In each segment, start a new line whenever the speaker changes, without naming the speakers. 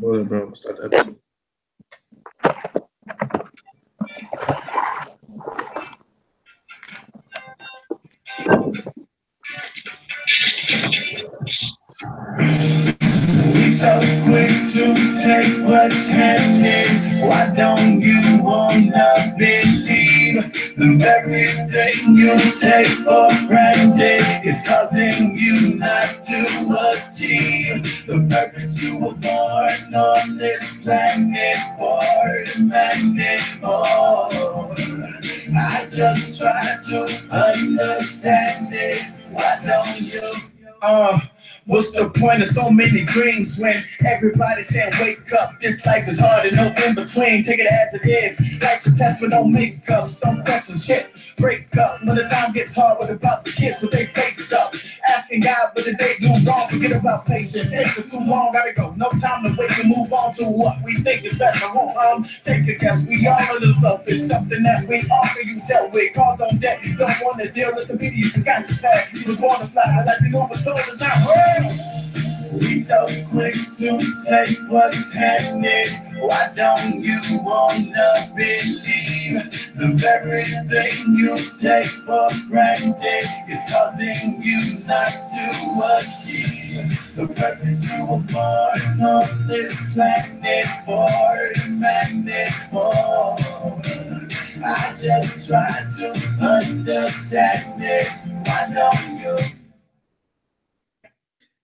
Hold on, bro. Start the episode.
We so quick to take what's happening. Why don't you wanna believe the very thing you take for granted is causing you not to achieve the purpose you were born on this planet for? The magnet. Oh, I just try to understand it. Why don't you? What's the point of so many dreams when everybody's saying wake up? This life is hard and no in between. Take it as it is. Life's a test with no makeups. Don't question shit. Break up when the time gets hard. What about the kids with their faces up? Asking God what did they do wrong? Forget about patience. Take it too long. Gotta go. No time to wait and move on to what we think is better. Take a guess. We all a little selfish. Something that we all can use help with. Cards on deck. Don't want to deal. Listen, media. You forgot your past. You was born to fly. Like we know what's told is not real. We so quick to take what's happening. Why don't you wanna believe the very thing you take for granted is causing you not to achieve the purpose you were born on this planet for? The magnet. Oh, I just try to understand it. Why don't you?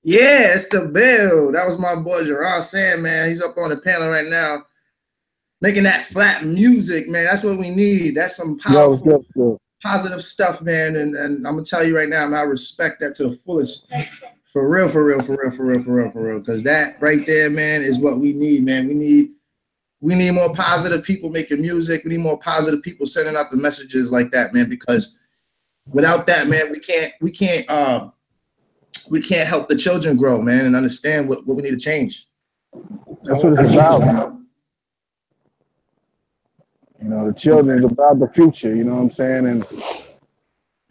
Yeah, it's the Bill. That was my boy Gerard saying, man. He's up on the panel right now, making that flat music, man. That's what we need. That's some powerful, positive stuff, man. And I'm gonna tell you right now, man, I respect that to the fullest. For real. Because that right there, man, is what we need, man. We need more positive people making music. We need more positive people sending out the messages like that, man. Because without that, man, we can't help the children grow, man, and understand what we need to change.
That's what it's about. You know, the children is about the future, you know what I'm saying? And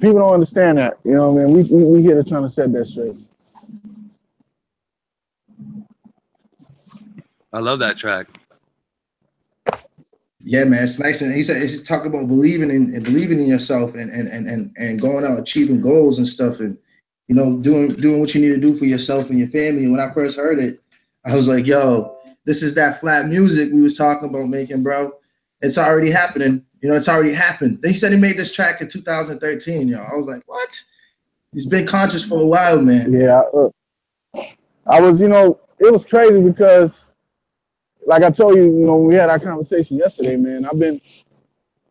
people don't understand that, you know what I mean? We here to trying to set that straight.
I love that track.
Yeah, man, it's nice. And he said it's just talking about believing in yourself and going out achieving goals and stuff, and you know, doing what you need to do for yourself and your family. And when I first heard it, I was like, yo, this is that flat music we was talking about making, bro. It's already happening. You know, it's already happened. He said he made this track in 2013, yo. I was like, what? He's been conscious for a while, man.
Yeah, I was, you know, it was crazy because, like I told you, you know, we had our conversation yesterday, man. I've been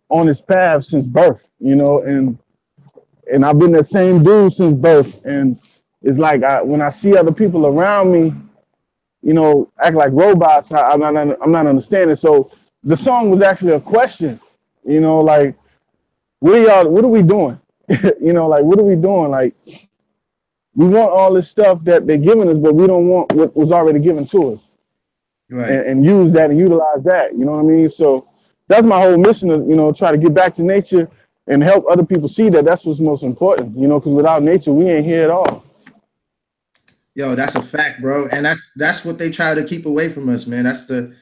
on this path since birth, you know, and I've been the same dude since birth. And it's like when I see other people around me, you know, act like robots, I'm not understanding. So the song was actually a question, you know, like, what are we doing? You know, like, what are we doing? Like, we want all this stuff that they're giving us, but we don't want what was already given to us. Right. And use that and utilize that, you know what I mean? So that's my whole mission, to, you know, try to get back to nature and help other people see that that's what's most important, you know, because without nature, we ain't here at all.
Yo, that's a fact, bro. And that's what they try to keep away from us, man. That's the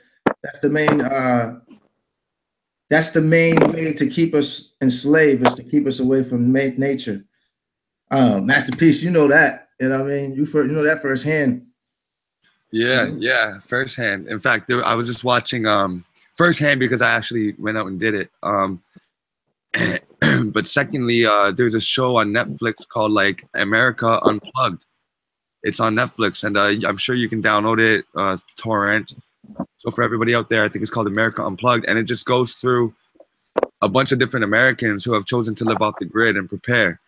main way to keep us enslaved, is to keep us away from nature. Masterpiece, you know that. You know what I mean? You know that firsthand.
Yeah, firsthand. In fact, I was just watching firsthand because I actually went out and did it. But secondly, there's a show on Netflix called like America Unplugged. It's on Netflix, and I'm sure you can download it, torrent. So for everybody out there, I think it's called America Unplugged, and it just goes through a bunch of different Americans who have chosen to live off the grid and prepare.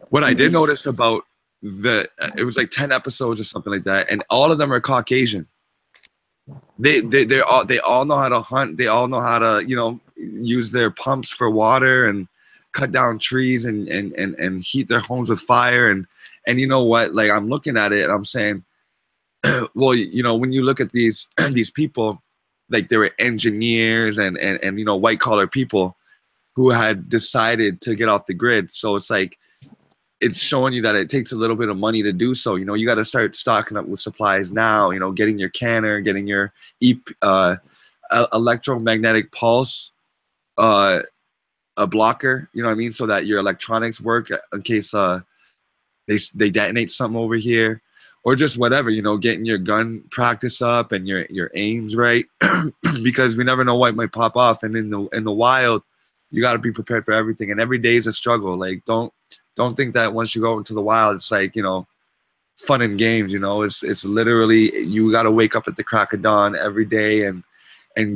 What I did notice about it was like 10 episodes or something like that, and all of them are Caucasian. They all know how to hunt. They all know how to, you know, use their pumps for water and cut down trees and heat their homes with fire. And you know what? Like, I'm looking at it and I'm saying, well, you know, when you look at these people, like they were engineers and you know, white collar people who had decided to get off the grid. So it's like, it's showing you that it takes a little bit of money to do so. You know, you got to start stocking up with supplies now. You know, getting your canner, getting your electromagnetic pulse a blocker. You know what I mean, so that your electronics work in case they detonate something over here, or just whatever. You know, getting your gun practice up and your aims right, because we never know what might pop off. And in the wild, you got to be prepared for everything. And every day is a struggle. Like don't think that once you go into the wild, it's like, you know, fun and games. You know, it's literally, you got to wake up at the crack of dawn every day and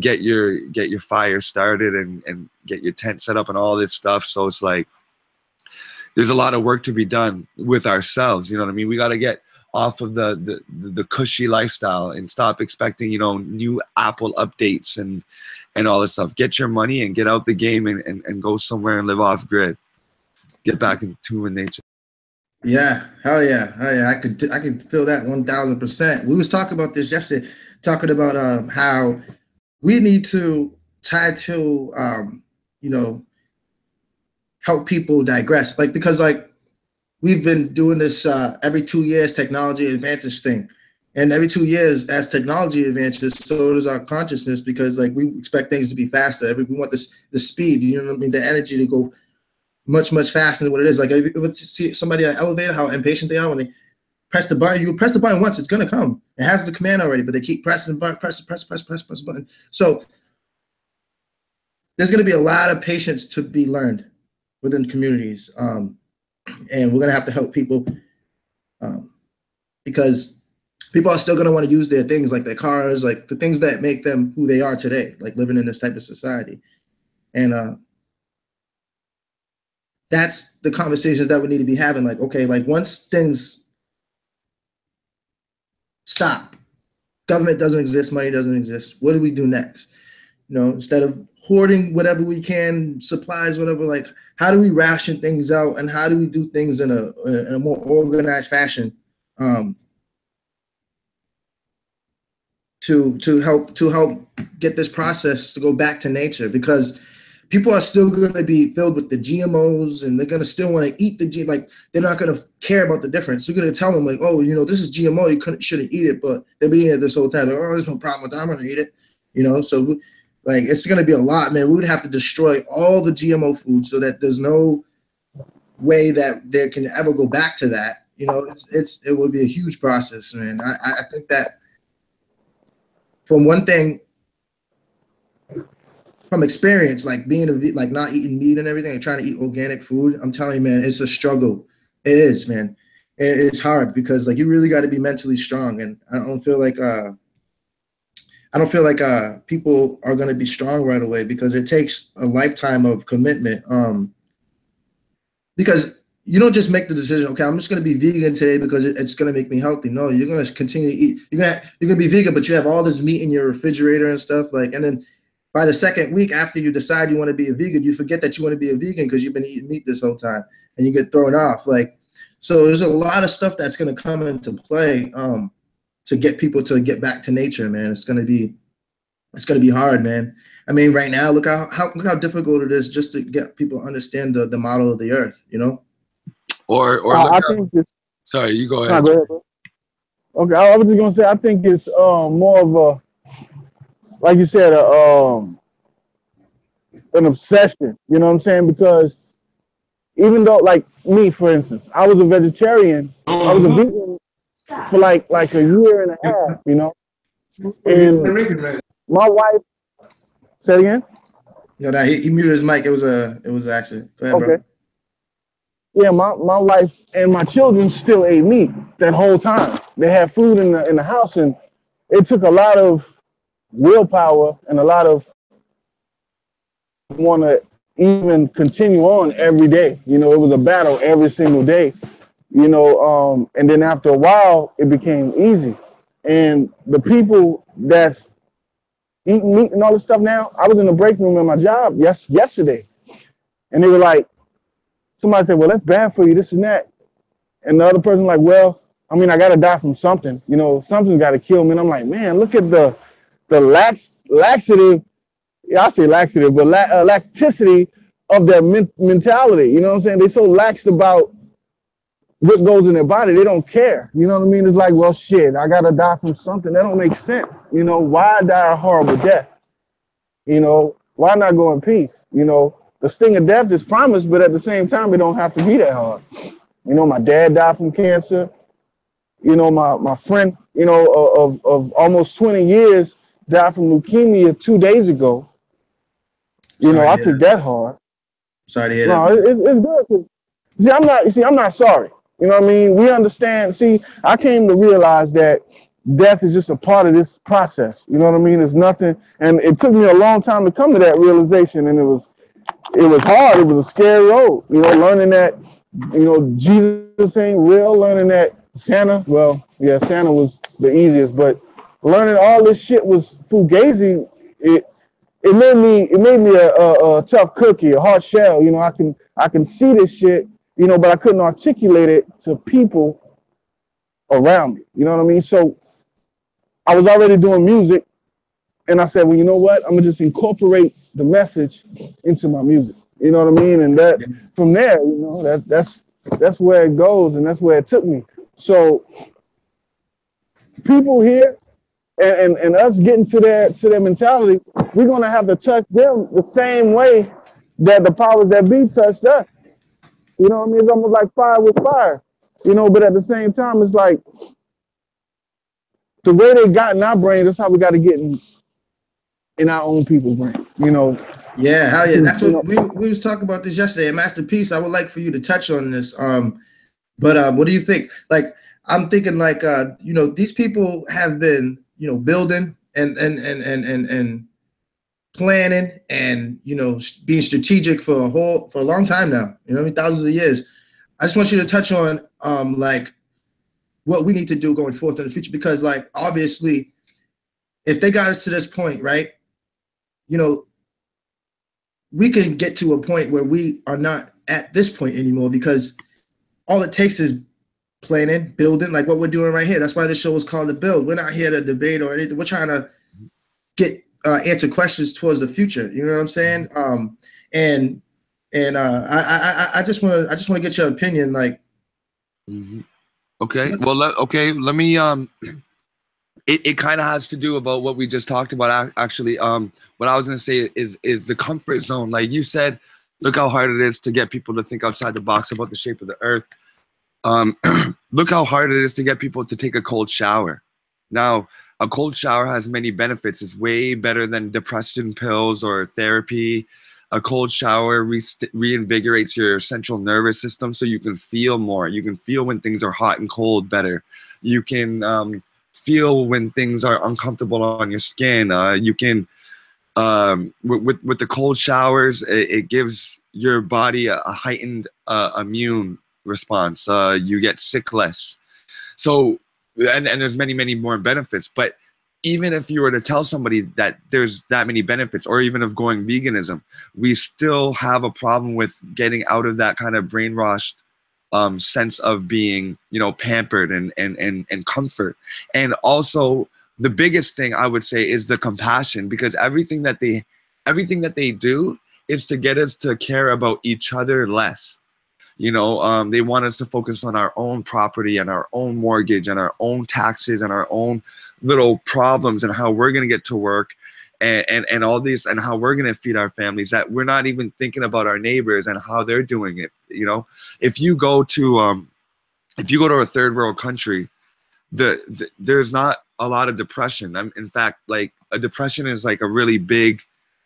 get your fire started and get your tent set up and all this stuff. So it's like there's a lot of work to be done with ourselves. You know what I mean? We got to get off of the cushy lifestyle and stop expecting, you know, new Apple updates and all this stuff. Get your money and get out the game and go somewhere and live off grid. Get back in tune with nature.
Yeah, hell yeah, hell yeah. I could feel that 1000%. We was talking about this yesterday, talking about how we need to try to you know, help people digress, like, because like we've been doing this every 2 years technology advances thing, and every 2 years as technology advances, so does our consciousness, because like we expect things to be faster. We want the speed, you know what I mean, the energy to go much faster than what it is. Like if you see somebody on an elevator, how impatient they are when they press the button. You press the button once, it's gonna come. It has the command already, but they keep pressing the button, press the button. So there's gonna be a lot of patience to be learned within communities, and we're gonna have to help people because people are still gonna want to use their things, like their cars, like the things that make them who they are today, like living in this type of society, and that's the conversations that we need to be having. Like, okay, like once things stop, government doesn't exist, money doesn't exist, what do we do next? You know, instead of hoarding whatever we can, supplies, whatever, like how do we ration things out, and how do we do things in a more organized fashion to help get this process to go back to nature? Because people are still going to be filled with the GMOs, and they're going to still want to eat like they're not going to care about the difference. You're going to tell them like, oh, you know, this is GMO, you shouldn't eat it, but they'll be eating it this whole time. Like, oh, there's no problem with that, I'm going to eat it. You know, so like it's going to be a lot, man. We would have to destroy all the GMO food so that there's no way that there can ever go back to that. You know, it would be a huge process, man. I think that from one thing, from experience, like being like not eating meat and everything and trying to eat organic food, I'm telling you, man, it's a struggle. It is, man. It's hard because like you really got to be mentally strong, and I don't feel like people are going to be strong right away, because it takes a lifetime of commitment. Because you don't just make the decision, okay, I'm just going to be vegan today because it's going to make me healthy. No, you're going to continue to eat. You're going to be vegan, but you have all this meat in your refrigerator and stuff, like, and then by the second week after you decide you want to be a vegan, you forget that you want to be a vegan because you've been eating meat this whole time, and you get thrown off. Like, so there's a lot of stuff that's going to come into play to get people to get back to nature, man. It's going to be hard, man. I mean, right now, look how difficult it is just to get people to understand the model of the earth, you know?
Or
I think it's,
sorry, you go ahead.
Go ahead, bro. Okay, I was just gonna say, I think it's more of a, like you said, an obsession. You know what I'm saying? Because even though, like me, for instance, I was a vegetarian. I was a vegan for like a year and a half. You know, and my wife. Say it again.
No, that he muted his mic. It was an accident. Go ahead, okay, bro.
Yeah, my wife and my children still ate meat that whole time. They had food in the house, and it took a lot of willpower and a lot of want to even continue on every day. You know, it was a battle every single day. You know, and then after a while, it became easy. And the people that's eating meat and all this stuff now, I was in the break room at my job yesterday, and they were like, somebody said, well, that's bad for you, this and that. And the other person like, well, I mean, I got to die from something. You know, something's got to kill me. And I'm like, man, look at the laxative, yeah, I say laxative, but laxicity of their mentality. You know what I'm saying? They're so lax about what goes in their body. They don't care. You know what I mean? It's like, well, shit, I gotta die from something. That don't make sense. You know, why die a horrible death? You know, why not go in peace? You know, the sting of death is promised, but at the same time, it don't have to be that hard. You know, my dad died from cancer. You know, my friend, you know, of almost 20 years died from leukemia 2 days ago. You know, I took that hard.
Sorry to hear
that. No, it's good. See, I'm not sorry. You know what I mean? We understand. See, I came to realize that death is just a part of this process. You know what I mean? It's nothing. And it took me a long time to come to that realization. And it was hard. It was a scary road. You know, learning that, you know, Jesus ain't real, learning that Santa, well, yeah, Santa was the easiest, but learning all this shit was fugazi. It made me a tough cookie, a hard shell. You know, I can see this shit, you know, but I couldn't articulate it to people around me. You know what I mean? So I was already doing music, and I said, well, you know what? I'm gonna just incorporate the message into my music. You know what I mean? And that from there, you know, that's where it goes, and that's where it took me. So people here and us getting to their mentality, we're gonna have to touch them the same way that the powers that be touched us. You know what I mean? It's almost like fire with fire. You know, but at the same time, it's like the way they got in our brains, that's how we got to get in our own people's brain. You know.
Yeah, hell yeah. That's what we was talking about this yesterday. Masterpiece, I would like for you to touch on this. But what do you think? Like, I'm thinking like, you know, these people have been, you know, building and planning and, you know, being strategic for a long time now, you know, I mean, thousands of years. I just want you to touch on like what we need to do going forth in the future, because like, obviously, if they got us to this point, right, you know, we can get to a point where we are not at this point anymore, because all it takes is planning, building, like what we're doing right here. That's why this show is called The Build. We're not here to debate or anything. We're trying to get answer questions towards the future. You know what I'm saying? I just want to get your opinion, like.
Okay. Well, let me it kind of has to do about what we just talked about. Actually, what I was going to say is the comfort zone. Like you said, look how hard it is to get people to think outside the box about the shape of the earth. Look how hard it is to get people to take a cold shower. Now, a cold shower has many benefits. It's way better than depression pills or therapy. A cold shower reinvigorates your central nervous system, so you can feel more. You can feel when things are hot and cold better. You can feel when things are uncomfortable on your skin. You can, with the cold showers, it gives your body a heightened immune response. You get sick less. So, and there's many more benefits. But even if you were to tell somebody that there's that many benefits, or even of going veganism, we still have a problem with getting out of that kind of brainwashed sense of being, you know, pampered and comfort. And also the biggest thing I would say is the compassion, because everything that they do is to get us to care about each other less. You know, they want us to focus on our own property and our own mortgage and our own taxes and our own little problems and how we're going to get to work and all these, and how we're going to feed our families, that we're not even thinking about our neighbors and how they're doing it. You know, if you go to a third world country, there's not a lot of depression. In fact, like, a depression is like a really big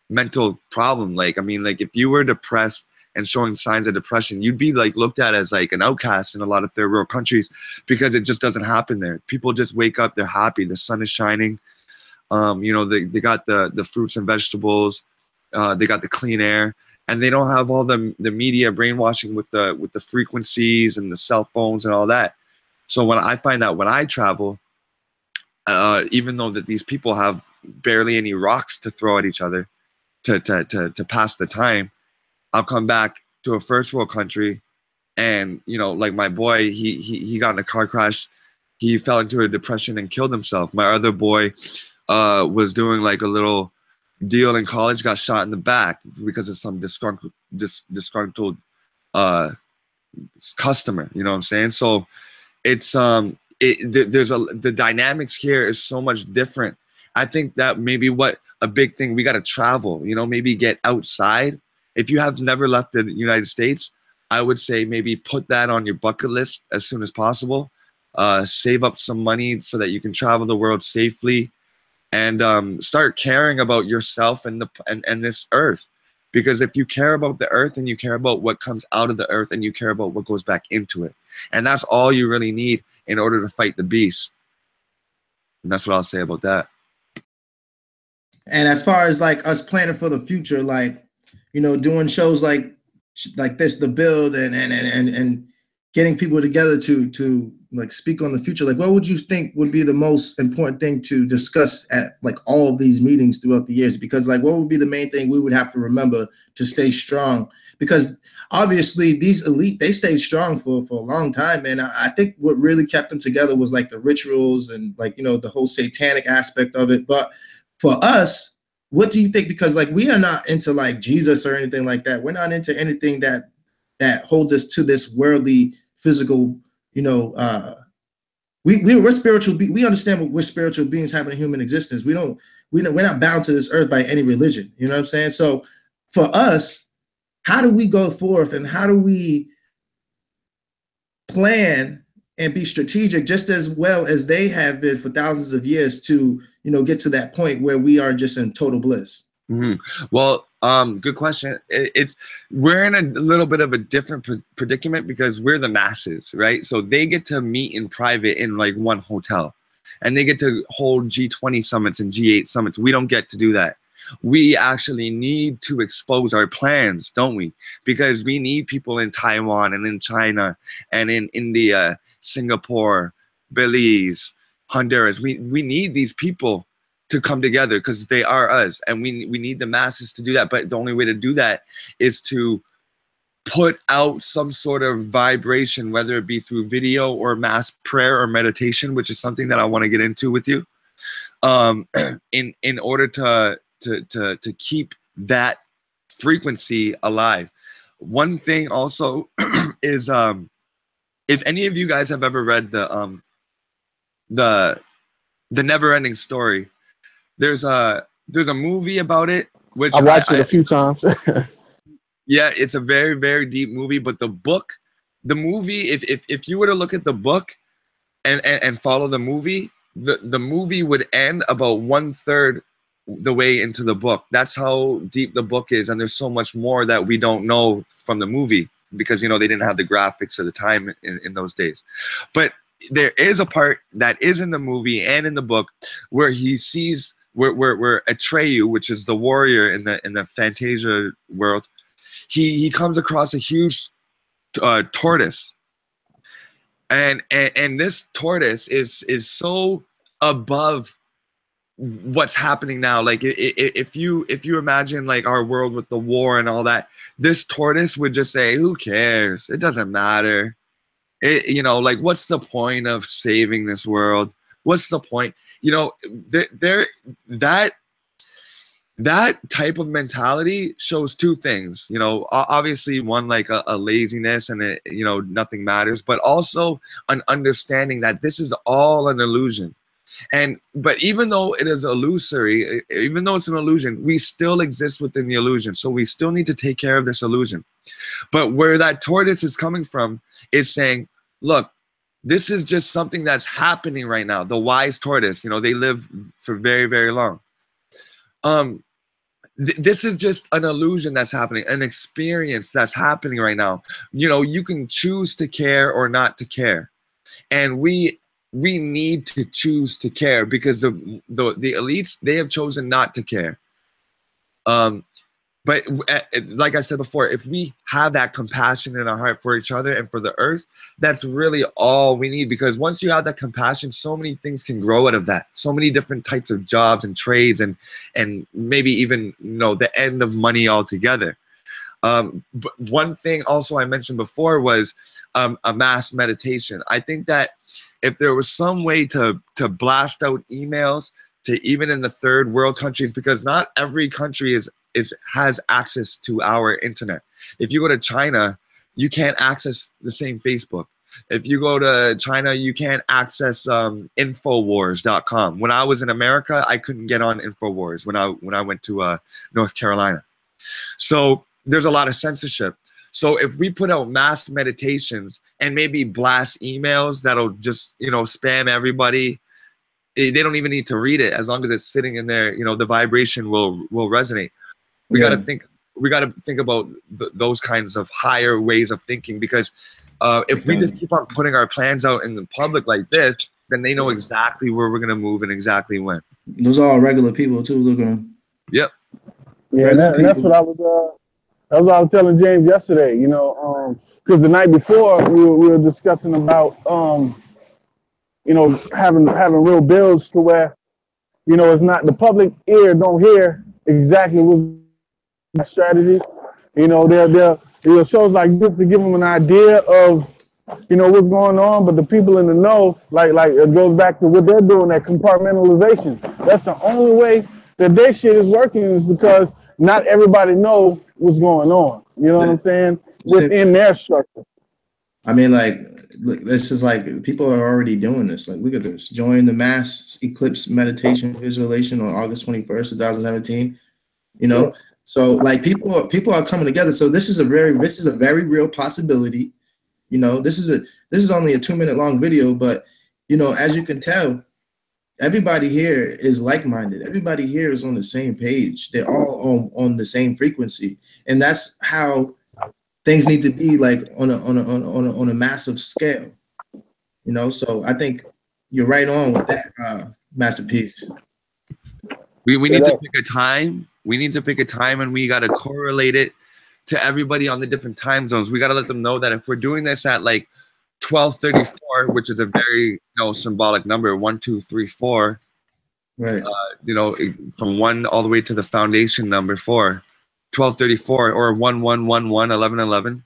mental problem. Like, I mean, like, if you were depressed and showing signs of depression, you'd be like looked at as like an outcast in a lot of third world countries, because it just doesn't happen there. People just wake up, they're happy, the sun is shining. You know, they got the fruits and vegetables, they got the clean air, and they don't have all the media brainwashing with the frequencies and the cell phones and all that. So when I find that when I travel, even though that these people have barely any rocks to throw at each other to pass the time, I'll come back to a first world country, and, you know, like my boy, he got in a car crash, he fell into a depression and killed himself. My other boy was doing like a little deal in college, got shot in the back because of some disgruntled customer. You know what I'm saying? So it's the dynamics here is so much different. I think that maybe what a big thing, we got to travel, you know, maybe get outside. If you have never left the United States, I would say maybe put that on your bucket list as soon as possible. Save up some money so that you can travel the world safely, and start caring about yourself and this earth. Because if you care about the earth and you care about what comes out of the earth and you care about what goes back into it, and that's all you really need in order to fight the beast. And that's what I'll say about that.
And as far as like us planning for the future, like, you know, doing shows like this, The Build, and getting people together to like speak on the future, like what would you think would be the most important thing to discuss at like all of these meetings throughout the years? Because like what would be the main thing we would have to remember to stay strong? Because obviously these elite, they stayed strong for a long time, and I think what really kept them together was like the rituals and like, you know, the whole satanic aspect of it. But for us, what do you think? Because like we are not into like Jesus or anything like that. We're not into anything that holds us to this worldly, physical, you know, we're spiritual. We understand what we're spiritual beings having a human existence. We're not bound to this earth by any religion. You know what I'm saying? So for us, how do we go forth and how do we plan and be strategic just as well as they have been for thousands of years to, you know, get to that point where we are just in total bliss?
Mm-hmm. Well, good question. We're in a little bit of a different predicament because we're the masses, right? So they get to meet in private in like one hotel, and they get to hold G20 summits and G8 summits. We don't get to do that. We actually need to expose our plans, don't we? Because we need people in Taiwan and in China and in India, Singapore, Belize, Honduras. We need these people to come together because they are us, and we need the masses to do that. But the only way to do that is to put out some sort of vibration, whether it be through video or mass prayer or meditation, which is something that I want to get into with you, in order to keep that frequency alive. One thing also is if any of you guys have ever read the Never-Ending Story, there's a movie about it, which
I've watched it a few times.
Yeah, it's a very, very deep movie. But the movie, if you were to look at the book and follow the movie would end about 1/3 the way into the book. That's how deep the book is, and there's so much more that we don't know from the movie because, you know, they didn't have the graphics of the time in those days. But there is a part that is in the movie and in the book where he sees where Atreyu, which is the warrior in the Fantasia world, he comes across a huge tortoise, and this tortoise is so above what's happening now. Like if you imagine like our world with the war and all that, this tortoise would just say, who cares? It doesn't matter. You know, like, what's the point of saving this world? What's the point? You know, that type of mentality shows two things. You know, obviously one, like a laziness and you know, nothing matters, but also an understanding that this is all an illusion. But even though it is illusory, even though it's an illusion, we still exist within the illusion. So we still need to take care of this illusion. But where that tortoise is coming from is saying, look, this is just something that's happening right now. The wise tortoise, you know, they live for very, very long. This is just an illusion that's happening, an experience that's happening right now. You know, you can choose to care or not to care. And we need to choose to care because the elites, they have chosen not to care. But like I said before, if we have that compassion in our heart for each other and for the earth, that's really all we need. Because once you have that compassion, so many things can grow out of that. So many different types of jobs and trades and maybe even, you know, the end of money altogether. But one thing also I mentioned before was a mass meditation. I think that if there was some way to blast out emails to even in the third world countries, because not every country has access to our internet. If you go to China, you can't access the same Facebook. If you go to China, you can't access Infowars.com. When I was in America, I couldn't get on Infowars when I went to North Carolina. So there's a lot of censorship. So if we put out mass meditations and maybe blast emails that'll just, you know, spam everybody, they don't even need to read it. As long as it's sitting in there, you know, the vibration will resonate. We got to think. We got to think about those kinds of higher ways of thinking, because if we just keep on putting our plans out in the public like this, then they know exactly where we're gonna move and exactly when.
Those are all regular people too. Look at them.
Yep.
Yeah, and that's what I was. That's what I was telling James yesterday. You know, because the night before we were discussing about you know, having real bills to where, you know, it's not the public ear don't hear exactly what's strategy. You know, they'll shows like this to give them an idea of, you know, what's going on, but the people in the know, like it goes back to what they're doing, that compartmentalization. That's the only way that their shit is working, is because not everybody knows what's going on. You know what I'm saying? Within their structure.
I mean, like, look, this is like, people are already doing this. Like, look at this. Join the mass eclipse meditation visualization on August 21st, 2017. You know? Yeah. So like people are coming together. So this is a very real possibility. You know, this is only a 2-minute long video, but you know, as you can tell, everybody here is like-minded. Everybody here is on the same page. They're all on the same frequency, and that's how things need to be, like on a massive scale. You know, so I think you're right on with that, masterpiece.
We need to pick a time. We need to pick a time, and we got to correlate it to everybody on the different time zones. We got to let them know that if we're doing this at like 12:34, which is a very, you know, symbolic number, 1, 2, 3, 4.
Right.
You know, from 1 all the way to the foundation number 4, 12:34, or 1, 1, 1, 1, 11, 11.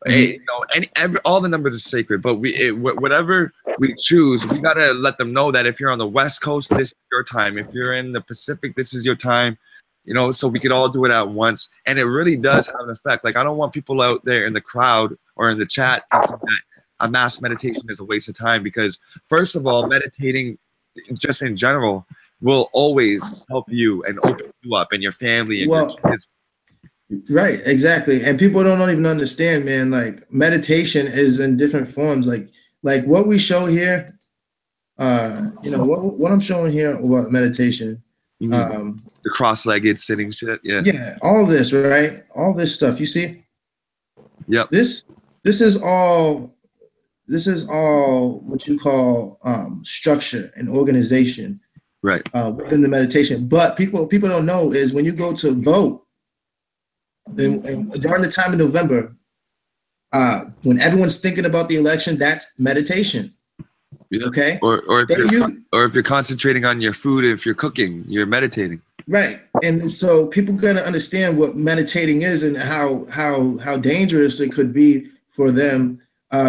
You know, all the numbers are sacred, but whatever we choose, we gotta let them know that if you're on the West Coast, this is your time. If you're in the Pacific, this is your time. You know, so we could all do it at once, and it really does have an effect. Like, I don't want people out there in the crowd or in the chat thinking that a mass meditation is a waste of time, because first of all, meditating just in general will always help you and open you up and your family and your kids.
Right, exactly. And people don't even understand, man, like meditation is in different forms. Like what we show here, you know, what I'm showing here about meditation.
The cross-legged sitting shit.
Yeah, all this, right? All this stuff. You see?
Yep.
This is all what you call structure and organization.
Right.
Within the meditation. But people don't know is when you go to vote, and during the time of November, when everyone's thinking about the election, that's meditation. Yeah. Okay.
Or if you're concentrating on your food, if you're cooking, you're meditating.
Right. And so people gotta understand what meditating is and how dangerous it could be for them,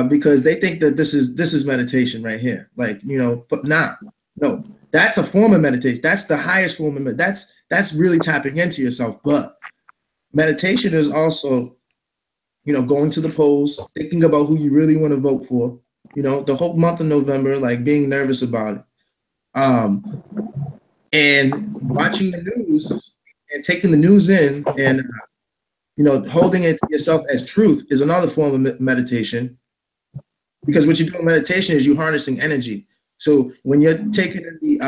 because they think that this is meditation right here. Like, you know, but no, that's a form of meditation. That's the highest form of meditation. That's really tapping into yourself. But meditation is also, you know, going to the polls, thinking about who you really want to vote for, you know, the whole month of November, like being nervous about it. And watching the news and taking the news in and, you know, holding it to yourself as truth is another form of meditation. Because what you're doing meditation is you're harnessing energy. So when you're taking in the,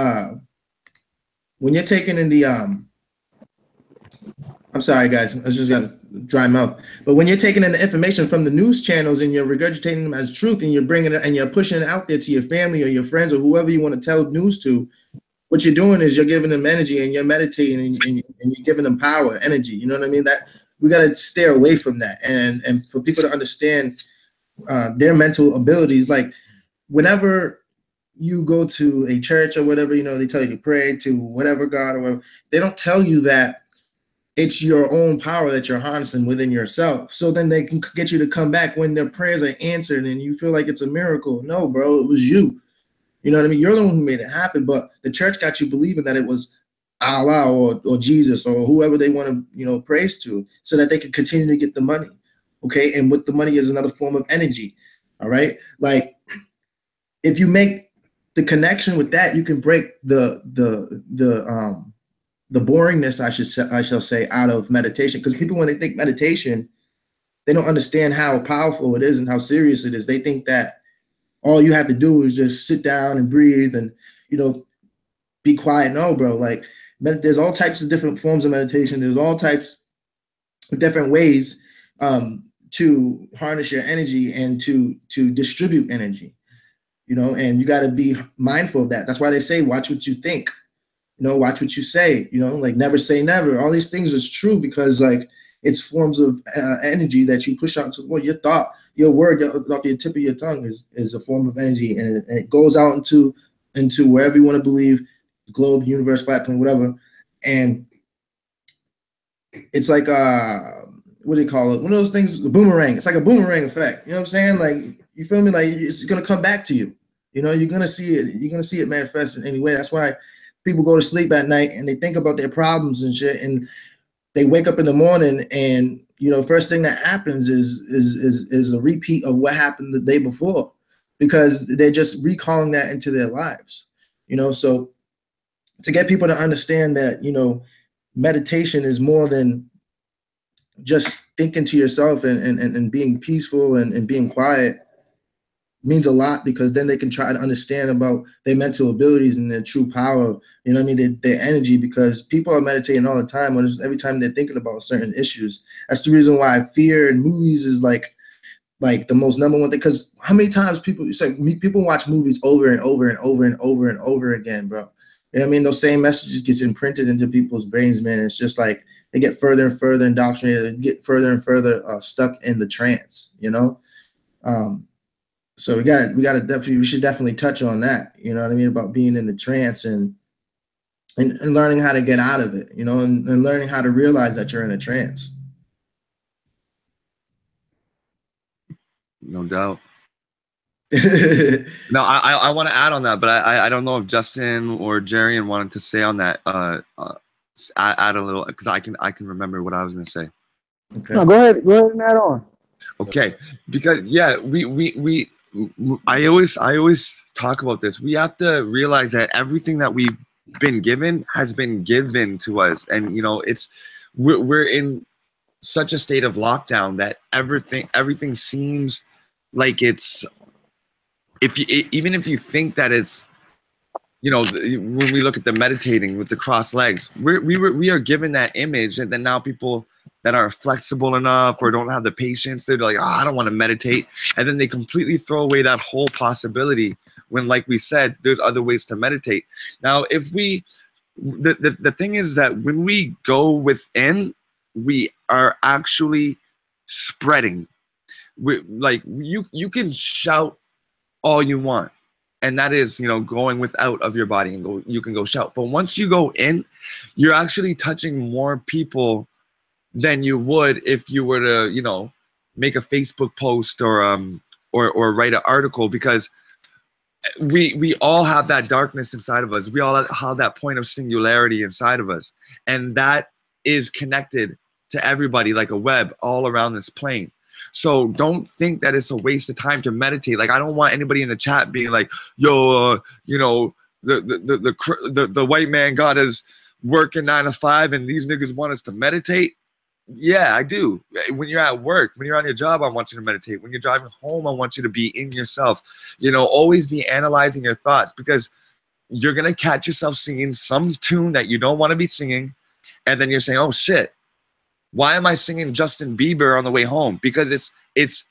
I'm sorry, guys, I just got a dry mouth. But when you're taking in the information from the news channels and you're regurgitating them as truth and you're bringing it and you're pushing it out there to your family or your friends or whoever you want to tell news to, what you're doing is you're giving them energy and you're meditating and you're giving them power, energy. You know what I mean? That we got to steer away from that. And for people to understand their mental abilities, like whenever you go to a church or whatever, you know, they tell you to pray to whatever God or whatever, they don't tell you that it's your own power that you're harnessing within yourself. So then they can get you to come back when their prayers are answered and you feel like it's a miracle. No, bro, it was you. You know what I mean? You're the one who made it happen, but the church got you believing that it was Allah or Jesus or whoever they want to, you know, praise to, so that they can continue to get the money. Okay, and with the money is another form of energy. All right, like if you make the connection with that, you can break the boringness, I shall say, out of meditation. Because people, when they think meditation, they don't understand how powerful it is and how serious it is. They think that all you have to do is just sit down and breathe and, you know, be quiet. No, bro. Like, there's all types of different forms of meditation. There's all types of different ways to harness your energy and to distribute energy. You know, and you got to be mindful of that. That's why they say, watch what you think. You know, watch what you say. You know, like never say never. All these things is true because like it's forms of energy that you push out to the world. Your thought, your word off your tip of your tongue is a form of energy, and it goes out into wherever you want to believe, globe, universe, flat plane, whatever. And it's like what do you call it? One of those things, a boomerang. It's like a boomerang effect. You know what I'm saying? Like, you feel me? Like, it's gonna come back to you. You know, you're gonna see it. You're gonna see it manifest in any way. That's why people go to sleep at night and they think about their problems and shit, and they wake up in the morning, and you know, first thing that happens is a repeat of what happened the day before, because they're just recalling that into their lives. You know, so to get people to understand that, you know, meditation is more than just thinking to yourself and being peaceful and being quiet means a lot, because then they can try to understand about their mental abilities and their true power, you know what I mean, their energy, because people are meditating all the time, or every time they're thinking about certain issues. That's the reason why fear in movies is like the most number one thing, because how many times people watch movies over and over and over and over and over again, bro. You know what I mean? Those same messages gets imprinted into people's brains, man. It's just like they get further and further indoctrinated, get further and further stuck in the trance, you know? So we should definitely touch on that, you know what I mean, about being in the trance and learning how to get out of it, you know, and learning how to realize that you're in a trance.
No doubt. No, I want to add on that, but I don't know if Justin or Jarian wanted to say on that. Add a little, because I can remember what I was going to say.
Okay. No, go ahead and add on.
Okay, because yeah, I always talk about this. We have to realize that everything that we've been given has been given to us, and you know, we're in such a state of lockdown that everything seems like it's, even if you think that it's, you know, when we look at the meditating with the crossed legs, we are given that image, and then now people that are flexible enough or don't have the patience, they're like, oh, I don't want to meditate, and then they completely throw away that whole possibility when, like we said, there's other ways to meditate. Now, if the thing is that when we go within, we are actually spreading. Like you can shout all you want, and that is, you know, going without of your body, and you can go shout. But once you go in, you're actually touching more people than you would if you were to, you know, make a Facebook post or write an article, because we all have that darkness inside of us. We all have that point of singularity inside of us, and that is connected to everybody like a web all around this plane. So don't think that it's a waste of time to meditate. Like, I don't want anybody in the chat being like, yo, you know, the white man got us working 9 to 5 and these niggas want us to meditate. Yeah, I do. When you're at work, when you're on your job, I want you to meditate. When you're driving home, I want you to be in yourself. You know, always be analyzing your thoughts, because you're going to catch yourself singing some tune that you don't want to be singing. And then you're saying, oh shit, why am I singing Justin Bieber on the way home? Because it's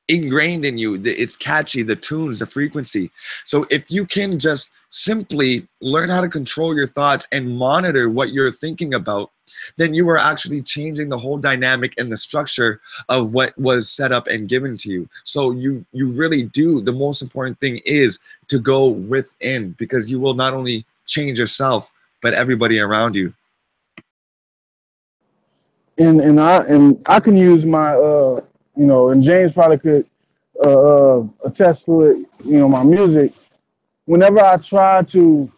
ingrained in you. It's catchy, the tunes, the frequency. So if you can just simply learn how to control your thoughts and monitor what you're thinking about, then you are actually changing the whole dynamic and the structure of what was set up and given to you. So you really do. The most important thing is to go within, because you will not only change yourself, but everybody around you.
And I can use my you know, and James probably could attest to it, you know, my music. Whenever I try to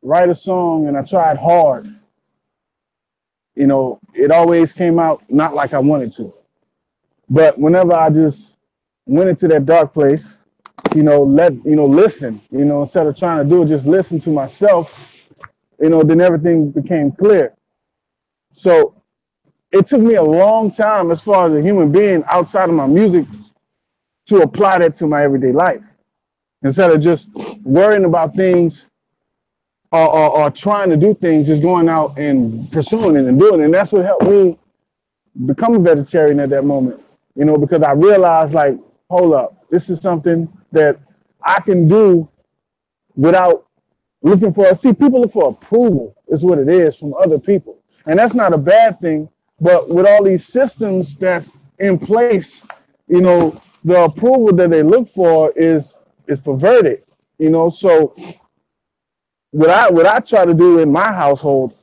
write a song and I tried hard, you know, it always came out not like I wanted to. But whenever I just went into that dark place, listen, instead of trying to do it, just listen to myself, then everything became clear. So it took me a long time as far as a human being outside of my music to apply that to my everyday life. Instead of just worrying about things or trying to do things, just going out and pursuing it and doing it. And that's what helped me become a vegetarian at that moment, because I realized, like, hold up, this is something that I can do without looking for, people look for approval is what it is from other people. And that's not a bad thing, but with all these systems that's in place, the approval that they look for is perverted, so what I try to do in my household,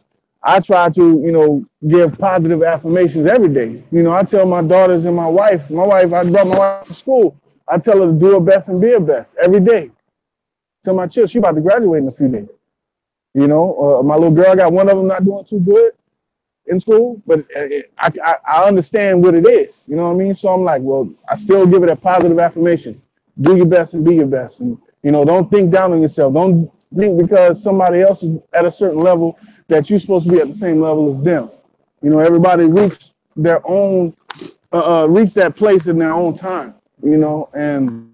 I try to, give positive affirmations every day. I tell my daughters and my wife, I brought my wife to school. I tell her to do her best and be her best every day. Tell my children, she's about to graduate in a few days. My little girl, I got one of them not doing too good in school, but I understand what it is. You know what I mean? So I'm like, well, I still give it a positive affirmation. Do your best and be your best. And, don't think down on yourself. Don't think because somebody else is at a certain level that you're supposed to be at the same level as them. Everybody reach their own, reach that place in their own time, and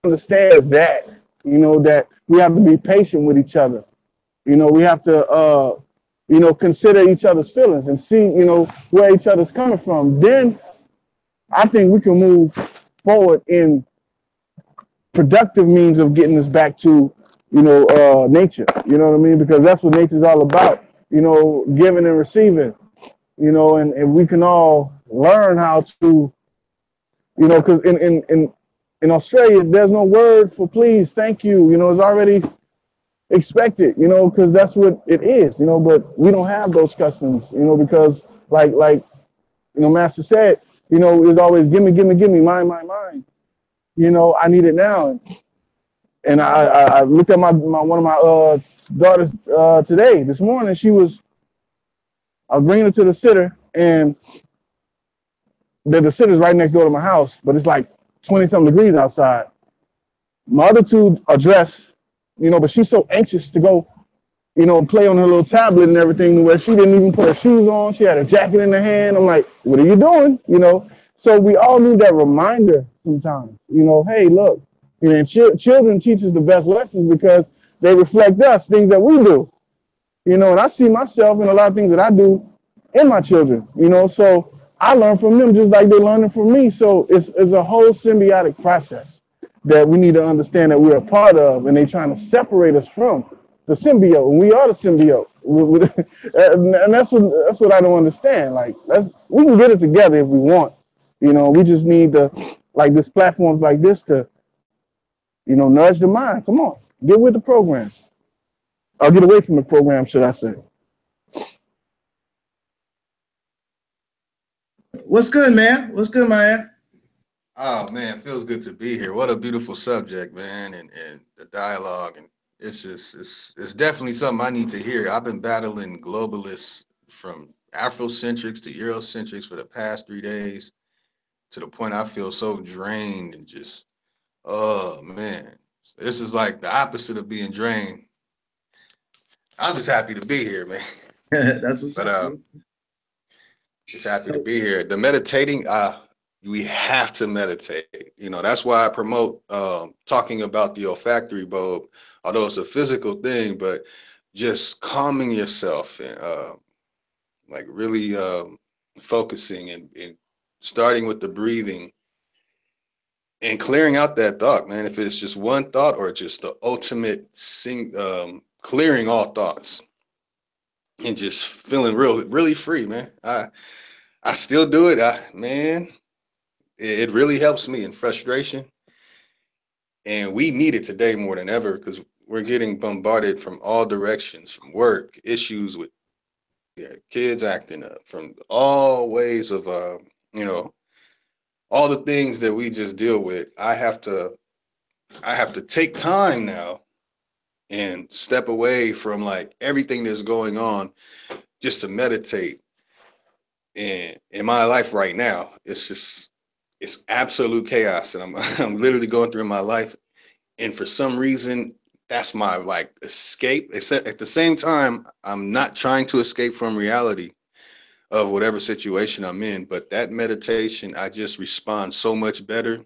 understands that, that we have to be patient with each other. We have to, consider each other's feelings and see, where each other's coming from. Then I think we can move forward in productive means of getting us back to, nature. You know what I mean? Because that's what nature's all about, giving and receiving, and we can all learn how to, because in Australia, there's no word for please, thank you, it's already expected, because that's what it is, but we don't have those customs, because like Master said, it's always give me, mine. I need it now. And I looked at my one of my daughters this morning. I was bringing her to the sitter, and the sitter's right next door to my house, but it's like 20-something degrees outside. My other two are dressed, but she's so anxious to go, play on her little tablet and everything, where she didn't even put her shoes on. She had a jacket in her hand. I'm like, what are you doing? So we all need that reminder sometimes, hey, look, and children teach us the best lessons because they reflect us, things that we do, and I see myself in a lot of things that I do in my children, so I learn from them just like they're learning from me. So it's a whole symbiotic process that we need to understand that we're a part of, and they're trying to separate us from the symbiote, and we are the symbiote. And that's what I don't understand. Like, we can get it together if we want. We just need to, like, this platforms like this to, nudge the mind. Come on, get with the program. Or get away from the program, should I say.
What's good, man? What's good, man?
Oh man, feels good to be here. What a beautiful subject, man, and the dialogue, and it's definitely something I need to hear. I've been battling globalists from Afrocentrics to Eurocentrics for the past 3 days, to the point I feel so drained and just, oh man, this is like the opposite of being drained. I'm just happy to be here, man.
That's what's up.
Just happy to be here. The meditating, we have to meditate. That's why I promote talking about the olfactory bulb, although it's a physical thing, but just calming yourself and like really focusing and starting with the breathing and clearing out that thought, man. If it's just one thought or just the ultimate clearing all thoughts and just feeling really free, man. I still do it. Man, it really helps me in frustration. And we need it today more than ever because we're getting bombarded from all directions, from work, issues with kids acting up, from all ways of, all the things that we just deal with. I have to take time now and step away from like everything that's going on just to meditate
And in my life right now, it's absolute chaos, and I'm literally going through my life. And for some reason, that's my like escape. Except at the same time, I'm not trying to escape from reality of whatever situation I'm in. But that meditation, I just respond so much better.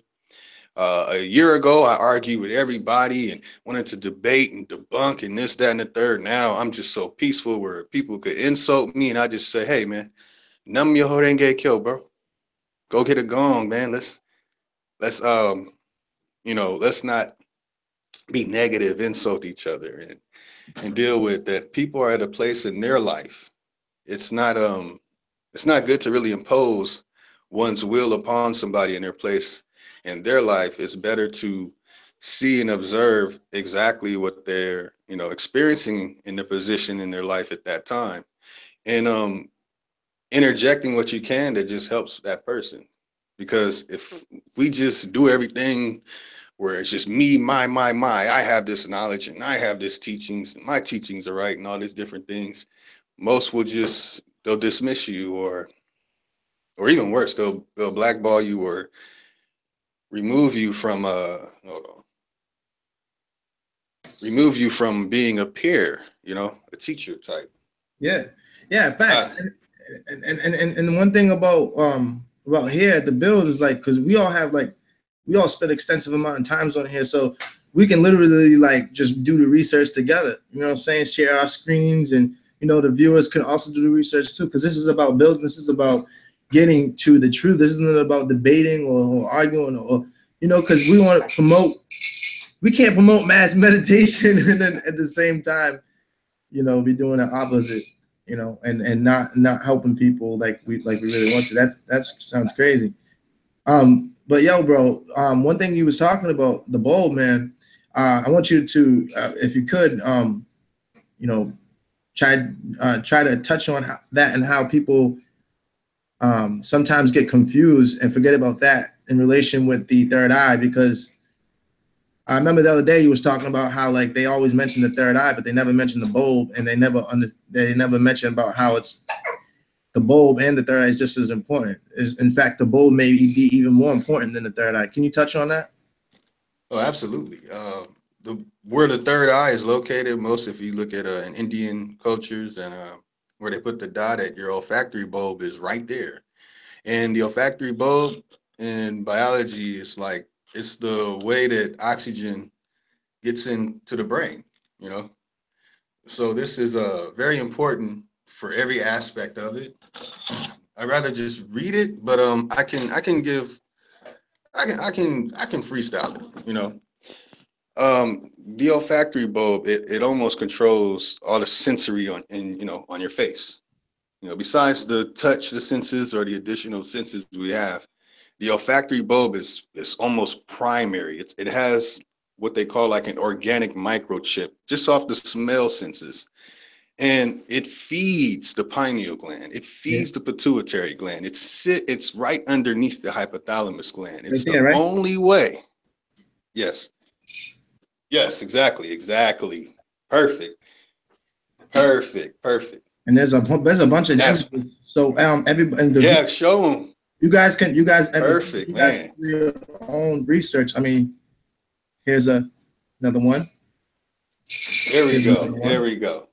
A year ago, I argued with everybody and wanted to debate and debunk and this, that, and the third. Now I'm just so peaceful where people could insult me and I just say, hey, man, Nam Myoho Renge Kyo, bro. Go get a gong, man. Let's let's not be negative, insult each other, and deal with that. People are at a place in their life. It's not good to really impose one's will upon somebody in their place in their life. It's better to see and observe exactly what they're, experiencing in the position in their life at that time. And interjecting what you can that just helps that person. Because if we just do everything where it's just me, my, I have this knowledge and I have this teachings and my teachings are right and all these different things, most will they'll dismiss you or even worse, they'll blackball you or remove you from being a peer, a teacher type.
Yeah, facts. And the one thing about here at the build is like, because we all spend extensive amount of times on here, so we can literally like just do the research together. You know what I'm saying? Share our screens, and the viewers can also do the research too. Because this is about building. This is about getting to the truth. This isn't about debating or arguing or because we want to promote. We can't promote mass meditation and then at the same time, be doing the opposite. And not helping people like we really want to. That sounds crazy. But yo, bro, one thing you was talking about, the bulb, man. I want you to, if you could, try to touch on that and how people sometimes get confused and forget about that in relation with the third eye. Because I remember the other day you was talking about how like they always mention the third eye, but they never mention the bulb, and they never mention about how it's the bulb and the third eye is just as important. In fact, the bulb may be even more important than the third eye. Can you touch on that?
Oh, absolutely. Where the third eye is located, most if you look at in Indian cultures and where they put the dot at, your olfactory bulb is right there. And the olfactory bulb in biology is like, it's the way that oxygen gets into the brain, So this is very important for every aspect of it. I'd rather just read it, but I can freestyle it, The olfactory bulb, it almost controls all the sensory on your face. Besides the touch, the senses, or the additional senses we have, the olfactory bulb is almost primary. It has what they call like an organic microchip just off the smell senses. And it feeds the pineal gland. It feeds the pituitary gland. It's right underneath the hypothalamus gland. It's the only way. Yes. Yes, exactly. Perfect.
And there's a bunch of images. So everybody,
show them.
You guys
perfect, man.
Do your own research. I mean, here's another one.
There we go.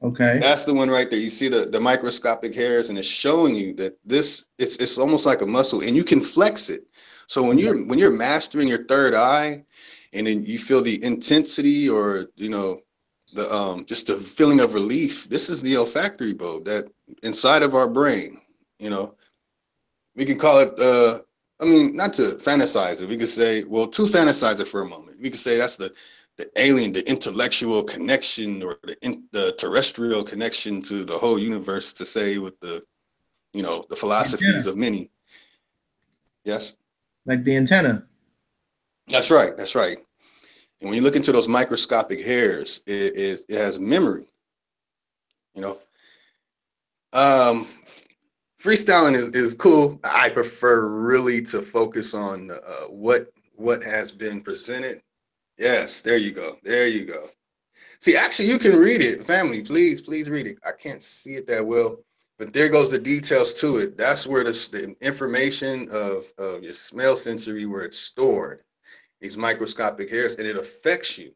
Okay.
That's the one right there. You see the microscopic hairs, and it's showing you that it's almost like a muscle, and you can flex it. So when you're mastering your third eye, and then you feel the intensity or the just the feeling of relief, this is the olfactory bulb that inside of our brain. We can call it, not to fantasize it. We could say, to fantasize it for a moment, we could say that's the alien, the intellectual connection, or the terrestrial connection to the whole universe, to say with the philosophies of many. Yes.
Like the antenna.
That's right. And when you look into those microscopic hairs, it has memory. Freestyling is cool. I prefer really to focus on what has been presented. Yes, there you go. See, actually, you can read it. Family, please read it. I can't see it that well. But there goes the details to it. That's where the information of your smell sensory, where it's stored, these microscopic hairs, and it affects you,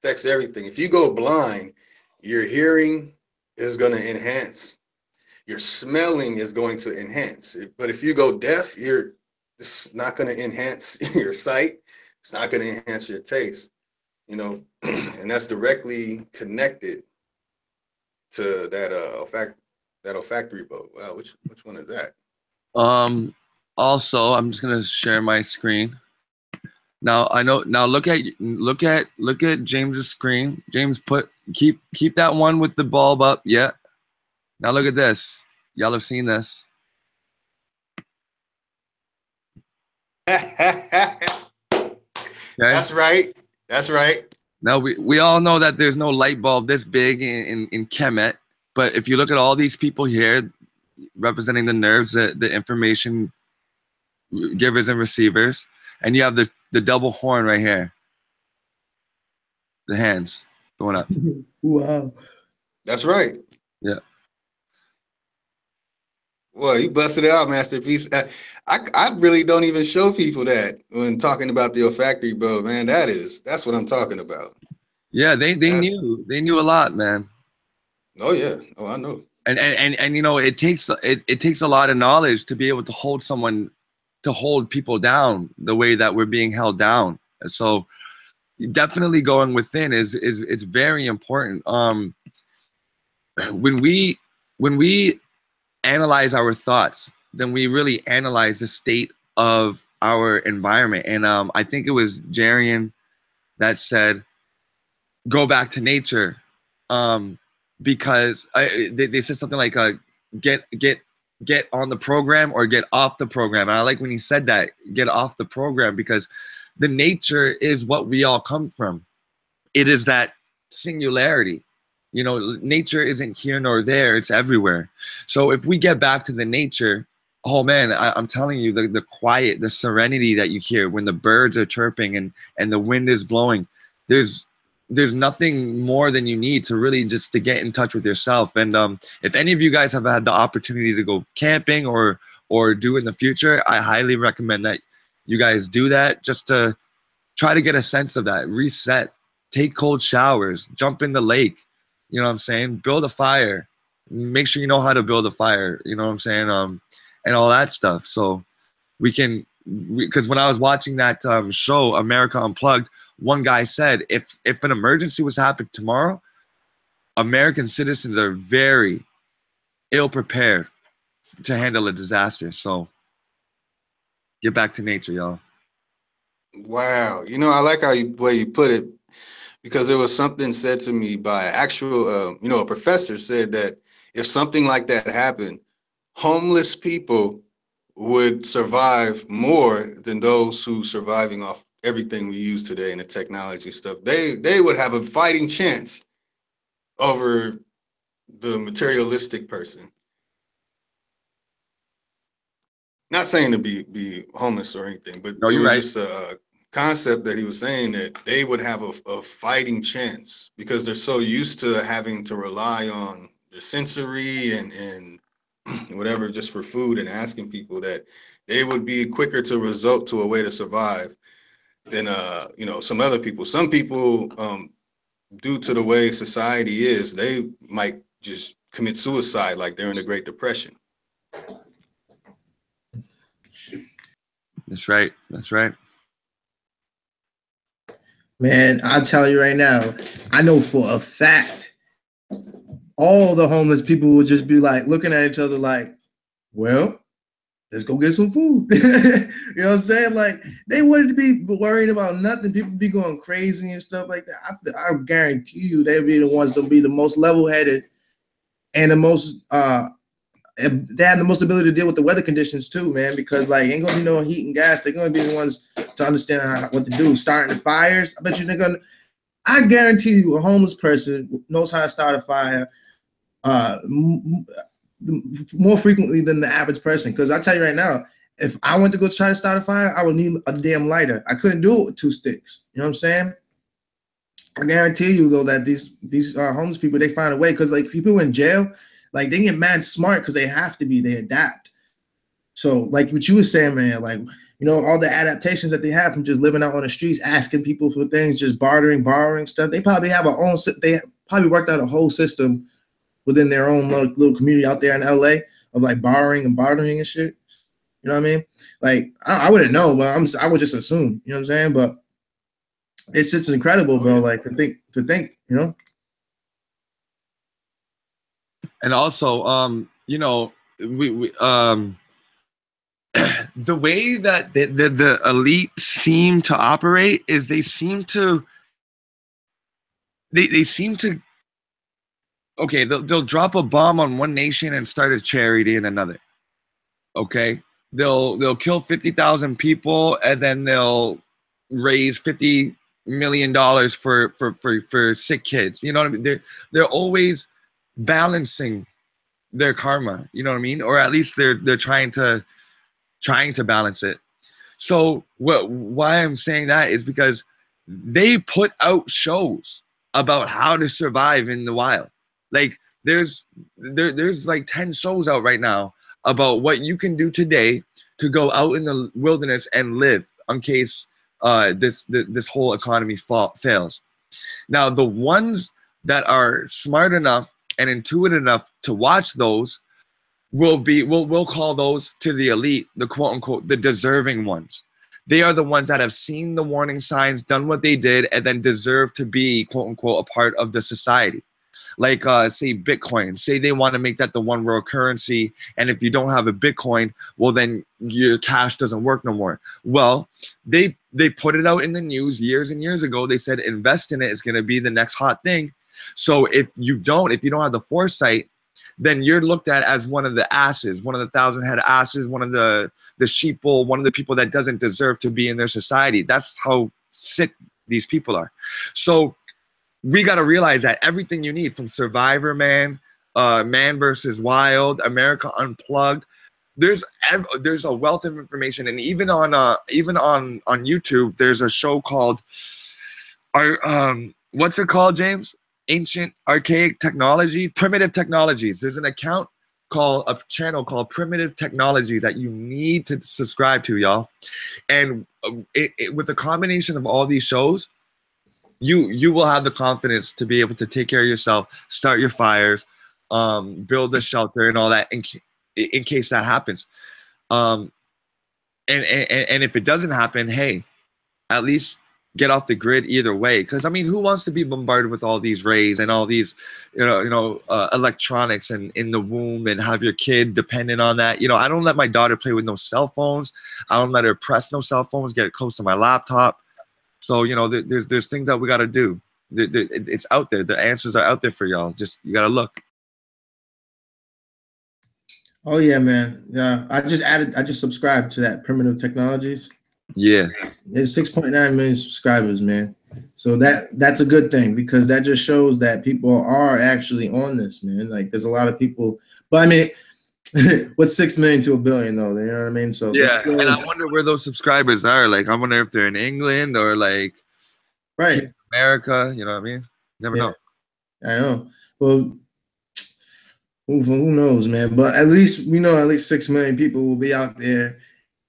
affects everything. If you go blind, your hearing is going to enhance. Your smelling is going to enhance. But if you go deaf, it's not going to enhance your sight. It's not going to enhance your taste, you know, and that's directly connected to that olfactory bulb. Wow, which one is that?
Also, I'm just gonna share my screen. Now I know. Now look at James's screen. James, keep that one with the bulb up. Yeah. Now look at this. Y'all have seen this. Okay.
That's right. That's right.
Now we all know that there's no light bulb this big in Kemet, but if you look at all these people here representing the nerves, the information givers and receivers, and you have the double horn right here, the hands going up.
Wow.
That's right.
Yeah.
Well, you busted it out, Masterpiece. I really don't even show people that when talking about the olfactory bulb, man. That's what I'm talking about.
Yeah, they knew a lot, man.
Oh yeah. Oh, I know.
And you know, it takes a lot of knowledge to be able to hold people down the way that we're being held down. So definitely going within is very important. When we analyze our thoughts, then we really analyze the state of our environment. And I think it was Jarian that said, go back to nature, because they said something like get on the program or get off the program. And I like when he said that, get off the program, because the nature is what we all come from. It is that singularity. You know, nature isn't here nor there, it's everywhere. So if we get back to the nature, oh man, I'm telling you, the quiet, the serenity that you hear when the birds are chirping and the wind is blowing, there's nothing more than you need to really just to get in touch with yourself. And if any of you guys have had the opportunity to go camping or do in the future, I highly recommend that you guys do that, just to try to get a sense of that, reset, take cold showers, jump in the lake. You know what I'm saying? Build a fire. Make sure you know how to build a fire. You know what I'm saying? And all that stuff. So because when I was watching that show, America Unplugged, one guy said, if an emergency was happening tomorrow, American citizens are very ill prepared to handle a disaster. So get back to nature, y'all.
Wow. You know, I like way you put it, because there was something said to me by actual, a professor said that if something like that happened, homeless people would survive more than those who surviving off everything we use today and the technology stuff. They would have a fighting chance over the materialistic person. Not saying to be homeless or anything, but
no,
it was
right.
Just a concept that he was saying that they would have a fighting chance because they're so used to having to rely on the sensory and whatever just for food, and asking people that they would be quicker to resort to a way to survive than some other people. Some people, due to the way society is, they might just commit suicide like during the Great Depression.
That's right. That's right.
Man, I'll tell you right now, I know for a fact all the homeless people would just be like looking at each other like, well, let's go get some food. You know what I'm saying? Like, they wouldn't be worried about nothing. People be going crazy and stuff like that. I guarantee you they'd be the ones to be the most level-headed and the most they have the most ability to deal with the weather conditions too, man, because like ain't gonna be no heat and gas. They're gonna be the ones to understand what to do. Starting the fires, I bet you they're gonna. I guarantee you, a homeless person knows how to start a fire more frequently than the average person. Because I tell you right now, if I went to go try to start a fire, I would need a damn lighter. I couldn't do it with 2 sticks. You know what I'm saying? I guarantee you though that these homeless people, they find a way, because like people in jail. Like they get mad smart because they have to be. They adapt. So like what you were saying, man, like, you know, all the adaptations that they have from just living out on the streets, asking people for things, just bartering, borrowing stuff. They probably have they probably worked out a whole system within their own little community out there in LA of like borrowing and bartering and shit. You know what I mean? Like I wouldn't know, but I would just assume. You know what I'm saying? But it's just incredible, bro. Like to think, you know.
And also, you know, we the way that the elite seem to operate is they seem to okay, they'll drop a bomb on one nation and start a charity in another. Okay, they'll kill 50,000 people and then they'll raise $50 million for sick kids. You know what I mean? They're always balancing their karma. You know what I mean? Or at least they're trying to balance it. So why I'm saying that is because they put out shows about how to survive in the wild. Like there's like 10 shows out right now about what you can do today to go out in the wilderness and live in case this whole economy fails. Now the ones that are smart enough and intuitive enough to watch those we'll call those to the elite, the quote unquote, the deserving ones. They are the ones that have seen the warning signs, done what they did, and then deserve to be quote unquote a part of the society. Like say Bitcoin, say they want to make that the one world currency, and if you don't have a Bitcoin, well then your cash doesn't work no more. Well, they put it out in the news years and years ago. They said invest in it, it's going to be the next hot thing. So if you don't have the foresight, then you're looked at as one of the asses, one of the 1,000-head asses, one of the sheeple, one of the people that doesn't deserve to be in their society. That's how sick these people are. So we got to realize that everything you need, from Survivor Man, Man versus Wild, America Unplugged, there's a wealth of information. And even on YouTube, there's a show called what's it called, James? Ancient Archaic Technology, Primitive Technologies. There's a channel called Primitive Technologies that you need to subscribe to, y'all. And with the combination of all these shows, you will have the confidence to be able to take care of yourself, start your fires, build a shelter and all that in case that happens. And if it doesn't happen, hey, at least get off the grid either way. Because I mean, who wants to be bombarded with all these rays and all these, electronics and in the womb and have your kid dependent on that? You know, I don't let my daughter play with no cell phones. I don't let her press no cell phones, get close to my laptop. So, you know, there's things that we got to do. It's out there. The answers are out there for y'all. Just, you got to look.
Oh yeah, man. Yeah. I just subscribed to that Primitive Technologies.
Yeah,
there's 6.9 million subscribers, man. So that's a good thing, because that just shows that people are actually on this, man. Like there's a lot of people, but I mean, what's 6 million to a billion though? You know what I mean? So
yeah, and I wonder where those subscribers are. Like I wonder if they're in England or like
right
America. You know what I mean? Never know.
I know. Well, who knows, man? But at least we know at least 6 million people will be out there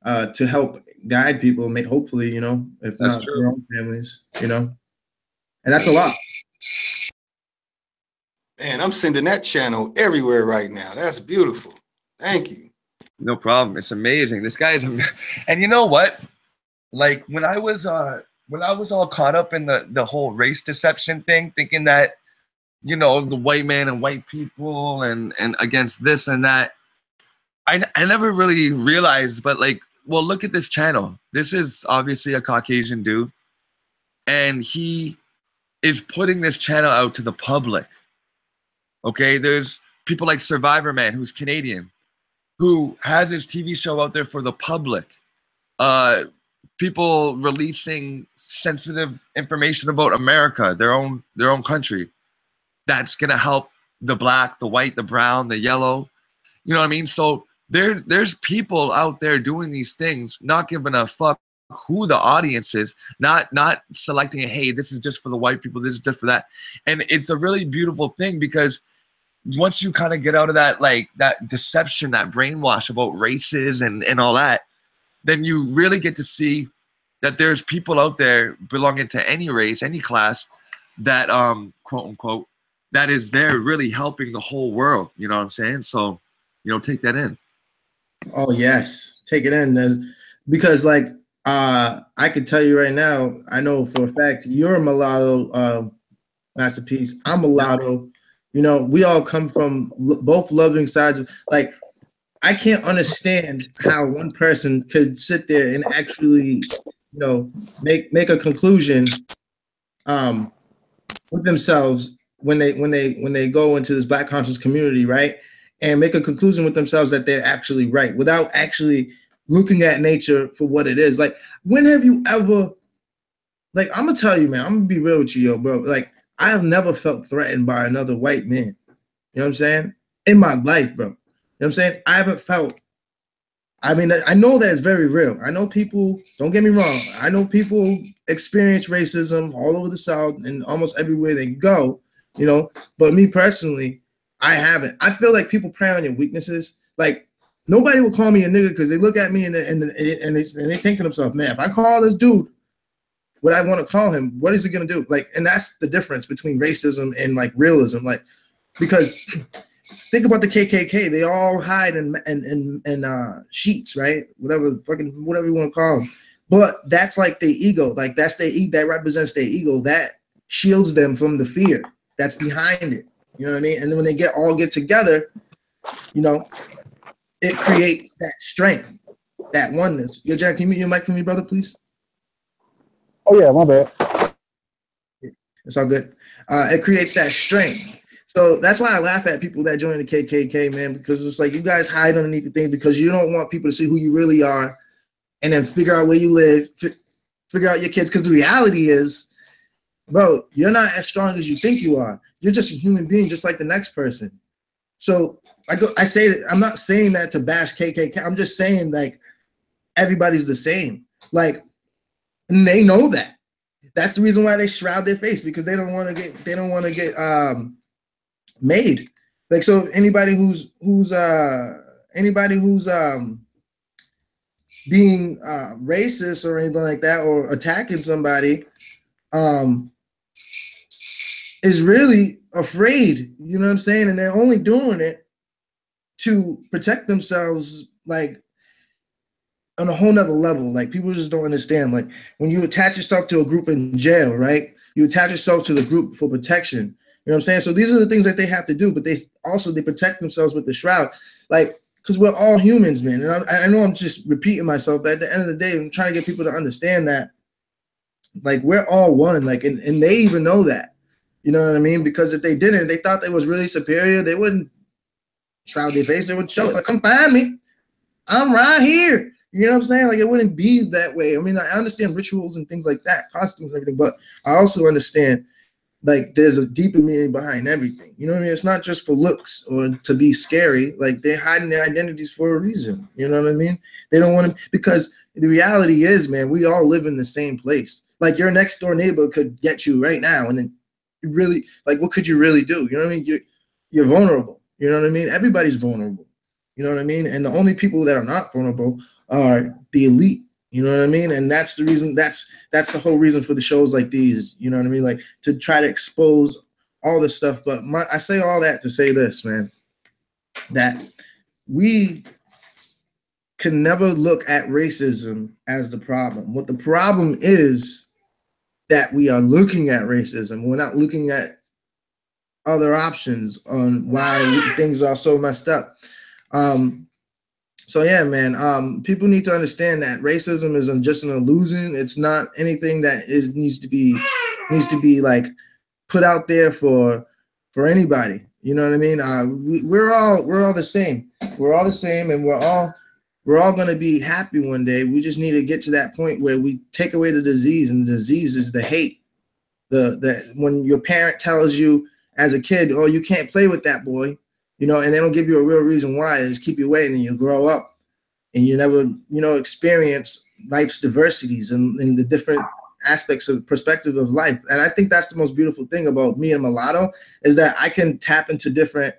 to help guide people, hopefully, you know, if that's not true. Their own families, you know, and that's a lot.
Man, I'm sending that channel everywhere right now. That's beautiful. Thank you.
No problem. It's amazing. This guy is, and you know what? Like when I was all caught up in the whole race deception thing, thinking that, you know, the white man and white people and against this and that, I never really realized, but like, well, look at this channel. This is obviously a Caucasian dude, and he is putting this channel out to the public. Okay, there's people like Survivor Man, who's Canadian, who has his TV show out there for the public. People releasing sensitive information about America, their own country, that's gonna help the black, the white, the brown, the yellow. You know what I mean? So there's people out there doing these things, not giving a fuck who the audience is, not selecting, hey, this is just for the white people, this is just for that. And it's a really beautiful thing, because once you kind of get out of that, like that deception, that brainwash about races and all that, then you really get to see that there's people out there belonging to any race, any class, that quote unquote, that is there really helping the whole world. You know what I'm saying? So, you know, take that in.
Oh yes, take it in. Because like I could tell you right now, I know for a fact you're a mulatto, Masterpiece. I'm mulatto. You know, we all come from both loving sides of, like, I can't understand how one person could sit there and actually, you know, make a conclusion with themselves when they go into this Black conscious community, right? And make a conclusion with themselves that they're actually right without actually looking at nature for what it is. Like, when have you ever, like, I'm gonna tell you, man, I'm gonna be real with you, yo, bro. Like, I have never felt threatened by another white man. You know what I'm saying? In my life, bro. You know what I'm saying? I haven't felt, I mean, I know that it's very real. I know people, don't get me wrong, I know people experience racism all over the South and almost everywhere they go, you know, but me personally, I haven't. I feel like people prey on your weaknesses. Like, nobody will call me a nigga because they look at me and they think to themselves, man, if I call this dude what I want to call him, what is he gonna do? Like, and that's the difference between racism and like realism. Like, because think about the KKK, they all hide in sheets, right? Whatever you want to call them. But that's like their ego. Like, that's their ego, that represents their ego. That shields them from the fear that's behind it. You know what I mean? And then when they get together, you know, it creates that strength, that oneness. Yo, Jack, can you mute your mic for me, brother, please?
Oh yeah, my bad.
It's all good. It creates that strength. So that's why I laugh at people that join the KKK, man, because it's like you guys hide underneath the thing because you don't want people to see who you really are and then figure out where you live, figure out your kids. Because the reality is, bro, you're not as strong as you think you are. You're just a human being, just like the next person. So I say that, I'm not saying that to bash KKK. I'm just saying, like, everybody's the same. Like, and they know that. That's the reason why they shroud their face, because they don't want to get made. Like, so anybody who's being racist or anything like that, or attacking somebody, is really afraid, you know what I'm saying? And they're only doing it to protect themselves, like, on a whole nother level. Like, people just don't understand. Like, when you attach yourself to a group in jail, right? You attach yourself to the group for protection. You know what I'm saying? So these are the things that they have to do, but they protect themselves with the shroud. Like, because we're all humans, man. And I know I'm just repeating myself, but at the end of the day, I'm trying to get people to understand that, like, we're all one. Like, and they even know that. You know what I mean? Because if they didn't, they thought they was really superior, they wouldn't shroud their face. They would show, like, come find me. I'm right here. You know what I'm saying? Like, it wouldn't be that way. I mean, I understand rituals and things like that, costumes and everything, but I also understand, like, there's a deeper meaning behind everything. You know what I mean? It's not just for looks or to be scary. Like, they're hiding their identities for a reason. You know what I mean? They don't want to, because the reality is, man, we all live in the same place. Like, your next door neighbor could get you right now, and then you really, like, what could you really do? You know what I mean? You're vulnerable. You know what I mean? Everybody's vulnerable. You know what I mean? And the only people that are not vulnerable are the elite. You know what I mean? And that's the reason, that's the whole reason for the shows like these. You know what I mean? Like, to try to expose all this stuff. But I say all that to say this, man, that we can never look at racism as the problem. What the problem is that we are looking at racism. We're not looking at other options on why things are so messed up. So yeah, man, people need to understand that racism is just an illusion. It's not anything that needs to be like put out there for anybody. You know what I mean? We're all the same. We're all the same, and we're all going to be happy one day. We just need to get to that point where we take away the disease, and the disease is the hate. The when your parent tells you as a kid, oh, you can't play with that boy, you know, and they don't give you a real reason why. They just keep you away, and then you grow up and you never, you know, experience life's diversities and the different aspects of perspective of life. And I think that's the most beautiful thing about me and Mulatto, is that I can tap into different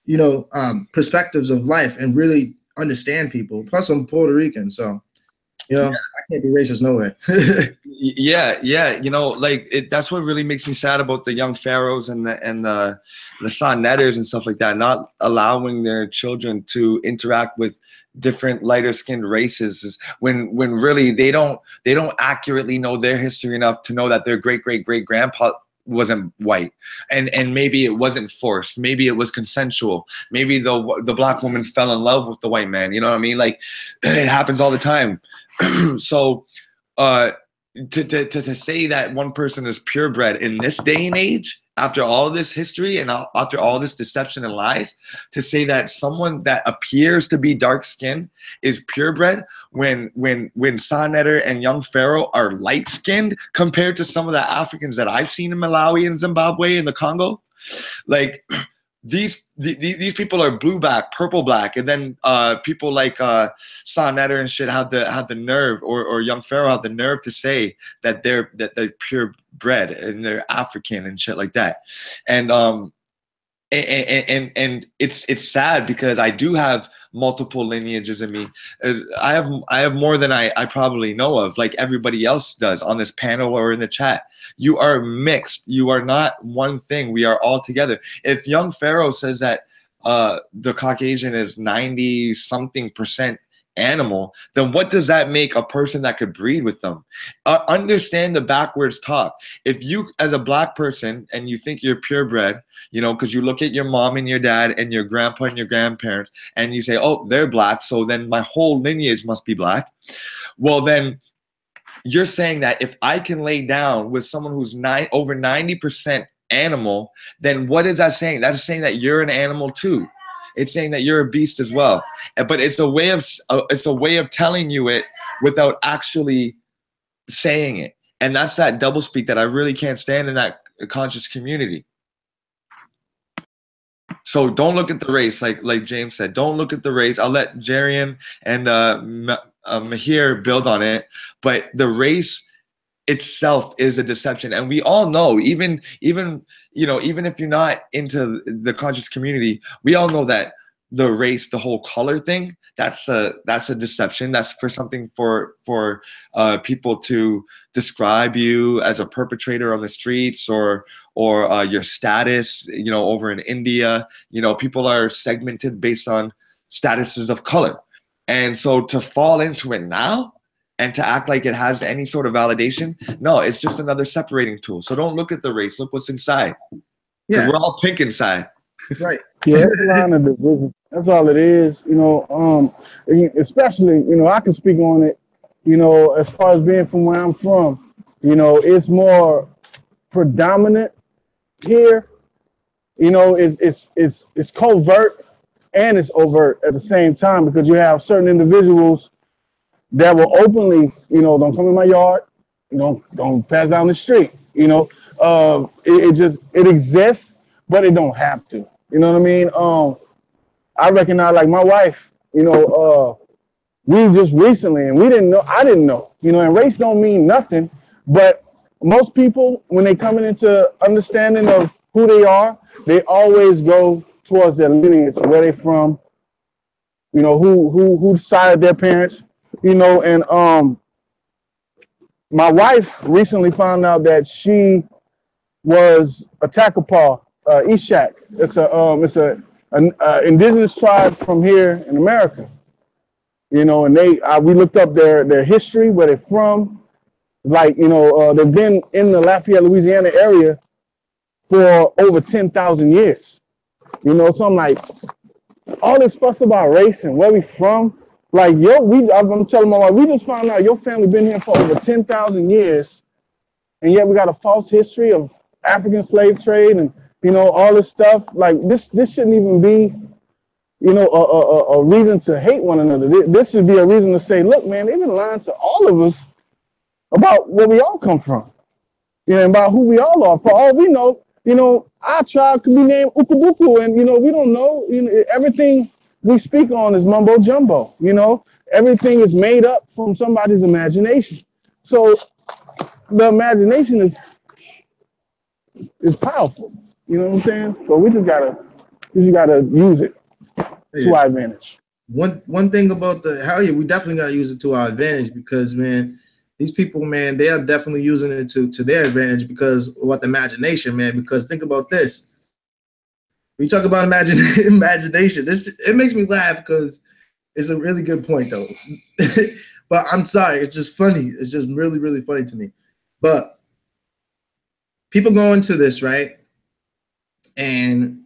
you know, perspectives of life and really understand people. Plus, I'm Puerto Rican, so you know, I can't be racist no way.
Yeah. You know, like that's what really makes me sad about the young pharaohs and the sonnetters and stuff like that, not allowing their children to interact with different lighter skinned races when really they don't accurately know their history enough to know that their great grandpa wasn't white, and maybe it wasn't forced, maybe it was consensual, maybe the black woman fell in love with the white man, you know what I mean? Like it happens all the time. So to say that one person is purebred in this day and age, after all this history and after all this deception and lies, to say that someone that appears to be dark skinned is purebred when Sonnetter and young Pharaoh are light skinned compared to some of the Africans that I've seen in Malawi and Zimbabwe and the Congo, like these people are blue black, purple black, and then people like Sonnetter and shit have the nerve, or young Pharaoh have the nerve to say that they're purebred and they're African and shit like that, and it's sad because I do have multiple lineages in me. I have more than I probably know of, like everybody else does on this panel or in the chat. You are mixed. You are not one thing. We are all together. If young Pharaoh says that the Caucasian is 90-something% animal, then what does that make a person that could breed with them? Understand the backwards talk. If you, as a black person, and you think you're purebred, you know, because you look at your mom and your dad and your grandpa and your grandparents, and you say, oh, they're black, so then my whole lineage must be black. Well, then you're saying that if I can lay down with someone who's over 90% animal, then what is that saying? That's saying that you're an animal too. It's saying that you're a beast as well. But it's a way of telling you it without actually saying it. And that's that doublespeak that I really can't stand in that conscious community. So don't look at the race, like James said. Don't look at the race. I'll let Jarian and Mahir build on it. But the race itself is a deception, and we all know, even you know, even if you're not into the conscious community, we all know that the race, the whole color thing, that's a deception. That's for something for people to describe you as a perpetrator on the streets, or your status, you know, over in India. You know, people are segmented based on statuses of color, and so to fall into it now and to act like it has any sort of validation, no, it's just another separating tool. So don't look at the race, look what's inside. Yeah, we're all pink inside.
Right.
Yeah, it's a line of division. That's all it is. You know, especially, you know, I can speak on it, you know, as far as being from where I'm from, you know, it's more predominant here. You know, it's covert and it's overt at the same time, because you have certain individuals that will openly, you know, don't come in my yard, you know, don't pass down the street, you know. It exists, but it don't have to. You know what I mean? I recognize, like my wife, you know, we just recently, and I didn't know, you know, and race don't mean nothing, but most people, when they coming into understanding of who they are, they always go towards their lineage, where they from, you know, who decided their parents, you know. And my wife recently found out that she was a Takapa, Ishak. It's an indigenous tribe from here in America, you know. And we looked up their history, where they're from. Like, you know, they've been in the Lafayette, Louisiana area for over 10,000 years, you know. So I'm like, all this fuss about race and where we from, like, I'm telling my wife, we just found out your family been here for over 10,000 years, and yet we got a false history of African slave trade and, you know, all this stuff. Like, this shouldn't even be, you know, a reason to hate one another. This should be a reason to say, look, man, they've been lying to all of us about where we all come from, you know, about who we all are. For all we know, you know, our tribe could be named Ukubuku, and, you know, we don't know. You know, everything we speak on is mumbo jumbo. You know, everything is made up from somebody's imagination. So the imagination is powerful. You know what I'm saying? So we just gotta You just gotta use it to our advantage.
One thing about hell yeah, we definitely gotta use it to our advantage, because man, these people, man, they are definitely using it to their advantage because of what the imagination, man. Because think about this. We talk about imagination. It makes me laugh because it's a really good point though. But I'm sorry, it's just funny. It's just really, really funny to me. But people go into this, right? And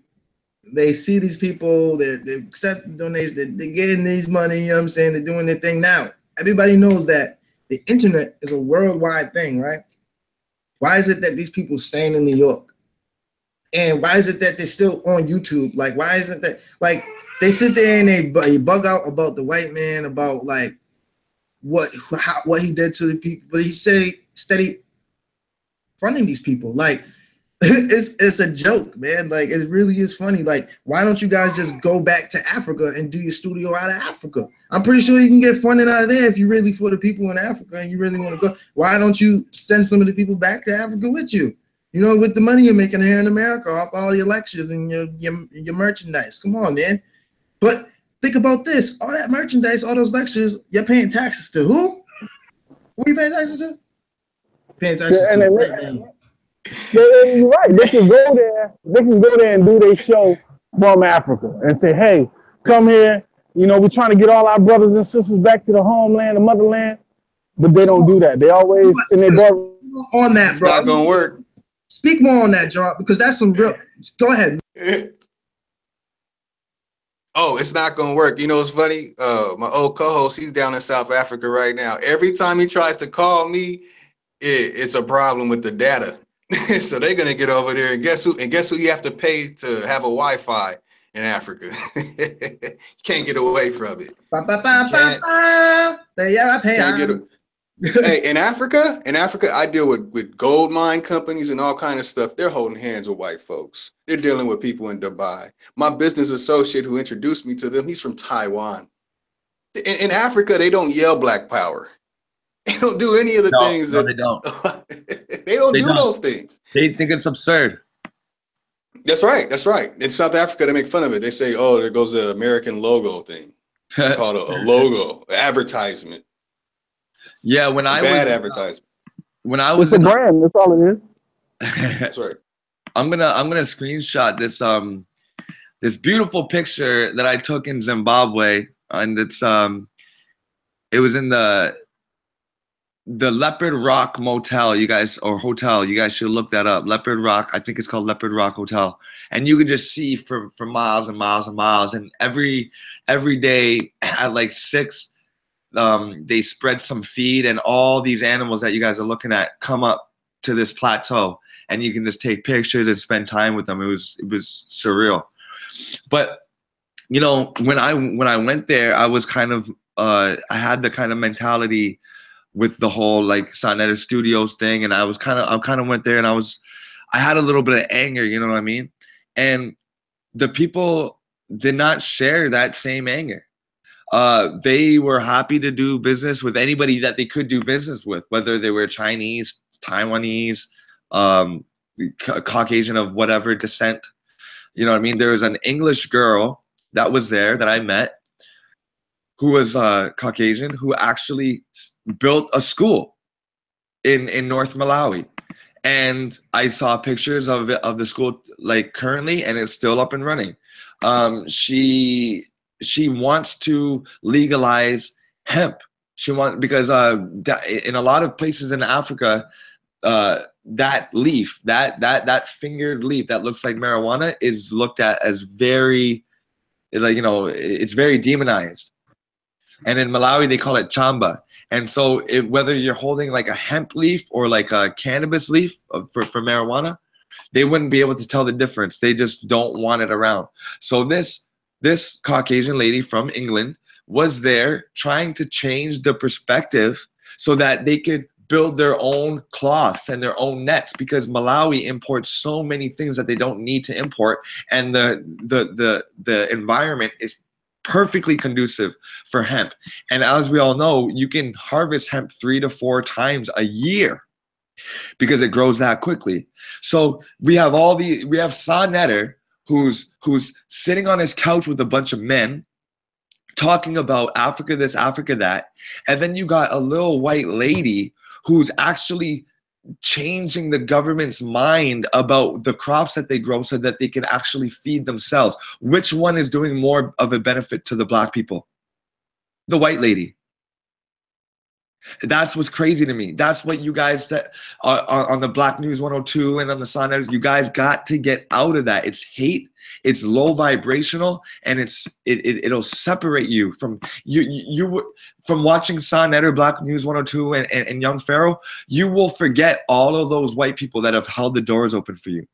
they see these people, they accept donations, they're getting these money, you know what I'm saying? They're doing their thing now. Everybody knows that the internet is a worldwide thing, right? Why is it that these people staying in New York? And why is it that they're still on YouTube? Like, why isn't that, like, they sit there and they bug out about the white man, about like what he did to the people, but he steady funding these people. Like, it's a joke, man. Like, it really is funny. Like, why don't you guys just go back to Africa and do your studio out of Africa? I'm pretty sure you can get funding out of there if you really for the people in Africa and you really want to go. Why don't you send some of the people back to Africa with you? You know, with the money you're making here in America off all your lectures and your merchandise. Come on, man. But think about this. All that merchandise, all those lectures, you're paying taxes to who? Who are you paying taxes to? Paying taxes to
you're right. They can go there. They can go there and do their show from Africa and say, "Hey, come here. You know, we're trying to get all our brothers and sisters back to the homeland, the motherland." But they don't do that. They always in their
on that, bro.
It's not gonna work.
Speak more on that, John, because that's some real. Go ahead.
Oh, it's not gonna work. You know, it's funny. My old co-host, he's down in South Africa right now. Every time he tries to call me, it's a problem with the data. So they're gonna get over there, and guess who you have to pay to have a Wi-Fi in Africa? You can't get away from it. Hey, in Africa, I deal with gold mine companies and all kind of stuff. They're holding hands with white folks. They're dealing with people in Dubai. My business associate who introduced me to them, he's from Taiwan. In Africa, they don't yell black power. They don't do any of the things that
they don't.
They don't do those things.
They think it's absurd.
That's right. That's right. In South Africa, they make fun of it. They say, "Oh, there goes the American logo thing." Called a logo, advertisement.
Yeah, when I was
advertisement.
When I was
a brand, that's all it is.
That's right.
I'm gonna screenshot this this beautiful picture that I took in Zimbabwe, and it was in the Leopard Rock Motel, you guys, or hotel. You guys should look that up. Leopard Rock, I think it's called Leopard Rock Hotel, and you can just see for miles and miles and miles. And every day at like 6. They spread some feed, and all these animals that you guys are looking at come up to this plateau, and you can just take pictures and spend time with them. It was surreal. But you know, when I went there, I was kind of I had the kind of mentality with the whole like Sonetta Studios thing, and I kind of went there, and I had a little bit of anger, you know what I mean? And the people did not share that same anger. They were happy to do business with anybody that they could do business with, whether they were Chinese, Taiwanese, Caucasian of whatever descent. You know what I mean? There was an English girl that was there that I met who was Caucasian, who actually built a school in North Malawi. And I saw pictures of the school like currently, and it's still up and running. She wants to legalize hemp. Because in a lot of places in Africa, that leaf, that fingered leaf that looks like marijuana is looked at as very, like, you know, it's very demonized. And in Malawi, they call it chamba. And so whether you're holding like a hemp leaf or like a cannabis leaf for marijuana, they wouldn't be able to tell the difference. They just don't want it around. So this Caucasian lady from England was there trying to change the perspective so that they could build their own cloths and their own nets, because Malawi imports so many things that they don't need to import, and the environment is perfectly conducive for hemp. And as we all know, you can harvest hemp 3 to 4 times a year because it grows that quickly. So we have Sa Neter, who's sitting on his couch with a bunch of men talking about Africa this, Africa that, and then you got a little white lady who's actually changing the government's mind about the crops that they grow so that they can actually feed themselves. Which one is doing more of a benefit to the black people? The white lady. That's what's crazy to me. That's what you guys that are on the Black News 102 and on the Sun, you guys got to get out of that. It's hate, it's low vibrational, and it'll separate you from from watching Sun or Black News 102 and Young Pharaoh. You will forget all of those white people that have held the doors open for you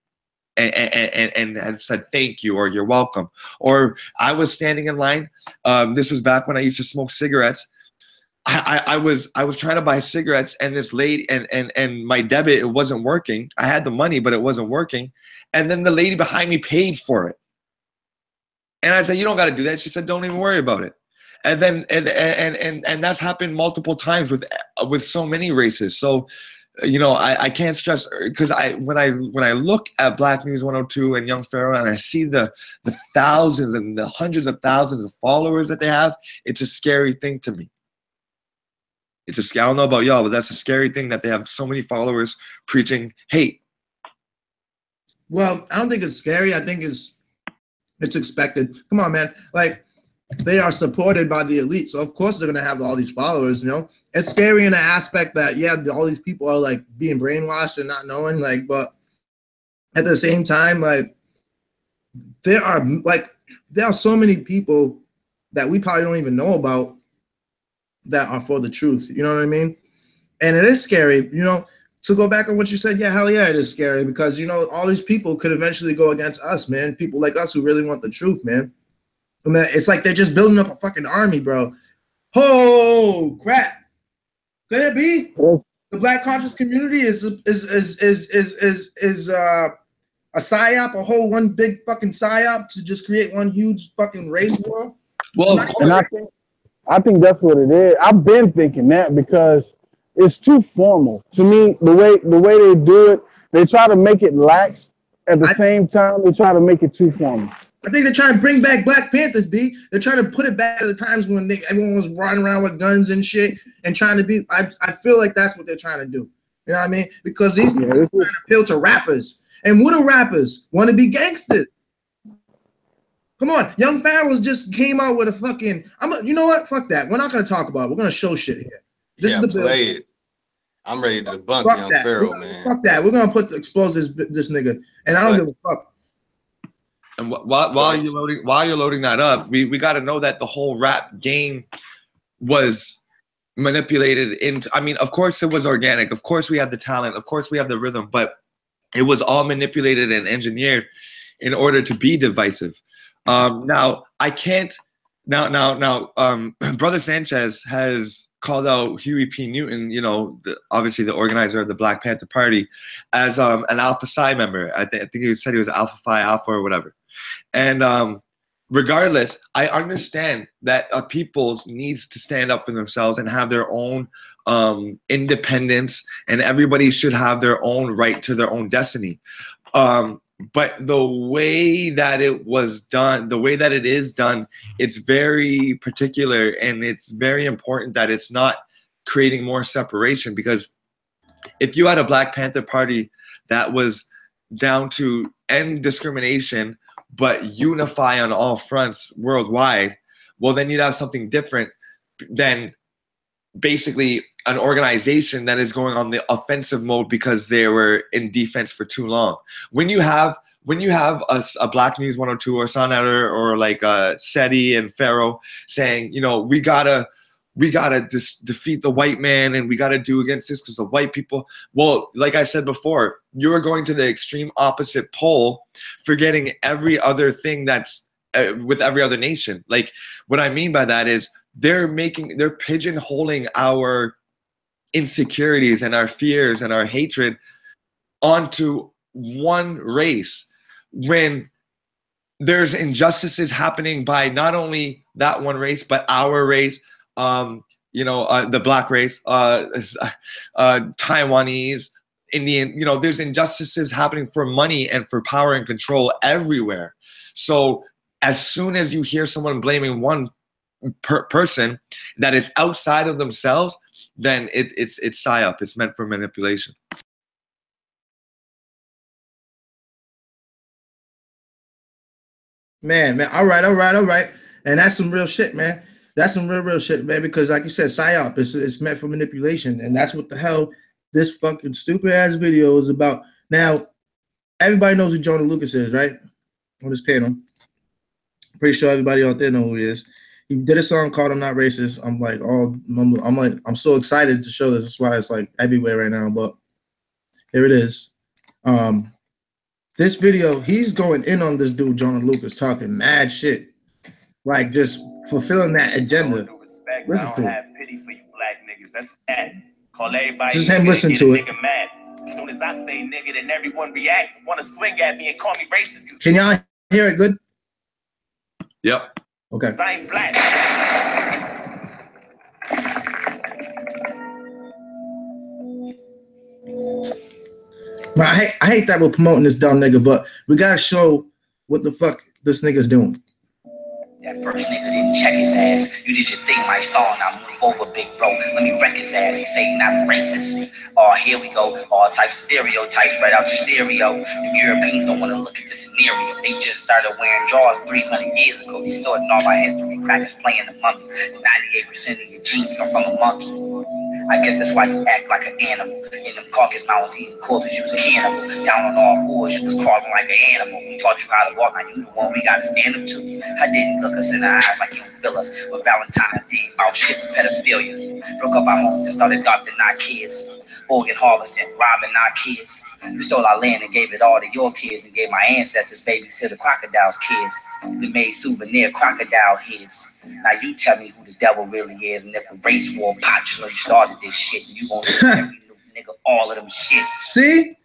and have said thank you or you're welcome. Or I was standing in line. This was back when I used to smoke cigarettes. I was trying to buy cigarettes, and this lady and my debit, it wasn't working. I had the money, but it wasn't working. And then the lady behind me paid for it. And I said, you don't got to do that. She said, don't even worry about it. And then and that's happened multiple times with so many races. So, you know, I can't stress, because when I look at Black News 102 and Young Pharaoh, and I see the thousands and the hundreds of thousands of followers that they have, it's a scary thing to me. I don't know about y'all, but that's a scary thing that they have so many followers preaching hate.
Well, I don't think it's scary. I think it's expected. Come on, man. Like, they are supported by the elite, so of course they're gonna have all these followers. You know, it's scary in the aspect that, yeah, all these people are like being brainwashed and not knowing. Like, but at the same time, like, there are so many people that we probably don't even know about that are for the truth. You know what I mean? And it is scary, you know, to go back on what you said. Yeah, hell yeah, it is scary, because, you know, all these people could eventually go against us, man. People like us who really want the truth, man. And it's like they're just building up a fucking army, bro. Oh crap! Could it be the Black conscious community is a psyop, a whole one big fucking psyop to just create one huge fucking race war?
Well, and I think that's what it is. I've been thinking that, because it's too formal to me. The way they do it, they try to make it lax. At the same time, they try to make it too formal.
I think they're trying to bring back Black Panthers, B. They're trying to put it back to the times when everyone was riding around with guns and shit and trying to be. I feel like that's what they're trying to do. You know what I mean? Because these people are trying to appeal to rappers. And what do rappers want to be gangsters? Come on, Young Pharaoh just came out with a fucking. You know what? Fuck that. We're not gonna talk about it. We're gonna show shit here. This is the bill.
Play it. I'm ready to debunk Young Pharaoh, man.
Fuck that. We're gonna expose this nigga, and I don't give a fuck.
And while you're loading that up, we got to know that the whole rap game was manipulated into. I mean, of course it was organic. Of course we had the talent. Of course we have the rhythm, but it was all manipulated and engineered in order to be divisive. Now I can't. Now, Brother Sanchez has called out Huey P. Newton, you know, obviously the organizer of the Black Panther Party, as an Alpha Psi member. I think he said he was Alpha Phi Alpha or whatever. And regardless, I understand that peoples needs to stand up for themselves and have their own independence, and everybody should have their own right to their own destiny. But the way that it was done, the way that it is done, it's very particular, and it's very important that it's not creating more separation. Because if you had a Black Panther Party that was down to end discrimination but unify on all fronts worldwide, well, then you'd have something different than basically an organization that is going on the offensive mode because they were in defense for too long. When you have a Black News 102 or Sonatter or like SETI and Pharaoh saying, you know, we gotta defeat the white man, and we gotta do against this because of white people. Well, like I said before, you are going to the extreme opposite pole, forgetting every other thing that's with every other nation. Like, what I mean by that is they're pigeonholing our insecurities and our fears and our hatred onto one race, when there's injustices happening by not only that one race but our race, you know, the Black race, Taiwanese, Indian, you know, there's injustices happening for money and for power and control everywhere. So as soon as you hear someone blaming one person that is outside of themselves, then it's psyop. It's meant for manipulation.
Man, all right. And that's some real shit, man. That's some real shit, man, because like you said, psyop, it's meant for manipulation, and that's what the hell this fucking stupid ass video is about. Now, everybody knows who Jonah Lucas is, right? On this panel. Pretty sure everybody out there know who he is. He did a song called "I'm Not Racist." I'm so excited to show this. That's why it's like everywhere right now. But here it is. This video, he's going in on this dude, Jonah Lucas, talking mad shit, like just fulfilling that agenda. Listen to it.
Pity for you black niggas. That's that. Call everybody.
Just him listen to it.
Mad. As soon as I say nigga, then everyone react, want to swing at me and call me racist.
Can y'all hear it good?
Yep.
Okay.
I ain't black.
I hate that we're promoting this dumb nigga, but we gotta show what the fuck this nigga's doing.
That first nigga didn't check his ass. You did your thing, my song. Now move over, big bro. Let me wreck his ass. He say not racist. Oh, here we go. All types of stereotypes right out your stereo. The Europeans don't want to look at the scenario. They just started wearing drawers 300 years ago. They started all our history. Crackers playing the mummy. 98% of your genes come from a monkey. I guess that's why you act like an animal. In them Caucasus Mountains eating corpses, you was a cannibal. Down on all fours, you was crawling like an animal. We taught you how to walk, now you the one we gotta stand up to. I didn't look us in the eyes like you don't feel us. When Valentine's Day about shit with pedophilia. Broke up our homes and started adopting our kids. Organ harvesting, robbing our kids. You stole our land and gave it all to your kids and gave my ancestors babies to the crocodile's kids. We made souvenir crocodile heads. Now you tell me who the devil really is, and if a race war pop, just know you started this shit, and you gonna do every new nigga all of them shit.
See?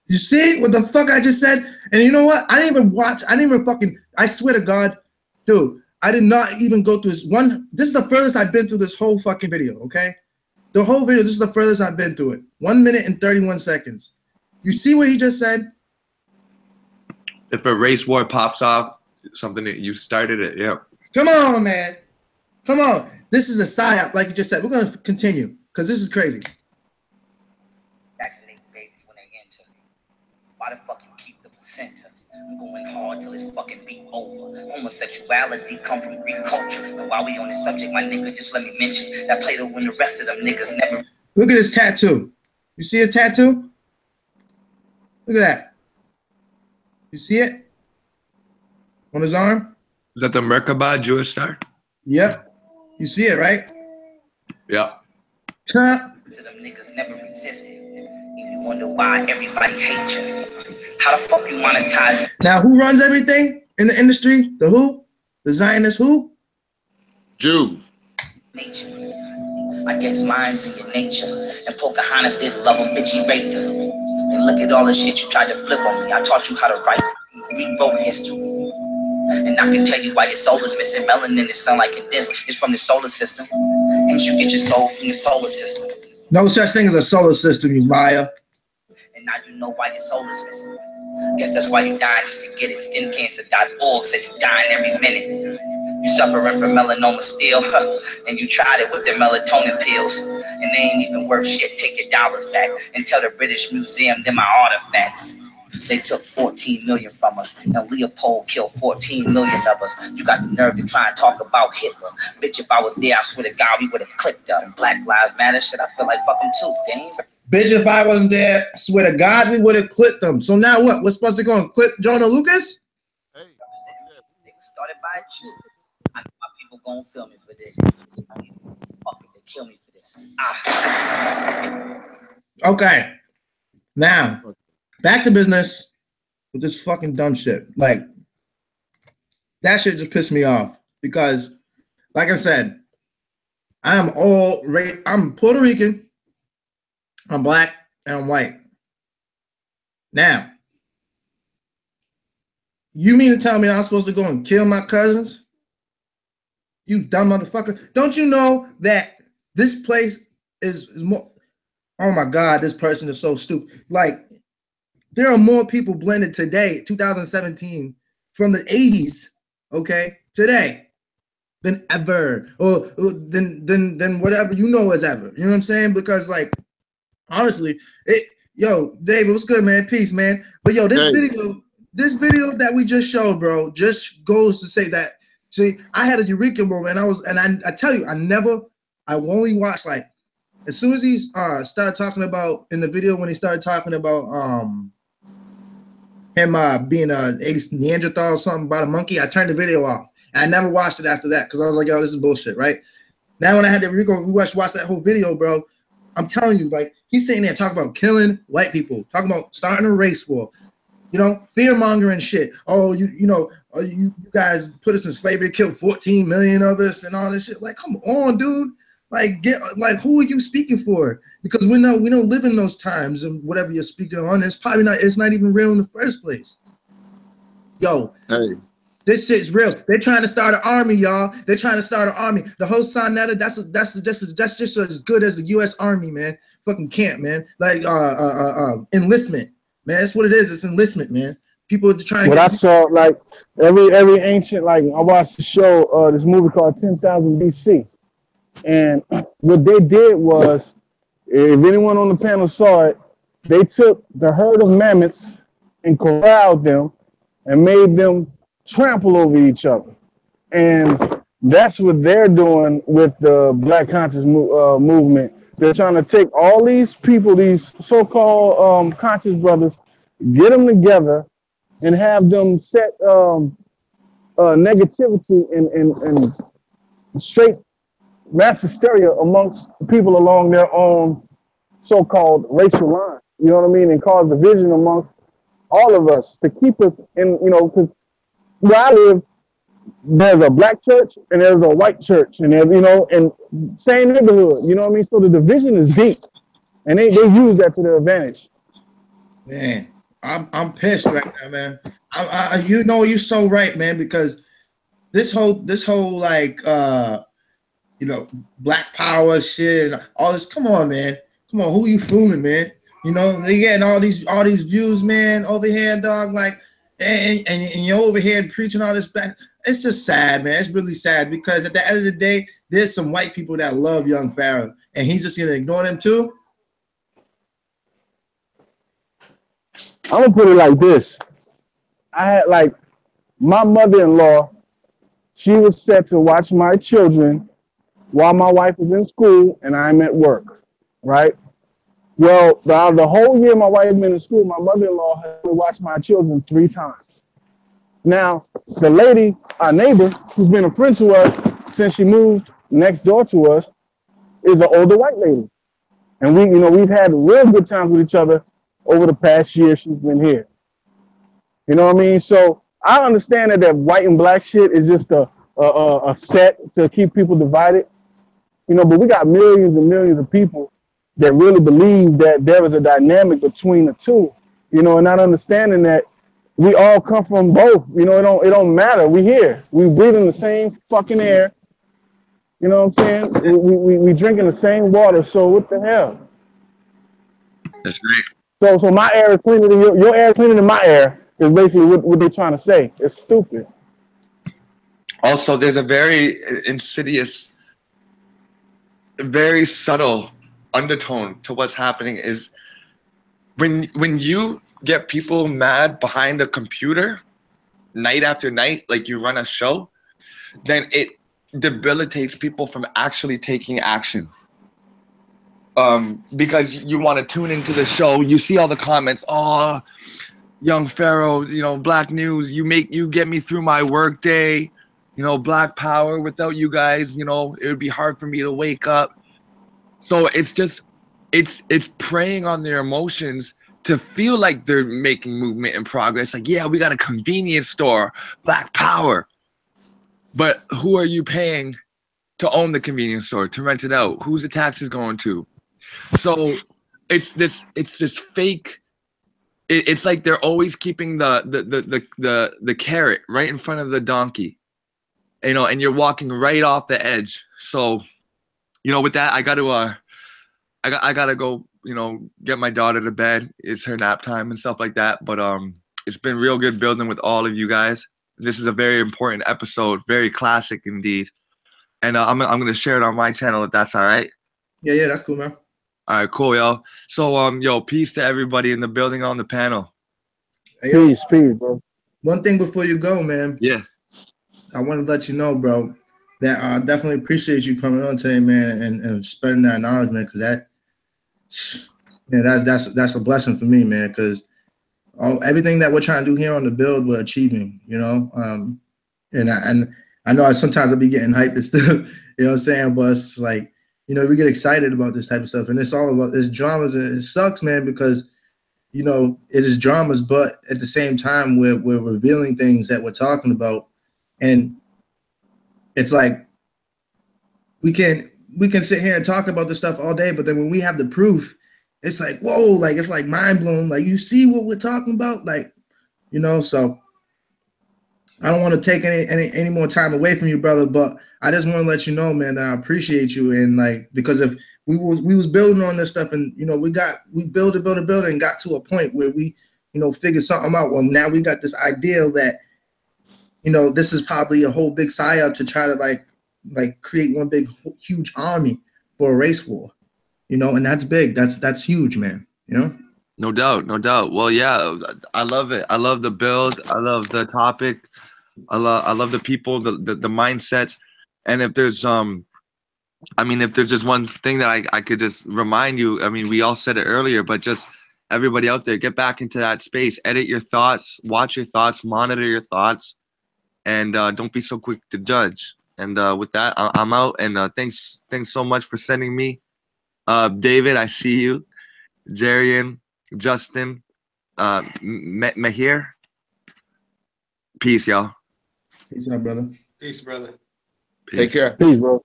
You see what the fuck I just said? And you know what? I didn't even watch. I swear to God, dude, I did not even go through this one. This is the furthest I've been through this whole fucking video, okay? The whole video, this is the furthest I've been through it. 1 minute and 31 seconds. You see what he just said?
If a race war pops off, something that you started it, yeah.
Come on, man. Come on. This is a psyop, like you just said. We're going to continue because this is crazy.
Vaccinate babies when they enter. Why the fuck you keep the placenta? I'm going hard till it's fucking beat over. Homosexuality come from Greek culture. And while we on this subject, my nigga, just let me mention that Plato when the rest of them niggas never.
Look at his tattoo. You see his tattoo? Look at that. You see it? On his arm?
Is that the Merkabah Jewish star?
Yep. You see it, right?
Yeah.
Huh?
So them niggas never existed. And you wonder why everybody hates you. How the fuck you monetize it?
Now, who runs everything in the industry? The who? The Zionist who?
Jew.
Nature. I guess mine's in your nature. And Pocahontas didn't love him, bitch, he raped her. And look at all the shit you tried to flip on me. I taught you how to write. You rewrote history. And I can tell you why your soul is missing. Melanin is sound like condensed. It's from the solar system. And you get your soul from the solar system.
No such thing as a solar system, you liar.
And now you know why your soul is missing. Guess that's why you dying just to get it. SkinCancer.org said you dying every minute. You suffering from melanoma still, and you tried it with their melatonin pills. And they ain't even worth shit. Take your dollars back and tell the British Museum they're my artifacts. They took 14 million from us, and Leopold killed 14 million of us. You got the nerve to try and talk about Hitler. Bitch, if I was there, I swear to God, we would have clicked up. And Black Lives Matter shit, I feel like fuck them too, gang.
Bitch, if I wasn't there, I swear to God, we would have clipped them. So now what? We're supposed to go and clip Jonah Lucas?
Hey, they was started by a Jew. I know my people gonna film me for this. Fuck it, they kill me for this.
Okay. Now, back to business with this fucking dumb shit. Like, that shit just pissed me off because, like I said, I'm Puerto Rican, I'm black, and I'm white. Now, you mean to tell me I'm supposed to go and kill my cousins? You dumb motherfucker. Don't you know that this place is more... oh my God, this person is so stupid. Like, there are more people blended today, 2017, from the 80s, okay, today, than ever, or than whatever you know as ever. You know what I'm saying? Because like, honestly, yo, David, what's good, man? Peace, man. But yo, this video that we just showed, bro, just goes to say that. See, I had a eureka moment, and I tell you, I only watched like as soon as he started talking about in the video when he started talking about him being a 80s Neanderthal or something about a monkey, I turned the video off. And I never watched it after that because I was like, yo, this is bullshit, right? Now when I had to watch that whole video, bro, I'm telling you, like, he's sitting there talking about killing white people, talking about starting a race war, you know, fear mongering shit. Oh, you guys put us in slavery, killed 14 million of us and all this shit. Like, come on, dude. Like, who are you speaking for? Because we don't live in those times, and whatever you're speaking on, it's not even real in the first place. Yo,
hey.
This shit's real. They're trying to start an army, y'all. They're trying to start an army. The whole Sonetta, that's just as good as the U.S. Army, man. Fucking camp, man. Like enlistment, man. That's what it is. It's enlistment, man. People are trying to.
What I saw, like every ancient, like I watched the show, this movie called 10,000 BC, and what they did was, if anyone on the panel saw it, they took the herd of mammoths and corralled them and made them trample over each other. And that's what they're doing with the Black conscious movement. They're trying to take all these people, these so-called conscious brothers, get them together and have them set negativity and straight mass hysteria amongst people along their own so-called racial line. You know what I mean? And cause division amongst all of us to keep us in, you know, because where I live, there's a black church and there's a white church, and there's, you know, and same neighborhood, you know what I mean? So the division is deep, and they use that to their advantage.
Man, I'm pissed right now, man. You know, you're so right, man, because this whole like you know, black power shit and all this. Come on, man. Come on, who you fooling, man? You know, they getting all these views, man, over here, dog, like. And you're over here preaching all this back. It's just sad, man. It's really sad because at the end of the day, there's some white people that love young Pharaoh, and he's just gonna ignore them too.
I'm gonna put it like this. I had like my mother-in-law, she was set to watch my children while my wife was in school and I'm at work, right? Well, the whole year my wife been in school, my mother-in-law had to watch my children 3 times. Now, the lady, our neighbor, who's been a friend to us since she moved next door to us, is an older white lady. And we've had real good times with each other over the past year she's been here. You know what I mean? So I understand that white and black shit is just a set to keep people divided. You know, but we got millions and millions of people that really believe that there is a dynamic between the two, you know, and not understanding that we all come from both. You know, it don't matter. We here. We breathing the same fucking air. You know what I'm saying? We drinking the same water. So what the hell?
That's great.
So my air is cleaner than your air is cleaner than my air is basically what they're trying to say. It's stupid.
Also, there's a very insidious, very subtle undertone to what's happening is when you get people mad behind a computer night after night, like you run a show, then it debilitates people from actually taking action. Because you want to tune into the show, you see all the comments, oh, young Pharaoh, you know, black news, you get me through my work day, you know, black power, without you guys, you know, it would be hard for me to wake up. So it's just, it's preying on their emotions to feel like they're making movement and progress. Like, yeah, we got a convenience store, black power. But who are you paying to own the convenience store, to rent it out? Who's the taxes going to? So it's this fake. It's like they're always keeping the carrot right in front of the donkey, you know, and you're walking right off the edge. So, you know, with that, I gotta go you know, get my daughter to bed. It's her nap time and stuff like that. But it's been real good building with all of you guys. This is a very important episode, very classic indeed. And I'm gonna share it on my channel if that's all right.
Yeah, that's cool, man.
All right, cool, yo. So yo, peace to everybody in the building on the panel.
Hey, yo,
peace, bro.
One thing before you go, man.
Yeah.
I want to let you know, bro, that I definitely appreciate you coming on today, man, and spreading that knowledge, man, because that's a blessing for me, man, because everything that we're trying to do here on the build, we're achieving, you know. And I know sometimes I'll be getting hyped and stuff, you know what I'm saying? But it's like, you know, we get excited about this type of stuff, and it's all about this dramas, and it sucks, man, because you know it is dramas, but at the same time we're revealing things that we're talking about. And it's like we can sit here and talk about this stuff all day, but then when we have the proof, it's like, whoa, like it's like mind blown. Like, you see what we're talking about? Like, you know, so I don't want to take any more time away from you, brother, but I just want to let you know, man, that I appreciate you. And like, because if we was building on this stuff, and you know, we built it and got to a point where we, you know, figured something out. Well, now we got this idea that, you know, this is probably a whole big psyop to try to like create one big huge army for a race war, you know, and that's big. That's huge, man. You know.
No doubt, no doubt. Well, yeah, I love it. I love the build. I love the topic. I love the people, the mindset. And if there's I mean, if there's just one thing that I could just remind you, I mean, we all said it earlier, but just everybody out there, get back into that space, edit your thoughts, watch your thoughts, monitor your thoughts. And don't be so quick to judge. And with that, I'm out. And thanks so much for sending me. David, I see you. Jarian, Justin, Mahir. Peace, y'all.
Peace out, brother.
Peace, brother.
Peace.
Take care. Peace, bro.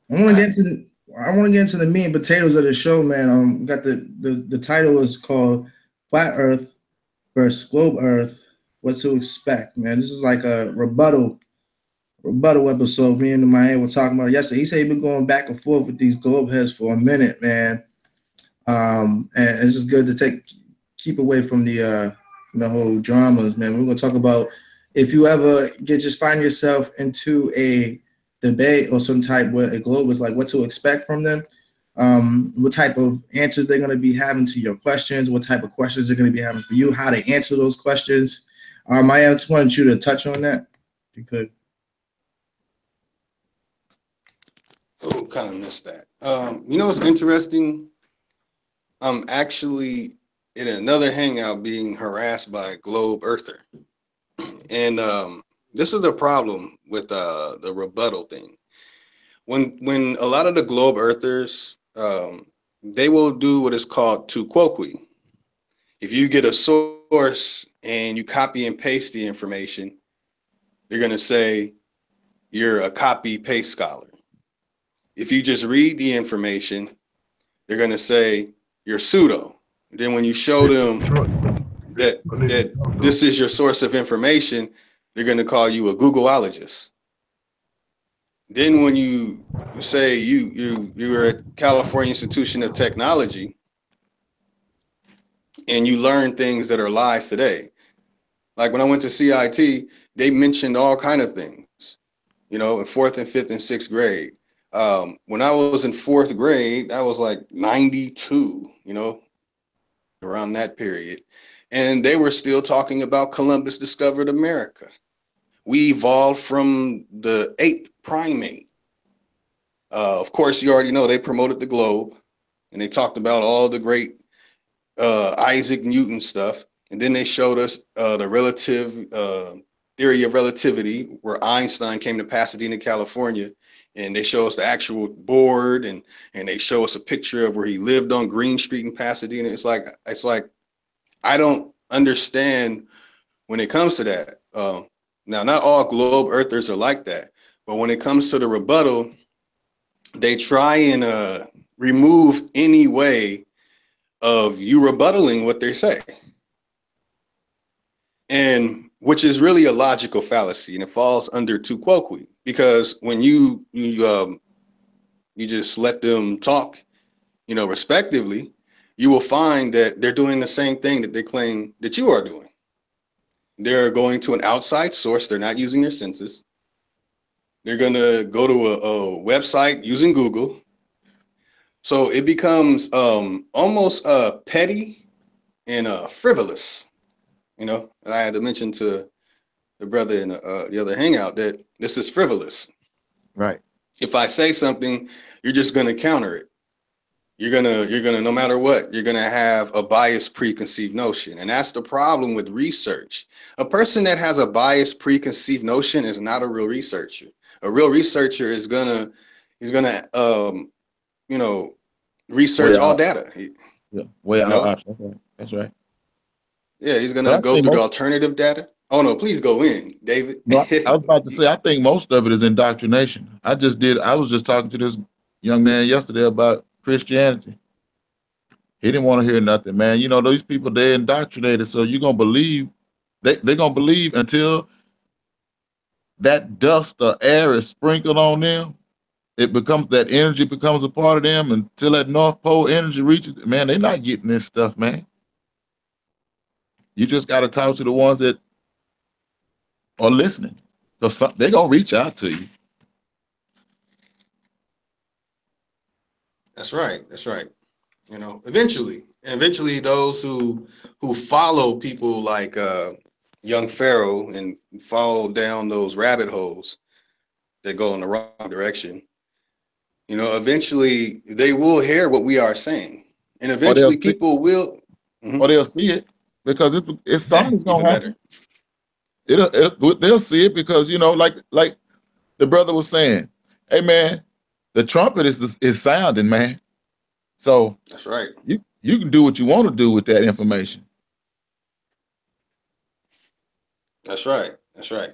I want to get into the meat and potatoes of the show, man. Got the title is called Flat Earth versus Globe Earth. What to expect, man. This is like a rebuttal episode. Me and my head were talking about it yesterday. He said he'd been going back and forth with these globe heads for a minute, man. And it's just good to keep away from the whole dramas, man. We're gonna talk about if you ever just find yourself into a debate or some type where a globe is like, what to expect from them. What type of answers they're going to be having to your questions, what type of questions they're going to be having for you, how to answer those questions. I just wanted you to touch on that, if you could.
Oh, kind of missed that. You know what's interesting? I'm actually in another hangout being harassed by a globe earther. And this is the problem with the rebuttal thing. When a lot of the globe earthers, they will do what is called tu quoque. If you get a source and you copy and paste the information, they're going to say you're a copy paste scholar. If you just read the information, they're going to say you're pseudo. Then when you show them that this is your source of information, they're going to call you a Googleologist. Then when you say you're at California Institution of Technology and you learn things that are lies today. Like when I went to CIT, they mentioned all kind of things, you know, in 4th and 5th and 6th grade. When I was in 4th grade, that was like 92, you know, around that period. And they were still talking about Columbus discovered America. We evolved from the ape primate. Of course, you already know they promoted the globe and they talked about all the great Isaac Newton stuff. And then they showed us the relative theory of relativity, where Einstein came to Pasadena, California. And they show us the actual board, and they show us a picture of where he lived on Green Street in Pasadena. It's like I don't understand when it comes to that. Now, not all globe earthers are like that, but when it comes to the rebuttal, they try and remove any way of you rebuttaling what they say, and which is really a logical fallacy, and it falls under tu quoque, because when you just let them talk, you know, respectively, you will find that they're doing the same thing that they claim that you are doing. They're going to an outside source. They're not using their senses. They're going to go to a website using Google. So it becomes almost petty and frivolous. You know, and I had to mention to the brother in the other hangout that this is frivolous.
Right.
If I say something, you're just going to counter it. You're gonna, no matter what, you're gonna have a biased preconceived notion. And that's the problem with research. A person that has a biased preconceived notion is not a real researcher. A real researcher is gonna, you know, research all data.
Yeah, way out. That's right.
Yeah, he's gonna go through the alternative data. Oh no, please go in, David.
No, I was about to say, I think most of it is indoctrination. I was just talking to this young man yesterday about Christianity. He didn't want to hear nothing, man. You know, those people, they're indoctrinated, so you're gonna believe they're gonna believe until that dust or air is sprinkled on them. That energy becomes a part of them until that North Pole energy reaches, man, they're not getting this stuff, man. You just gotta talk to the ones that are listening. So they're gonna reach out to you.
That's right. That's right. You know, eventually those who follow people like young Pharaoh and follow down those rabbit holes that go in the wrong direction, you know, eventually they will hear what we are saying, and eventually people will,
or they'll see it, because it's something's gonna happen. They'll see it because, you know, like the brother was saying, hey man, the trumpet is sounding, man. So
that's right.
You can do what you want to do with that information.
That's right. That's right.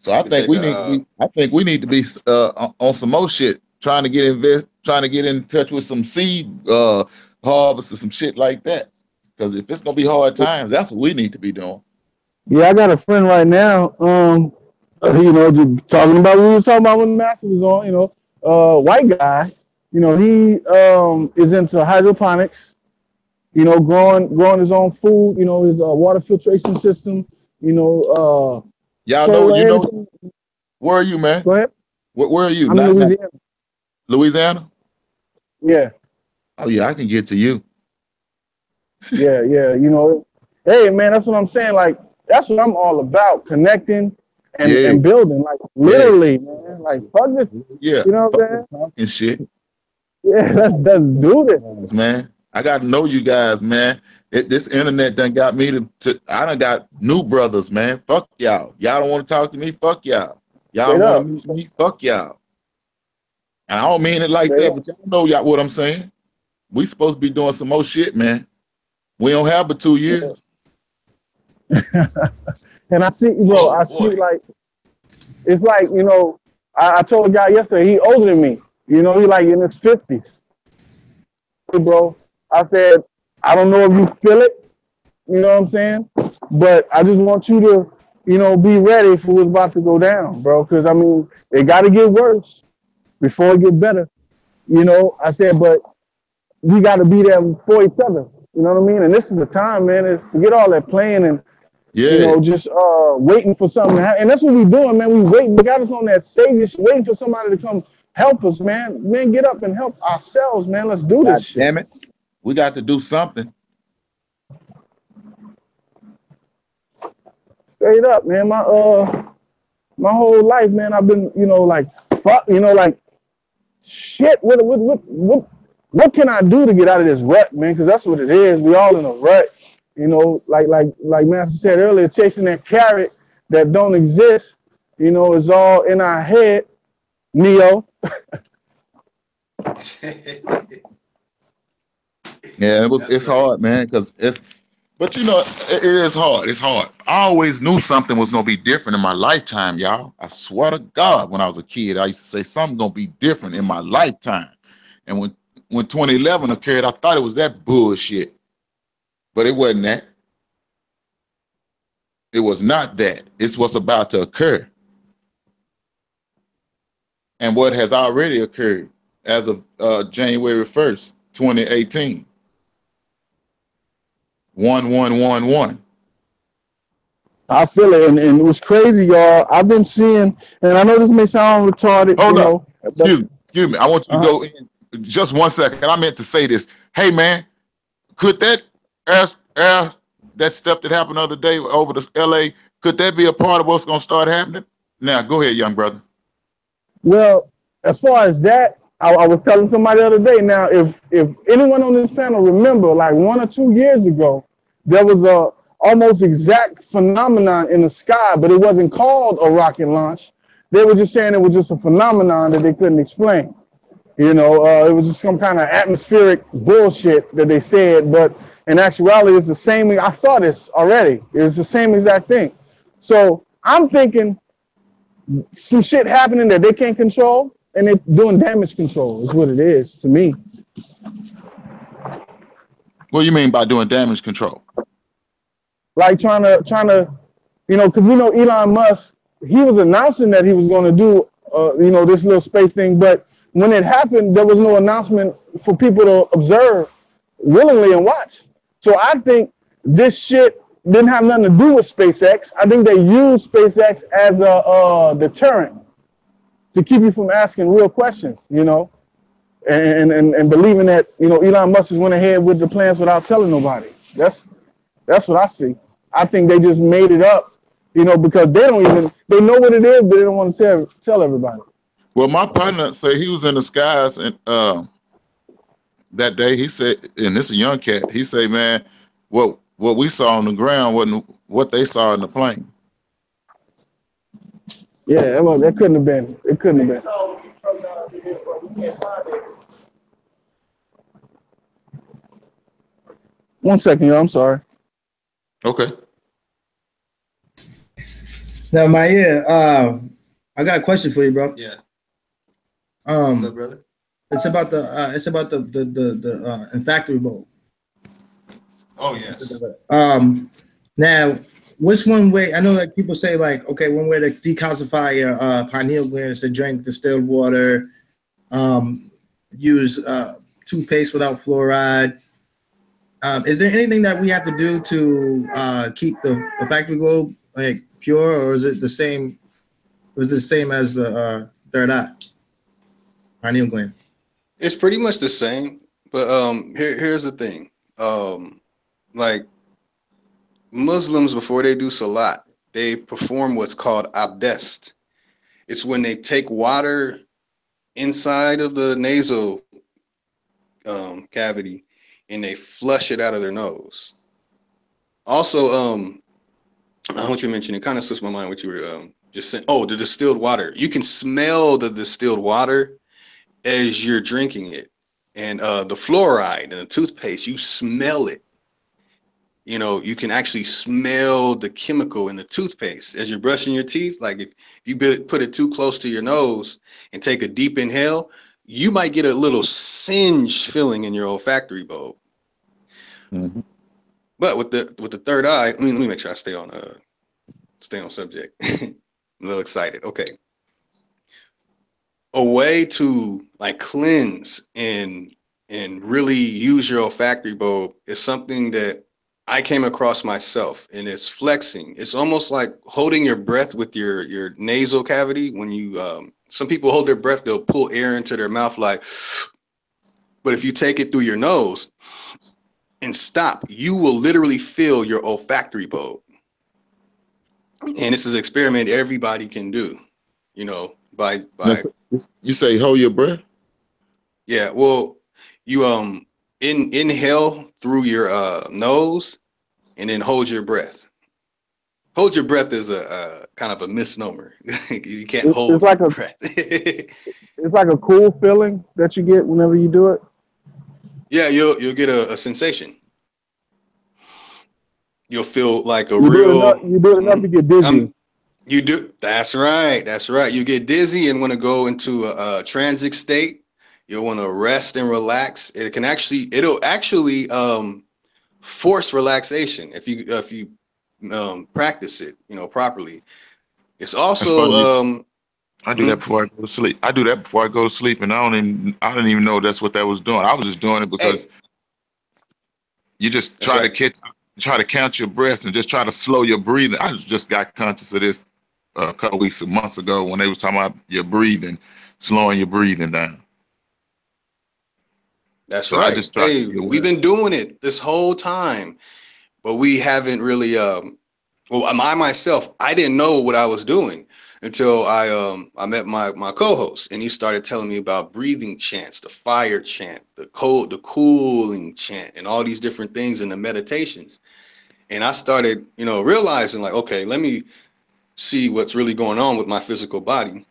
So I think we need to be on some more shit, trying to get in touch with some seed harvest or some shit like that. Because if it's gonna be hard times, that's what we need to be doing.
Yeah, I got a friend right now. You know, just talking about what we were talking about when the master was on. You know, white guy. You know, he is into hydroponics. You know, growing his own food. You know, his water filtration system. You know,
y'all know. You know, where are you, man?
Go ahead.
Where are you?
I'm in Louisiana.
Louisiana?
Yeah.
Oh yeah, I can get to you.
Yeah. You know, hey man, that's what I'm saying. Like, that's what I'm all about, connecting and building. Like, literally, man. Like, fuck this.
Yeah.
You know what I'm saying?
And shit.
Yeah, let's do this,
man. I got to know you guys, man. This internet done got me I done got new brothers, man. Fuck y'all. Y'all don't want to talk to me? Fuck y'all. Y'all don't want to meet me? Fuck y'all. And I don't mean it like that, but y'all know what I'm saying. We supposed to be doing some more shit, man. We don't have but 2 years.
And I see, bro, see, like, it's like, you know, I told a guy yesterday, he older than me. You know, he like in his 50s. Hey, bro, I said, I don't know if you feel it, you know what I'm saying? But I just want you to, you know, be ready for what's about to go down, bro. Because, I mean, it got to get worse before it get better. You know, I said, but we got to be there for each other. You know what I mean? And this is the time, man, is forget all that playing and, you know, just waiting for something to happen. And that's what we're doing, man. We got us on that savior, waiting for somebody to come help us, man. Man, get up and help ourselves, man. Let's do this shit.
Damn it. We got to do something.
Straight up, man. My whole life, man, I've been, you know, like, fuck, you know, like, shit, what can I do to get out of this rut, man? Because that's what it is. We all in a rut. You know, like Master said earlier, chasing that carrot that don't exist, you know, is all in our head, Neo.
Yeah, it's hard, man, but you know, it is hard. It's hard. I always knew something was gonna be different in my lifetime, y'all. I swear to God, when I was a kid, I used to say something's gonna be different in my lifetime. And when 2011 occurred, I thought it was that bullshit. But it wasn't that. It was not that. It's what's about to occur. And what has already occurred as of January 1st, 2018. 1111.
I feel it, and it was crazy, y'all. I've been seeing, and I know this may sound retarded,
Hold
you
up.
know.
Excuse me. I want you to go in just 1 second. I meant to say this. Hey, man, could that that stuff that happened the other day over to LA, could that be a part of what's going to start happening? Now, go ahead, young brother.
Well, as far as that, I was telling somebody the other day. Now, if anyone on this panel remember, like 1 or 2 years ago, there was a almost exact phenomenon in the sky, but it wasn't called a rocket launch. They were just saying it was just a phenomenon that they couldn't explain. You know, it was just some kind of atmospheric bullshit that they said, but in actuality, it's the same. I saw this already. It's the same exact thing. So I'm thinking some shit happening that they can't control, and they're doing damage control is what it is to me.
What do you mean by doing damage control?
Like trying to, you know, because we know Elon Musk, he was announcing that he was going to do, you know, this little space thing, but when it happened, there was no announcement for people to observe willingly and watch. So I think this shit didn't have nothing to do with SpaceX. I think they used SpaceX as a deterrent to keep you from asking real questions, you know, and believing that, you know, Elon Musk just went ahead with the plans without telling nobody. That's what I see. I think they just made it up, you know, because they know what it is, but they don't want to tell everybody.
Well, my partner said he was in the skies and that day. He said, and this is a young cat. He said, man, what we saw on the ground wasn't what they saw in the plane.
Yeah, that couldn't have been. It couldn't have been. 1 second, yo. I'm sorry.
Okay.
Now, Maya, I got a question for you, bro.
Yeah. What's up, brother?
It's about the factory boat.
Oh yes.
Now, what's one way? I know that people say like, okay, one way to decalcify your pineal gland is to drink distilled water, use toothpaste without fluoride. Is there anything that we have to do to keep the factory globe like pure, or is it the same? Was it the same as the third eye, pineal gland?
It's pretty much the same, but here's the thing. Like Muslims, before they do salat, they perform what's called abdest. It's when they take water inside of the nasal cavity and they flush it out of their nose. Also, I want you to mention, it kind of slips my mind what you were just saying. Oh, the distilled water. You can smell the distilled water as you're drinking it. And the fluoride and the toothpaste, you smell it. You know, you can actually smell the chemical in the toothpaste as you're brushing your teeth. Like if you put it too close to your nose and take a deep inhale, you might get a little singe feeling in your olfactory bulb. Mm-hmm. But with the third eye, let me make sure I stay on subject. I'm a little excited. Okay. A way to like cleanse and really use your olfactory bulb is something that I came across myself, and it's flexing. It's almost like holding your breath with your nasal cavity. When you some people hold their breath, they'll pull air into their mouth like, but if you take it through your nose and stop, you will literally feel your olfactory bulb. And this is an experiment everybody can do, you know, by
you say hold your breath?
Yeah, well, you inhale through your nose and then hold your breath. Hold your breath is a kind of a misnomer. You can't hold your breath.
It's like a cool feeling that you get whenever you do it.
Yeah, you'll get a sensation. You'll feel like you do it enough to get dizzy. You do. That's right. That's right. You get dizzy and want to go into a transit state. You'll want to rest and relax. It'll actually force relaxation if you practice it, you know, properly. It's also
I do that before I go to sleep. I do that before I go to sleep, and I didn't even know that's what that was doing. I was just doing it because you just try to catch try to count your breath and just try to slow your breathing. I just got conscious of this a couple weeks or months ago when they was talking about your breathing, slowing your breathing down.
That's right.
I just tried
hey, we've been doing it this whole time, but we haven't really. Well, I myself, I didn't know what I was doing until I met my co-host, and he started telling me about breathing chants, the fire chant, the cooling chant, and all these different things in the meditations. And I started, realizing like, okay, let me see what's really going on with my physical body.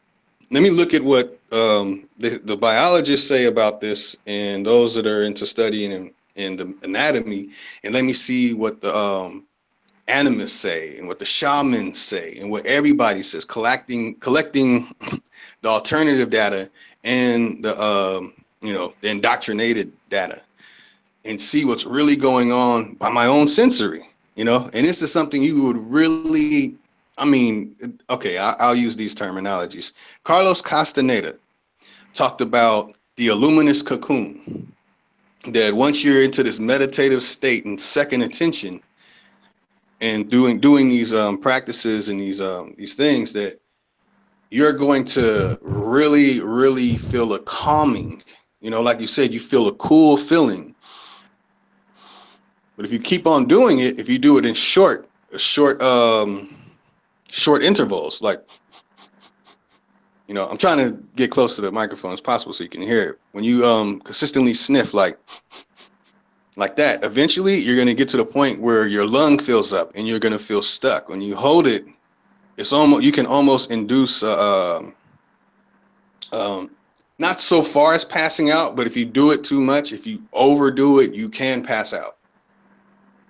Let me look at what the biologists say about this, and those that are into studying in the anatomy, and let me see what the animists say and what the shamans say and what everybody says, collecting the alternative data and the the indoctrinated data, and see what's really going on by my own sensory, and this is something you would really, okay, I'll use these terminologies. Carlos Castaneda talked about the luminous cocoon, that once you're into this meditative state and second attention, and doing these practices and these things, that you're going to really, really feel a calming, like you said, you feel a cool feeling. But if you keep on doing it, if you do it in short intervals, like, I'm trying to get close to the microphone as possible so you can hear it. When you consistently sniff like that, eventually you're going to get to the point where your lung fills up and you're going to feel stuck. When you hold it, you can almost induce not so far as passing out, but if you do it too much, if you overdo it, you can pass out.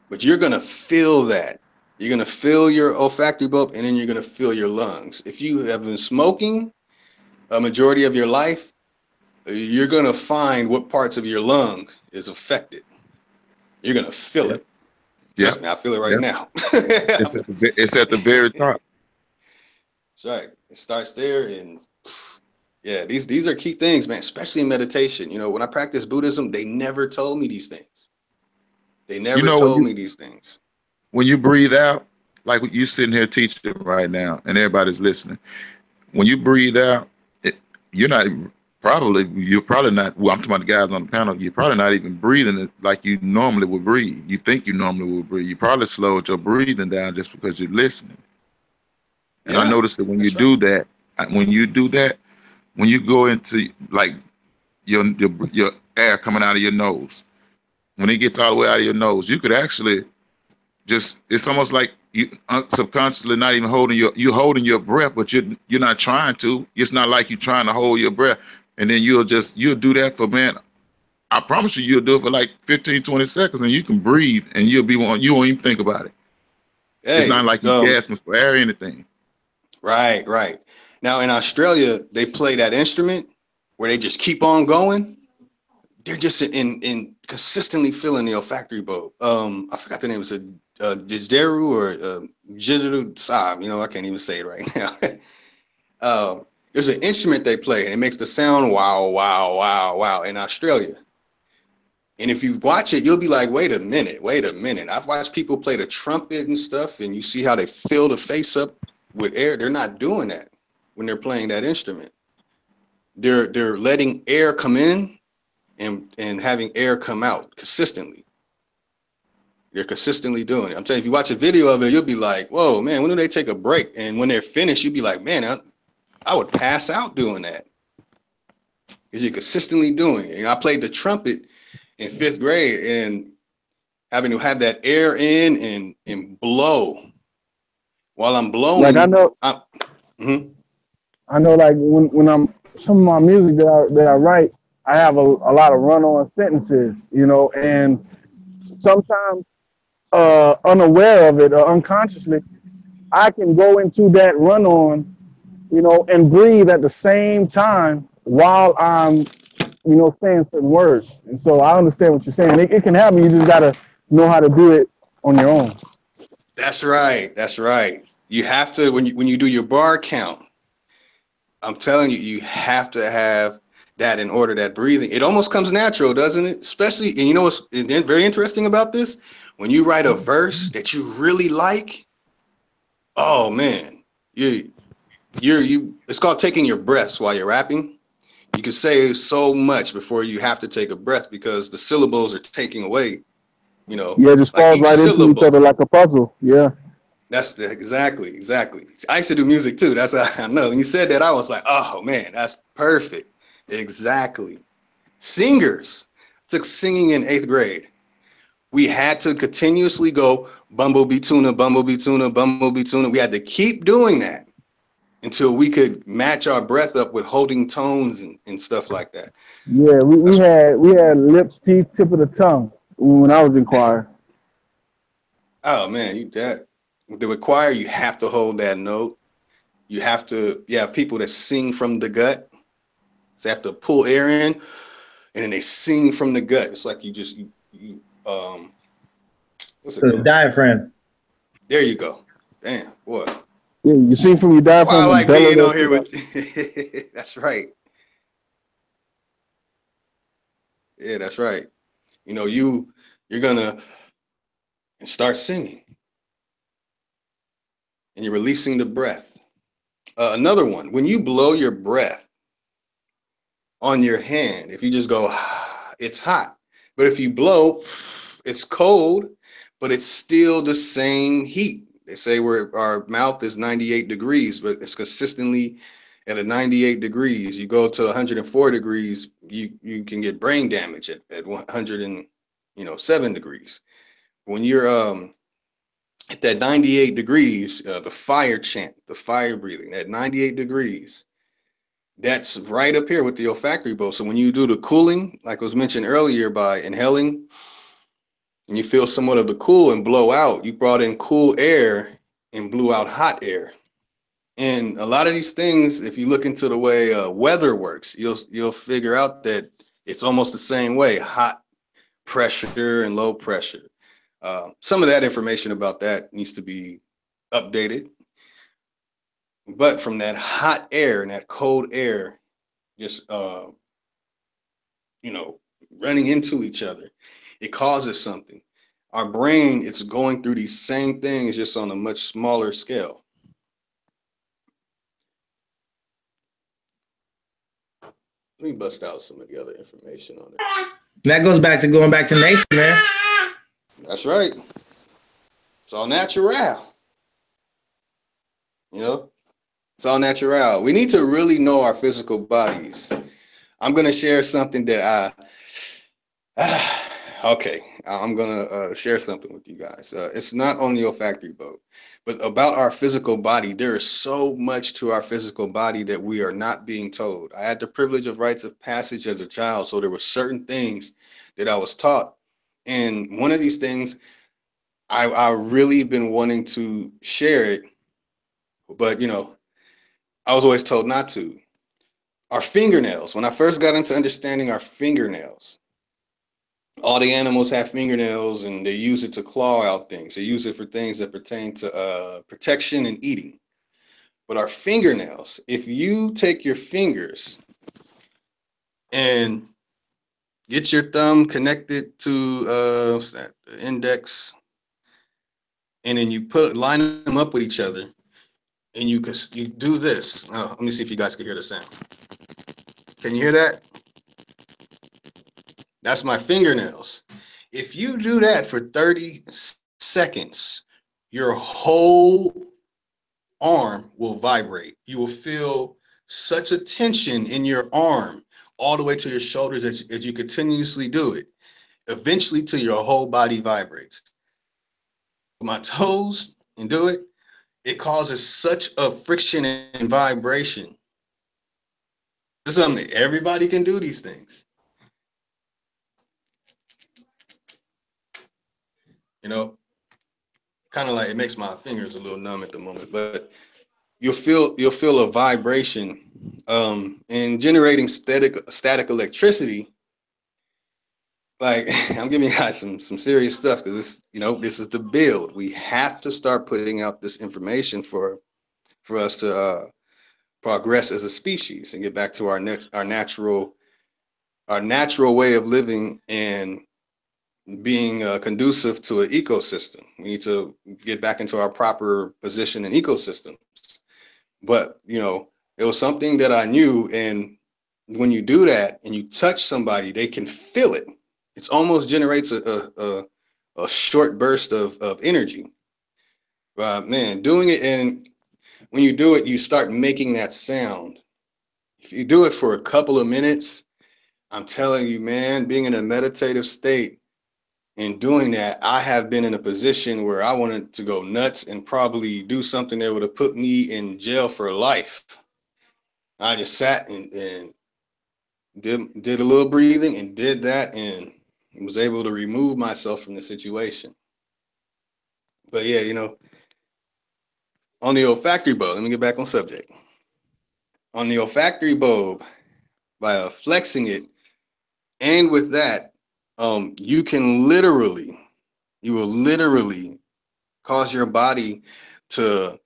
But you're going to feel that. You're going to feel your olfactory bulb, and then you're going to feel your lungs. If you have been smoking a majority of your life, you're going to find what parts of your lung is affected. You're going to feel it. Trust me, I feel it right now.
It's at the very top.
That's right. It starts there, and these are key things, man, especially in meditation. When I practice Buddhism, they never told me these things. They never told me these things.
When you breathe out, like you sitting here teaching right now, and everybody's listening, when you breathe out, you're probably not, well, I'm talking about the guys on the panel, you're probably not even breathing it like you normally would breathe. You think you normally would breathe. You probably slowed your breathing down just because you're listening. And I noticed that when you do that, when you go into like your air coming out of your nose, when it gets all the way out of your nose, you could actually it's almost like you subconsciously not even holding your breath, but you're not trying to. It's not like you're trying to hold your breath. And then you'll do that for, man, I promise you'll do it for like 15, 20 seconds, and you can breathe, and you won't even think about it. Hey, it's not like you're gasping for air or anything.
Right. Now in Australia, they play that instrument where they just keep on going. They're just in consistently filling the olfactory bulb. I forgot the name. It's a Jijeru or Jijeru Saab. I can't even say it right now. There's an instrument they play, and it makes the sound wow, wow, wow, wow in Australia. And if you watch it, you'll be like, wait a minute. I've watched people play the trumpet and stuff, and you see how they fill the face up with air. They're not doing that when they're playing that instrument. They're letting air come in and having air come out consistently. They're consistently doing it. I'm telling you, if you watch a video of it, you'll be like, whoa, man, when do they take a break? And when they're finished, you'll be like, man, I would pass out doing that. Because you're consistently doing it. I played the trumpet in 5th grade, and having to have that air in and blow. While I'm blowing,
like I know like when I'm some of my music that I write, I have a lot of run-on sentences, and sometimes unaware of it or unconsciously, I can go into that run-on, and breathe at the same time while I'm, saying certain words. And so I understand what you're saying. It can happen. You just got to know how to do it on your own.
That's right. You have to, when you do your bar count, I'm telling you, you have to have that in order, that breathing, it almost comes natural, doesn't it? Especially, and you know what's very interesting about this? When you write a verse that you really like, oh man, it's called taking your breaths while you're rapping. You can say so much before you have to take a breath because the syllables are taking away, you know,
Yeah, it just
like
falls
each
right into each
syllable.
other like a puzzle. Yeah.
That's exactly. I used to do music too. That's how I know. When you said that, I was like, oh man, that's perfect. Exactly. Singers. Took singing in 8th grade. We had to continuously go bumblebee tuna, bumblebee tuna, bumblebee tuna. We had to keep doing that until we could match our breath up with holding tones and stuff like that.
Yeah, we had lips, teeth, tip of the tongue when I was in choir.
Oh man, with choir, you have to hold that note. You have people that sing from the gut. So they have to pull air in, and then they sing from the gut. It's like what's it
So the
called?
diaphragm.
There you go. Damn, boy.
Yeah, you sing from your
That's why I
diaphragm and
like
bellow
being
that
on here
shit out.
with. That's right. Yeah, that's right. You know, you're gonna start singing, and you're releasing the breath. Another one, when you blow your breath on your hand, if you just go, it's hot. But if you blow, it's cold, but it's still the same heat. They say our mouth is 98 degrees, but it's consistently at a 98 degrees. You go to 104 degrees, you can get brain damage at 107 degrees. When you're at that 98 degrees, the fire chant, the fire breathing, at 98 degrees, that's right up here with the olfactory bulb. So when you do the cooling, like was mentioned earlier, by inhaling, and you feel somewhat of the cool and blow out, you brought in cool air and blew out hot air. And a lot of these things, if you look into the way weather works, you'll figure out that it's almost the same way: hot pressure and low pressure. Some of that information about that needs to be updated. But from that hot air and that cold air, just running into each other, it causes something. Our brain, it's going through these same things, just on a much smaller scale. Let me bust out some of the other information on it.
That goes back to going back to nature, man.
That's right. It's all natural. You know, it's all natural. We need to really know our physical bodies. I'm going to share something that I'm going to share something with you guys. It's not on the olfactory bulb, but about our physical body. There is so much to our physical body that we are not being told. I had the privilege of rites of passage as a child, so there were certain things that I was taught. And one of these things, I really been wanting to share it, but I was always told not to. Our fingernails. When I first got into understanding our fingernails, all the animals have fingernails and they use it to claw out things. They use it for things that pertain to protection and eating. But our fingernails, if you take your fingers and get your thumb connected to the index, and then you line them up with each other, and you do this. Let me see if you guys can hear the sound. Can you hear that? That's my fingernails. If you do that for 30 seconds, your whole arm will vibrate. You will feel such a tension in your arm all the way to your shoulders as you continuously do it. Eventually, till your whole body vibrates. My toes and do it. It causes such a friction and vibration. It's something that everybody can do these things. Kind of like it makes my fingers a little numb at the moment, but you'll feel a vibration, and generating static electricity. Like, I'm giving you guys some serious stuff, because this is the build. We have to start putting out this information for us to progress as a species and get back to our natural our natural way of living and being conducive to an ecosystem. We need to get back into our proper position in ecosystems. But, you know, it was something that I knew. And when you do that and you touch somebody, they can feel it. It almost generates a short burst of energy. Man, doing it, and when you do it, you start making that sound. If you do it for a couple of minutes, I'm telling you, man, being in a meditative state and doing that, I have been in a position where I wanted to go nuts and probably do something that would have put me in jail for life. I just sat and did a little breathing and did that, and was able to remove myself from the situation. But yeah, you know, on the olfactory bulb, let me get back on subject. On the olfactory bulb, by flexing it, and with that, you will literally cause your body to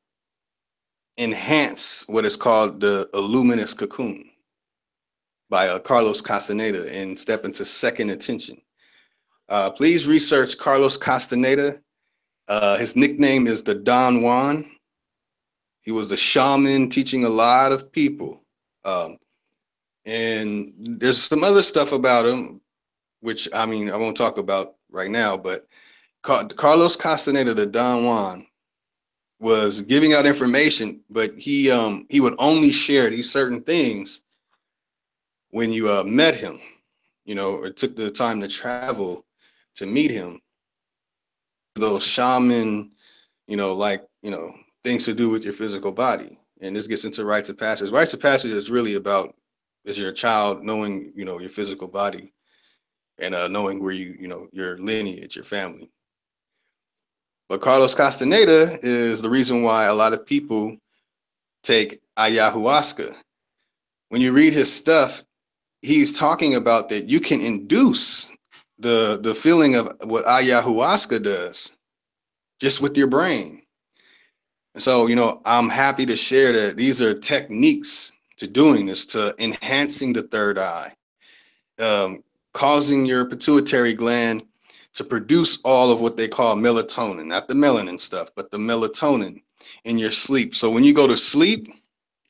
enhance what is called the luminous cocoon by Carlos Castaneda and step into second attention. Please research Carlos Castaneda. His nickname is the Don Juan. He was the shaman teaching a lot of people. And there's some other stuff about him, which I mean, I won't talk about right now, but Carlos Castaneda, the Don Juan, was giving out information, but he would only share these certain things when you met him, you know, or took the time to travel to meet him. Those shaman, you know, like, you know, things to do with your physical body. And this gets into rites of passage. Rites of passage is really about, as your child, knowing, you know, your physical body and knowing where you know, your lineage, your family. But Carlos Castaneda is the reason why a lot of people take ayahuasca. When you read his stuff, he's talking about that you can induce the feeling of what ayahuasca does just with your brain. And so, you know, I'm happy to share that these are techniques to doing this, to enhancing the third eye, causing your pituitary gland to produce all of what they call melatonin, not the melanin stuff, but the melatonin in your sleep. So when you go to sleep,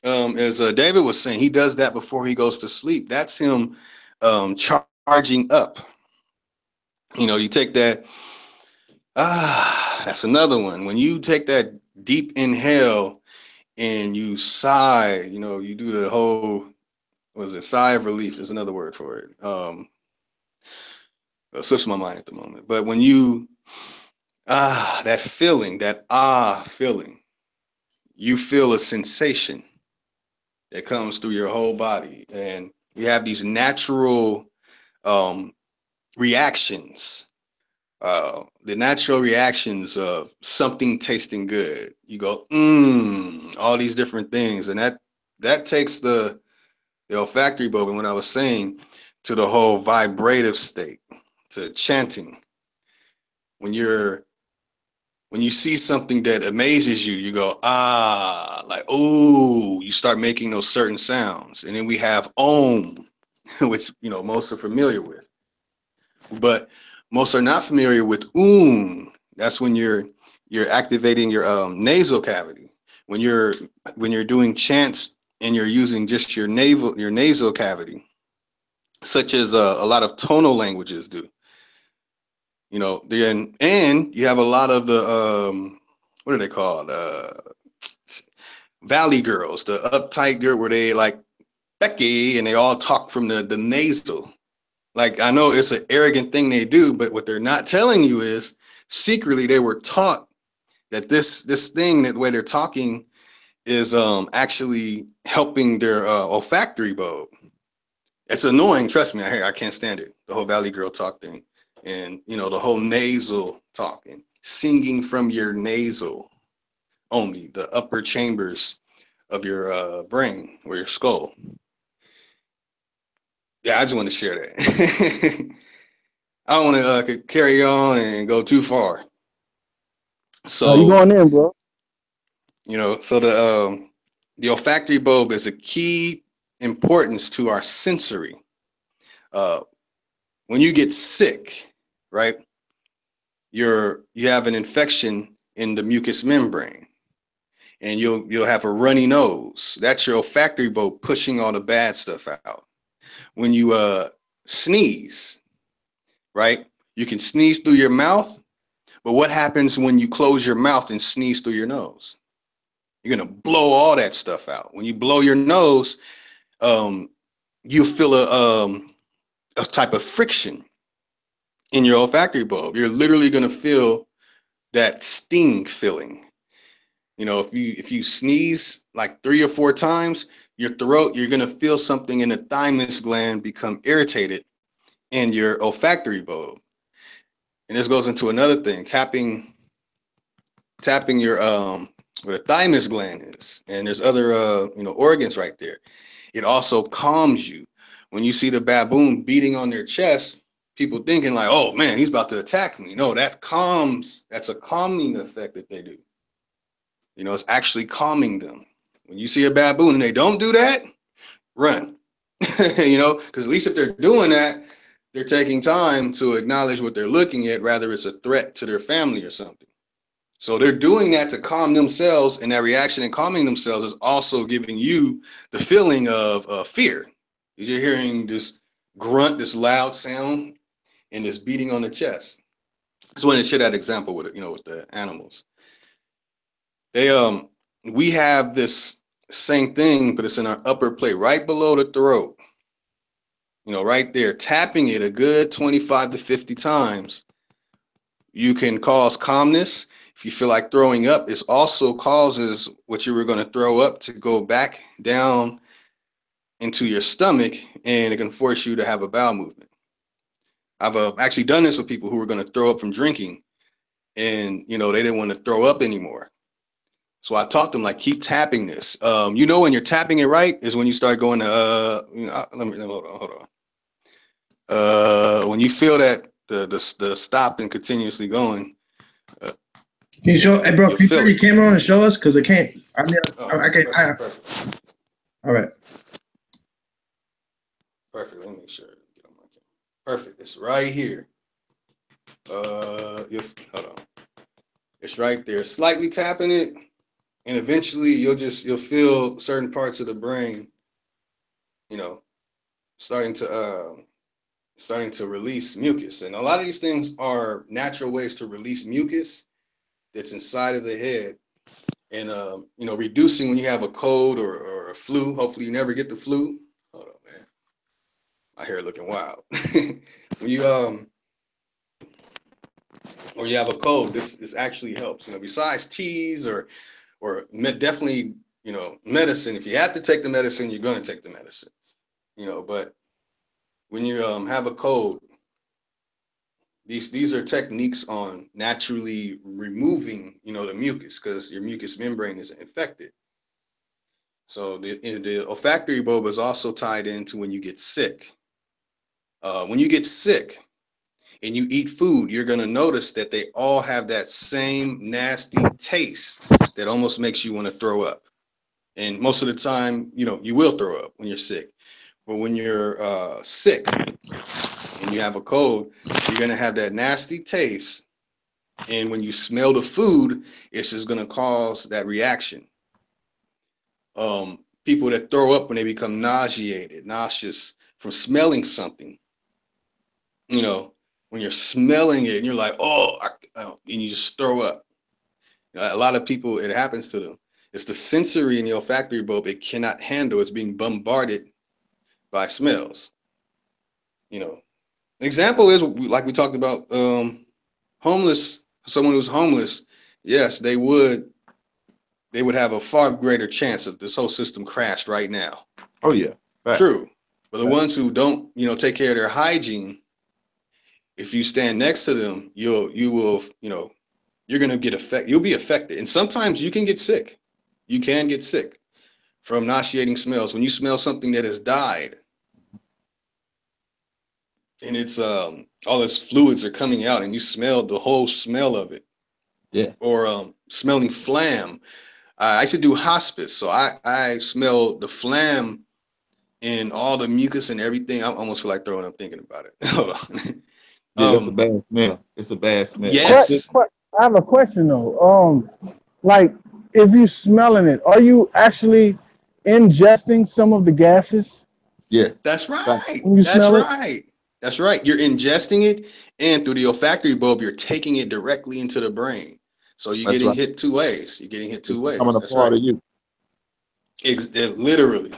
as David was saying, he does that before he goes to sleep. That's him charging up. You know, you take that, that's another one. When you take that deep inhale and you sigh, you know, you do the whole, what is it, sigh of relief, there's another word for it. It slips my mind at the moment. But when you, that feeling, that feeling, you feel a sensation that comes through your whole body. And you have these natural reactions, the natural reactions of something tasting good. You go, all these different things. And that takes the olfactory bulb, and what I was saying, to the whole vibrative state, to chanting. When you see something that amazes you, you go, like, ooh, you start making those certain sounds. And then we have Om, which, you know, most are familiar with. But most are not familiar with That's when you're activating your nasal cavity. When you're doing chants and you're using just your nasal cavity, such as a lot of tonal languages do. You know, and you have a lot of the what are they called? Valley girls, the uptight girl, where they like Becky and they all talk from the nasal. Like, I know it's an arrogant thing they do, but what they're not telling you is secretly they were taught that this thing, that the way they're talking, is actually helping their olfactory bulb. It's annoying, trust me. I can't stand it. The whole Valley Girl talk thing, and you know, the whole nasal talking, singing from your nasal only, the upper chambers of your brain or your skull. Yeah, I just want to share that. I don't want to carry on and go too far. So
you going in, bro?
You know, so the olfactory bulb is a key importance to our sensory. when you get sick, right, you have an infection in the mucous membrane, and you'll have a runny nose. That's your olfactory bulb pushing all the bad stuff out. When you sneeze, right, you can sneeze through your mouth, but what happens when you close your mouth and sneeze through your nose? You're gonna blow all that stuff out. When you blow your nose, you feel a type of friction in your olfactory bulb. You're literally gonna feel that sting feeling. You know, if you sneeze like 3 or 4 times, your throat, you're gonna feel something in the thymus gland become irritated in your olfactory bulb. And this goes into another thing, tapping your where the thymus gland is, and there's other organs right there. It also calms you. When you see the baboon beating on their chest, people thinking like, oh man, he's about to attack me. No, that's a calming effect that they do. You know, it's actually calming them. When you see a baboon and they don't do that, run. You know, because at least if they're doing that, they're taking time to acknowledge what they're looking at, rather it's a threat to their family or something. So they're doing that to calm themselves, and that reaction in calming themselves is also giving you the feeling of fear. You're hearing this grunt, this loud sound, and this beating on the chest. Just wanted to share that example with with the animals. We have this same thing, but it's in our upper plate, right below the throat. You know, right there, tapping it a good 25 to 50 times. You can cause calmness. If you feel like throwing up, it also causes what you were going to throw up to go back down into your stomach, and it can force you to have a bowel movement. I've actually done this with people who were going to throw up from drinking, and they didn't want to throw up anymore. So I taught them, like, keep tapping this. When you're tapping it right is when you start going to hold on. When you feel that the stop and continuously going.
Can you show, hey bro, can you turn your camera on and show us? Because I can't. I can't. All right.
Perfect. Let me make sure. Get on my camera. Perfect. It's right here. Hold on. It's right there. Slightly tapping it, and eventually you'll feel certain parts of the brain, starting to release mucus. And a lot of these things are natural ways to release mucus that's inside of the head, and reducing when you have a cold or a flu. Hopefully you never get the flu. Hold on, man. My hair looking wild. When you have a cold, this actually helps. Besides teas or definitely medicine. If you have to take the medicine, you're going to take the medicine. But when you have a cold, these are techniques on naturally removing the mucus, because your mucous membrane is infected. So the olfactory bulb is also tied into when you get sick. When you get sick and you eat food, you're going to notice that they all have that same nasty taste that almost makes you want to throw up. And most of the time, you will throw up when you're sick. But when you're sick and you have a cold, you're going to have that nasty taste. And when you smell the food, it's just going to cause that reaction. People that throw up when they become nauseous from smelling something, when you're smelling it and you're like, and you just throw up. A lot of people, it happens to them. It's the sensory in the olfactory bulb it cannot handle. It's being bombarded by smells. Example is, like we talked about, homeless. Someone who's homeless, yes, they would have a far greater chance of this whole system crashed right now.
Oh yeah,
right. True. But the ones who don't, take care of their hygiene, if you stand next to them, you're gonna get affected. You'll be affected, and sometimes you can get sick. You can get sick from nauseating smells. When you smell something that has died, and it's all its fluids are coming out, and you smell the whole smell of it.
Yeah.
Or smelling phlegm. I used to do hospice, so I smelled the phlegm and all the mucus and everything. I almost feel like throwing up thinking about it. Hold on.
Yeah, it's a bad smell. It's a bad smell.
Yes.
I have a question though. Like if you smelling it, are you actually ingesting some of the gases?
Yeah.
That's right.
That's
right. That's right. You're ingesting it, and through the olfactory bulb, you're taking it directly into the brain. So you're getting hit two ways. You're getting hit two ways.
Coming a part of you.
Literally.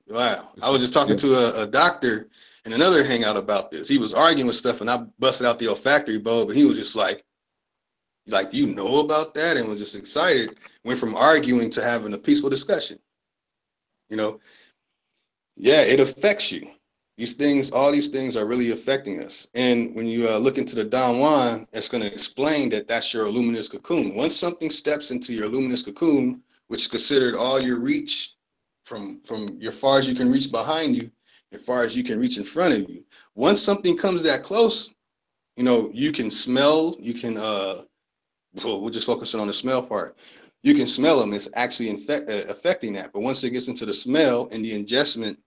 Wow. I was just talking to a doctor in another hangout about this. He was arguing with stuff, and I busted out the olfactory bulb, and he was just like, you know about that? And was just excited. Went from arguing to having a peaceful discussion. You know, yeah, it affects you. These things, all these things are really affecting us. And when you look into the Don Juan, it's going to explain that that's your luminous cocoon. Once something steps into your luminous cocoon, which is considered all your reach from your far as you can reach behind you, as far as you can reach in front of you. Once something comes that close, you know, you can smell, you can, we're just focusing on the smell part. You can smell them. It's actually affecting that. But once it gets into the smell and the ingesting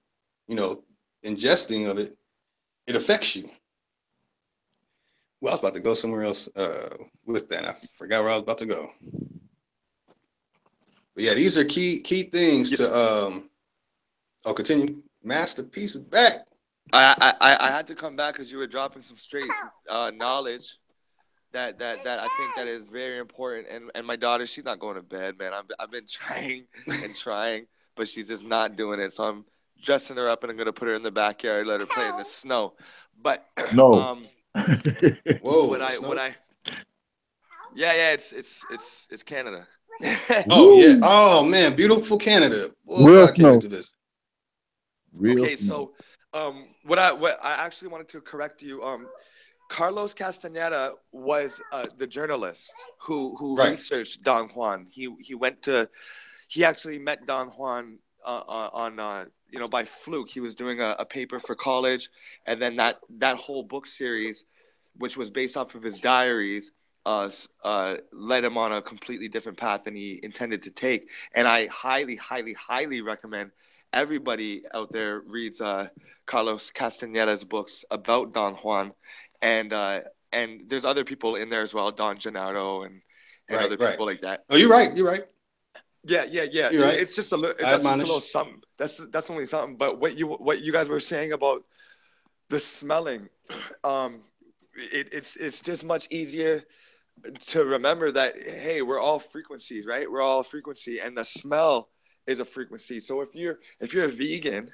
of it, it affects you. Well, I was about to go somewhere else with that. I forgot where I was about to go. But yeah, these are key things to continue. Masterpiece is back.
I had to come back because you were dropping some straight knowledge that I think that is very important. And my daughter, she's not going to bed, man. I've been trying and trying, but she's just not doing it. So I'm dressing her up and I'm gonna put her in the backyard, let her play in the snow. But
no.
Whoa.
Yeah, it's Canada.
Oh yeah. Oh man, beautiful Canada.
Real snow.
Okay, so what I actually wanted to correct you. Carlos Castaneda was the journalist who researched Don Juan. He actually met Don Juan on by fluke. He was doing a paper for college, and then that whole book series, which was based off of his diaries, led him on a completely different path than he intended to take. And I highly, highly, highly recommend everybody out there reads Carlos Castaneda's books about Don Juan, and there's other people in there as well, Don Gennaro and other people like that.
Oh, you're right.
Yeah.
You're right.
It's just a little something. That's only something. But what you guys were saying about the smelling, it's just much easier to remember that, hey, we're all frequencies, right? We're all frequency, and the smell is a frequency. So if you're a vegan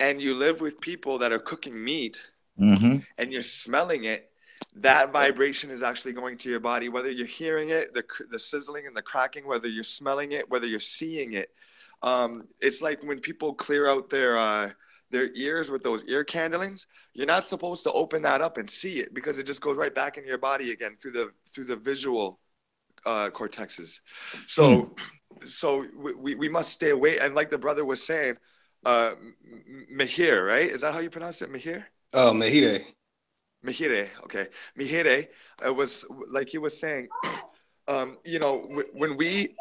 and you live with people that are cooking meat, and you're smelling it, that vibration is actually going to your body, whether you're hearing it, the sizzling and the cracking, whether you're smelling it, whether you're seeing it. It's like when people clear out their ears with those ear candlings, you're not supposed to open that up and see it, because it just goes right back into your body again through the visual cortexes. So we must stay away. And like the brother was saying, Mihir, right? Is that how you pronounce it? Mihir?
Oh, Mejide.
Okay. Mejide, it was like he was saying, when we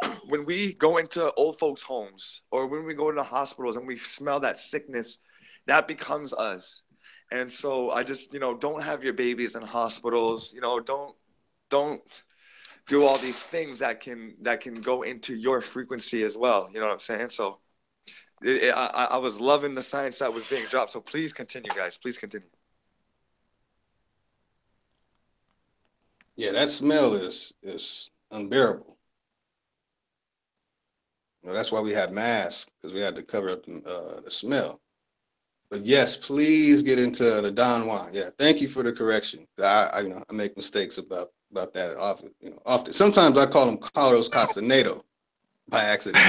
go into old folks' homes, or when we go into hospitals and we smell that sickness, that becomes us. And so I just, don't have your babies in hospitals, don't do all these things that can go into your frequency as well. You know what I'm saying? So I was loving the science that was being dropped. So please continue, guys. Please continue.
Yeah, that smell is unbearable. That's why we have masks, because we had to cover up the smell. But yes, please get into the Don Juan. Yeah, thank you for the correction. I make mistakes about that often. Often. Sometimes I call him Carlos Castaneda by accident.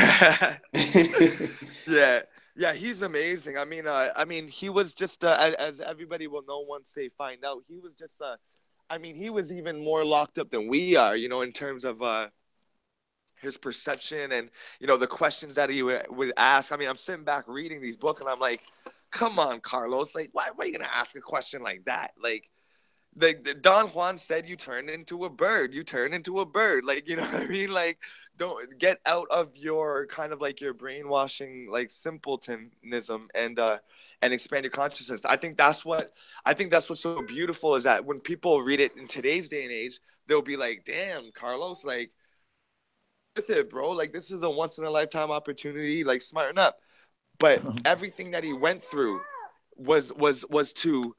Yeah, he's amazing. I mean, he was just as everybody will know once they find out. He was just he was even more locked up than we are, in terms of his perception and the questions that he would ask. I'm sitting back reading these books and I'm like, come on, Carlos, like why are you gonna ask a question like that? Like Don Juan said, you turn into a bird. You turn into a bird. Like, you know what I mean? Like, don't get out of your kind of like your brainwashing, like simpletonism, and expand your consciousness. I think that's what's so beautiful is that when people read it in today's day and age, they'll be like, damn, Carlos, like, with it, bro. Like, this is a once in a lifetime opportunity. Like, smarten up. But everything that he went through was to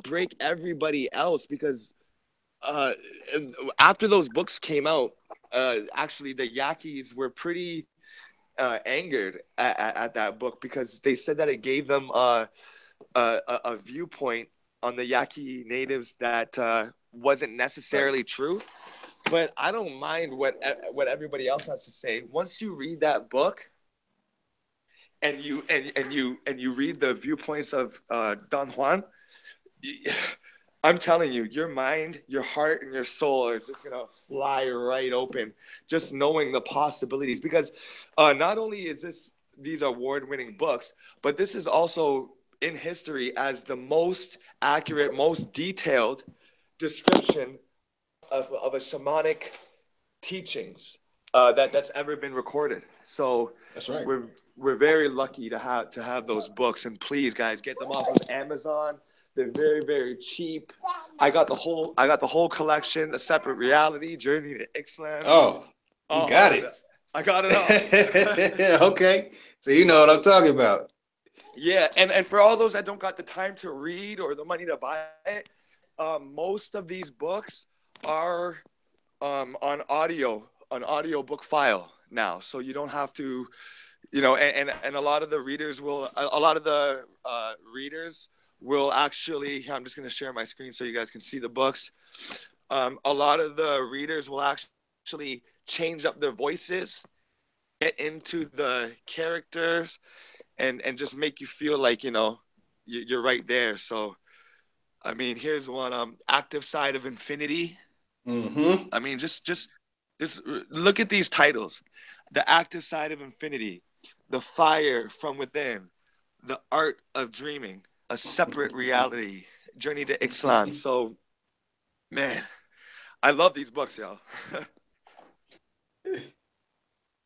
break everybody else, because after those books came out, actually the Yaquis were pretty angered at that book, because they said that it gave them a viewpoint on the Yaqui natives that wasn't necessarily true. But I don't mind what everybody else has to say. Once you read that book, and you read the viewpoints of Don Juan, I'm telling you, your mind, your heart, and your soul are just gonna fly right open, just knowing the possibilities. Because not only is these award-winning books, but this is also in history as the most accurate, most detailed description of a shamanic teachings that's ever been recorded. So
that's right.
We're very lucky to have those books, and please, guys, get them off of Amazon. They're very, very cheap. I got the whole collection, A Separate Reality, Journey to Ixtlan.
Oh, you got it.
I got it all.
Okay, so you know what I'm talking about.
Yeah, and for all those that don't got the time to read or the money to buy it, most of these books are on audiobook file now, so you don't have to, you know, and a lot of the readers will actually, I'm just going to share my screen so you guys can see the books. A lot of the readers will actually change up their voices, get into the characters, and just make you feel like, you know, you're right there. So, I mean, here's one, Active Side of Infinity.
Mm-hmm.
I mean, just look at these titles. The Active Side of Infinity, The Fire from Within, The Art of Dreaming, A Separate Reality, Journey to Ixtlan. So, man, I love these books, y'all.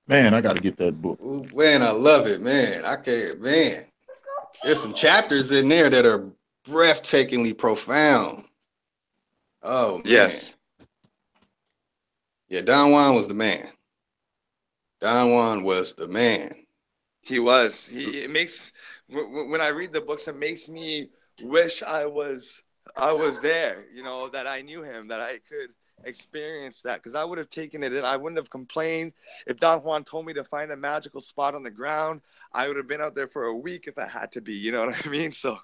Man, I got to get that book.
Ooh, man, I love it, man. Man. There's some chapters in there that are breathtakingly profound. Oh, man.
Yes.
Yeah, Don Juan was the man. Don Juan was the man.
He was. It makes, when I read the books, it makes me wish I was there, you know, that I knew him, that I could experience that, because I would have taken it in. I wouldn't have complained if Don Juan told me to find a magical spot on the ground. I would have been out there for a week if I had to be, you know what I mean? So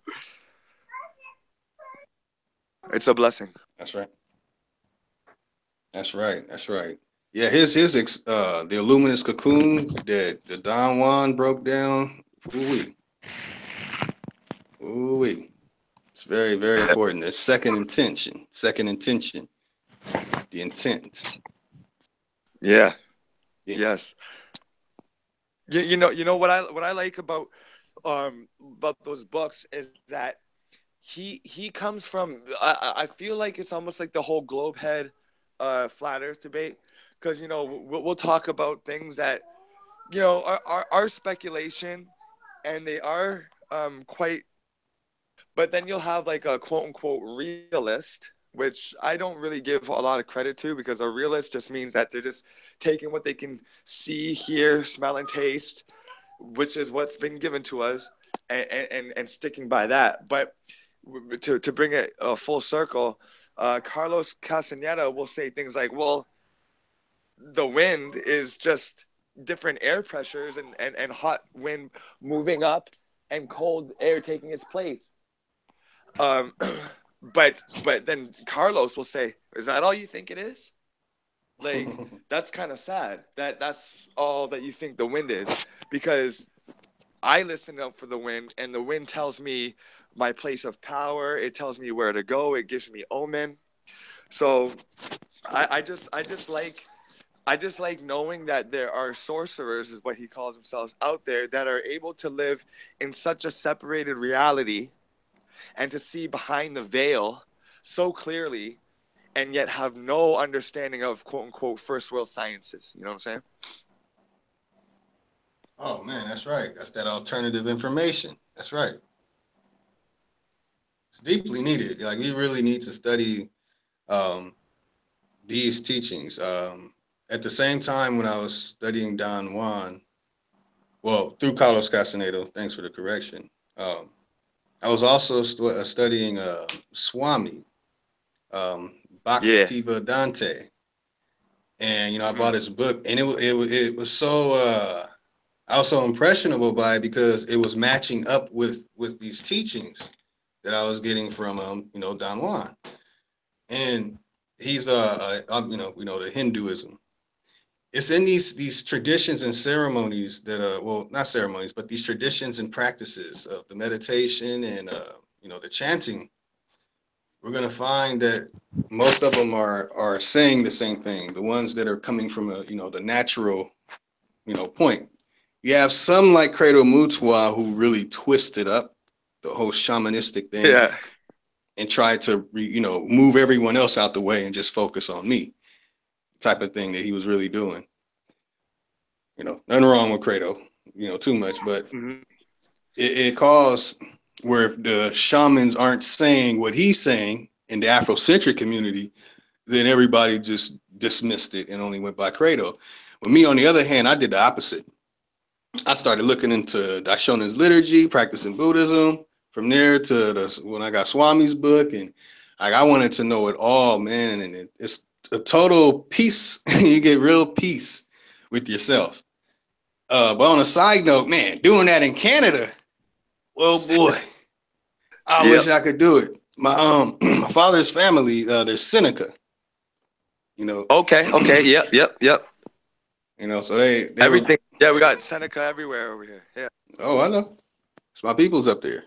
it's a blessing.
That's right. That's right. That's right. Yeah, his the Illuminous cocoon that the Don Juan broke down. Ooh-wee. Ooh-wee. It's very, very important. The second intention. The intent.
Yeah. Yes. You know what I like about those books is that he comes from, I feel like it's almost like the whole globe head flat earth debate, because, you know, we'll talk about things that, you know, are speculation, and they are quite, but then you'll have like a quote unquote realist, which I don't really give a lot of credit to, because a realist just means that they're just taking what they can see, hear, smell, and taste, which is what's been given to us, and sticking by that. But to bring it full circle, Carlos Castaneda will say things like, well, the wind is just different air pressures and hot wind moving up and cold air taking its place. But then Carlos will say, is that all you think it is? Like, that's kind of sad that's all that you think the wind is, because I listen out for the wind, and the wind tells me my place of power. It tells me where to go. It gives me omen. So I just like knowing that there are sorcerers, is what he calls themselves, out there that are able to live in such a separated reality and to see behind the veil so clearly and yet have no understanding of quote unquote first world sciences. You know what I'm saying?
Oh man, that's right. That's that alternative information. That's right. It's deeply needed. Like we really need to study these teachings. At the same time, when I was studying Don Juan, well, through Carlos Castaneda, thanks for the correction. I was also studying Swami, Bhaktiva Dante, and I bought his book, and it was so I was so impressionable by it because it was matching up with these teachings that I was getting from Don Juan, and he's the Hinduism. It's in these traditions and ceremonies that well, not ceremonies, but these traditions and practices of the meditation and the chanting. We're gonna find that most of them are saying the same thing. The ones that are coming from the natural point. You have some like Credo Mutwa who really twisted up the whole shamanistic thing and tried to move everyone else out the way and just focus on me, type of thing that he was really doing. Nothing wrong with Credo, too much, but it caused where if the shamans aren't saying what he's saying in the Afrocentric community, then everybody just dismissed it and only went by Credo. With me, on the other hand, I did the opposite. I started looking into Daishonin's liturgy, practicing Buddhism. From there to when I got Swami's book, and I wanted to know it all, man. And it's a total peace. You get real peace with yourself. But on a side note, man, doing that in Canada, well, boy, I wish I could do it. My my father's family, there's Seneca.
Okay. Yep.
So they
everything. Yeah, we got Seneca everywhere over here. Yeah.
Oh, I know. It's my people's up there.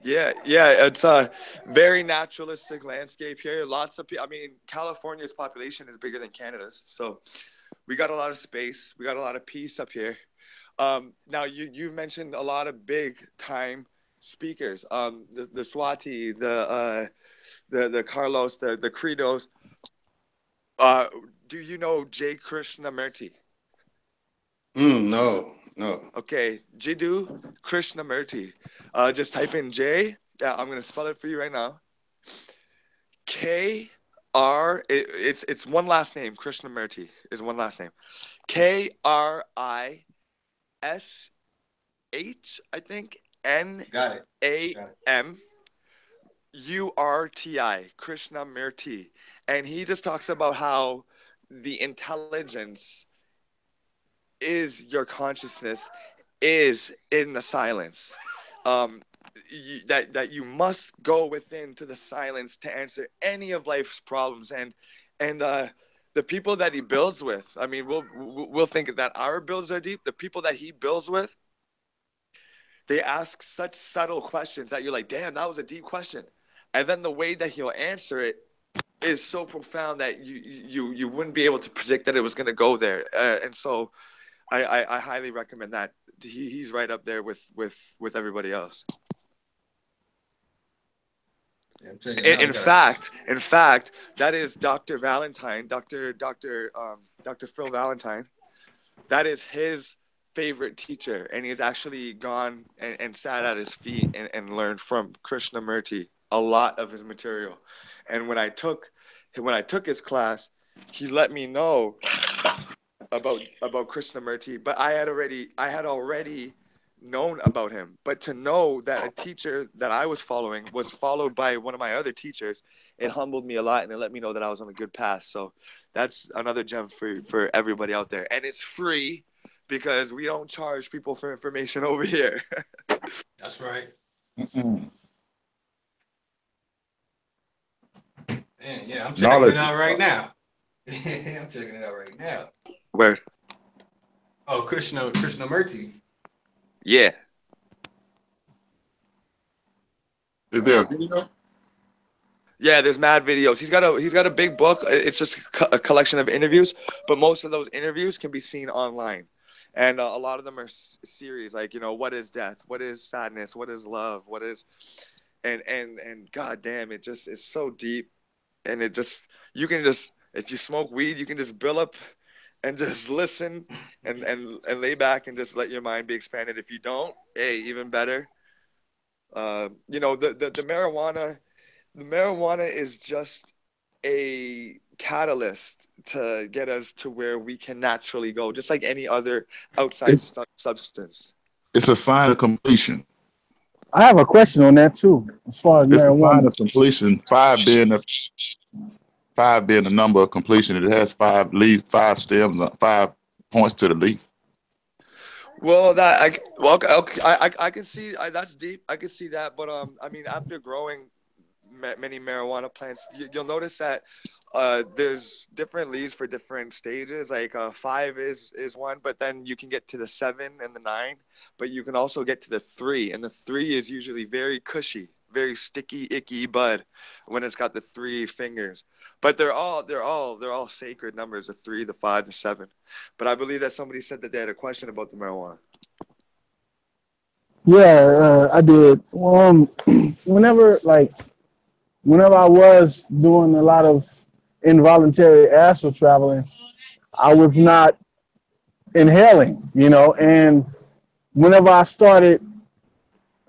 Yeah, it's a very naturalistic landscape here. Lots of people. I mean, California's population is bigger than Canada's, so we got a lot of space. We got a lot of peace up here. Now, you've mentioned a lot of big time speakers. The Swati, the Carlos, the Credos. Do you know J. Krishnamurti?
No.
Okay, Jiddu Krishnamurti. Just type in J. Yeah, I'm gonna spell it for you right now. K-R. It's one last name. Krishnamurti is one last name. K-R-I-S-H. I think N-A-M-U-R-T-I. Krishnamurti, and he just talks about how the intelligence is your consciousness is in the silence. That you must go within to the silence to answer any of life's problems, and the people that he builds with. I mean, we'll think that our builds are deep. The people that he builds with, they ask such subtle questions that you're like, damn, that was a deep question, and then the way that he'll answer it is so profound that you wouldn't be able to predict that it was going to go there, and so. I highly recommend that. He's right up there with everybody else. Yeah, in fact, that is Dr. Valentine, Dr. Phil Valentine. That is his favorite teacher, and he's actually gone and sat at his feet and learned from Krishnamurti a lot of his material. And when I took his class, he let me know about Krishnamurti, but I had already known about him. But to know that a teacher that I was following was followed by one of my other teachers, it humbled me a lot, and it let me know that I was on a good path. So that's another gem for everybody out there, and it's free because we don't charge people for information over here.
That's right. Man, yeah, I'm checking it out right now. I'm checking it out right now.
Where?
Oh, Krishnamurti.
Yeah.
Is there a video?
Yeah, there's mad videos. He's got a big book. It's just a collection of interviews, but most of those interviews can be seen online, and a lot of them are series like what is death, what is sadness, what is love, what is, and god damn, it just is so deep, and it just, you can just, if you smoke weed, you can just build up and just listen and lay back and just let your mind be expanded. If you don't, hey, even better. You know, the marijuana is just a catalyst to get us to where we can naturally go, just like any other outside substance.
It's a sign of completion.
I have a question on that too, as far as
It's a sign
marijuana.
of completion. Five being the number of completion. It has 5 stems, 5 points to the leaf.
Well, okay, I can see, that's deep. I can see that, but I mean, after growing many marijuana plants, you'll notice that there's different leaves for different stages. Like 5 is one, but then you can get to the 7 and the 9, but you can also get to the 3, and the 3 is usually very cushy, very sticky, icky bud when it's got the 3 fingers. But they're all sacred numbers: the 3, the 5, the 7. But I believe that somebody said that they had a question about the marijuana.
Yeah, I did. Whenever I was doing a lot of involuntary astral traveling, I was not inhaling, and whenever I started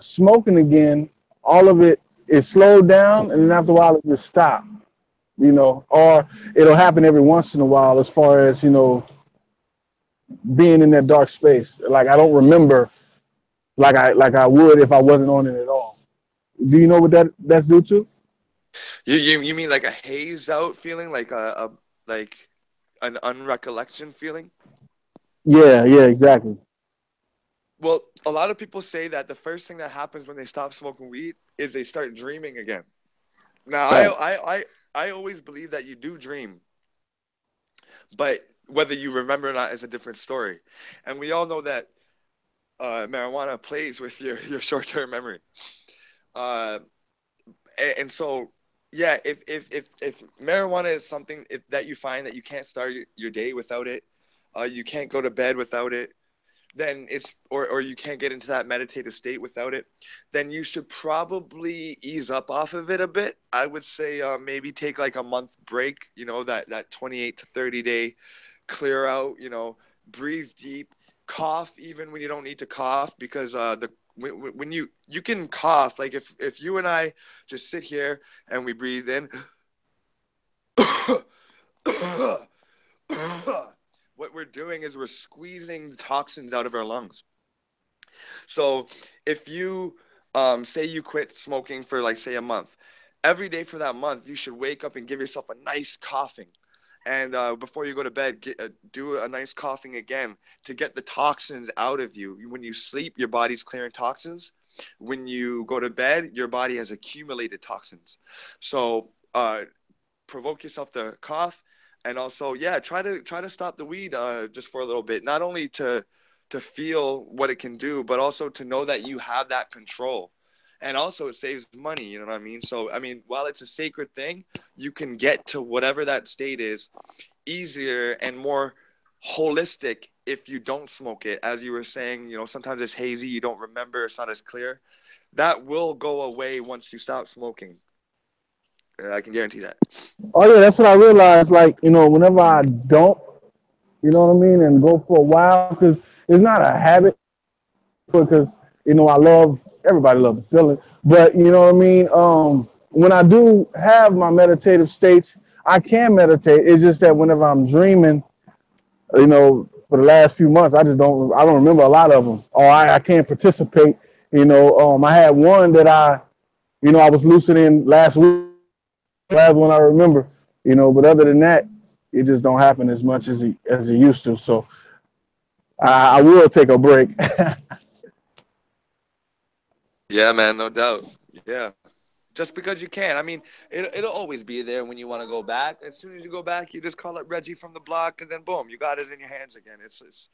smoking again, all of it slowed down, and then after a while it just stopped, or it'll happen every once in a while as far as, being in that dark space. Like I don't remember like I would if I wasn't on it at all. Do you know what that's due to?
You mean like a hazed out feeling, like like an unrecollection feeling?
Yeah, exactly.
Well, a lot of people say that the first thing that happens when they stop smoking weed is they start dreaming again. Now, I always believe that you do dream, but whether you remember or not is a different story. And we all know that marijuana plays with your short-term memory. And so, yeah, if marijuana is something that you find that you can't start your day without it, you can't go to bed without it, then or you can't get into that meditative state without it, then you should probably ease up off of it a bit. I would say maybe take like a month break, that 28 to 30 day clear out, breathe deep, cough even when you don't need to cough, because when you can cough, like if you and I just sit here and we breathe in what we're doing is we're squeezing the toxins out of our lungs. So if you say you quit smoking for like say a month, every day for that month you should wake up and give yourself a nice coughing, and before you go to bed, do a nice coughing again to get the toxins out of you. When you sleep, your body's clearing toxins. When you go to bed, your body has accumulated toxins. So provoke yourself to cough, and also, yeah, try to stop the weed just for a little bit, not only to feel what it can do, but also to know that you have that control. And also it saves money, you know what I mean? So, I mean, while it's a sacred thing, you can get to whatever that state is easier and more holistic if you don't smoke it. As you were saying, sometimes it's hazy, you don't remember, it's not as clear. That will go away once you stop smoking. I can guarantee that.
Oh yeah, that's what I realized. Like, whenever I don't, and go for a while, because it's not a habit, because, everybody loves the feeling, but when I do have my meditative states, I can meditate. It's just that whenever I'm dreaming, for the last few months, I don't remember a lot of them, or I can't participate. I had one that I was lucid in last week. Last one I remember, but other than that, it just don't happen as much as it used to. So I will take a break.
Yeah, man, no doubt. Yeah, just because you can. I mean, it'll always be there when you want to go back. As soon as you go back, you just call it Reggie from the block, and then boom, you got it in your hands again. It's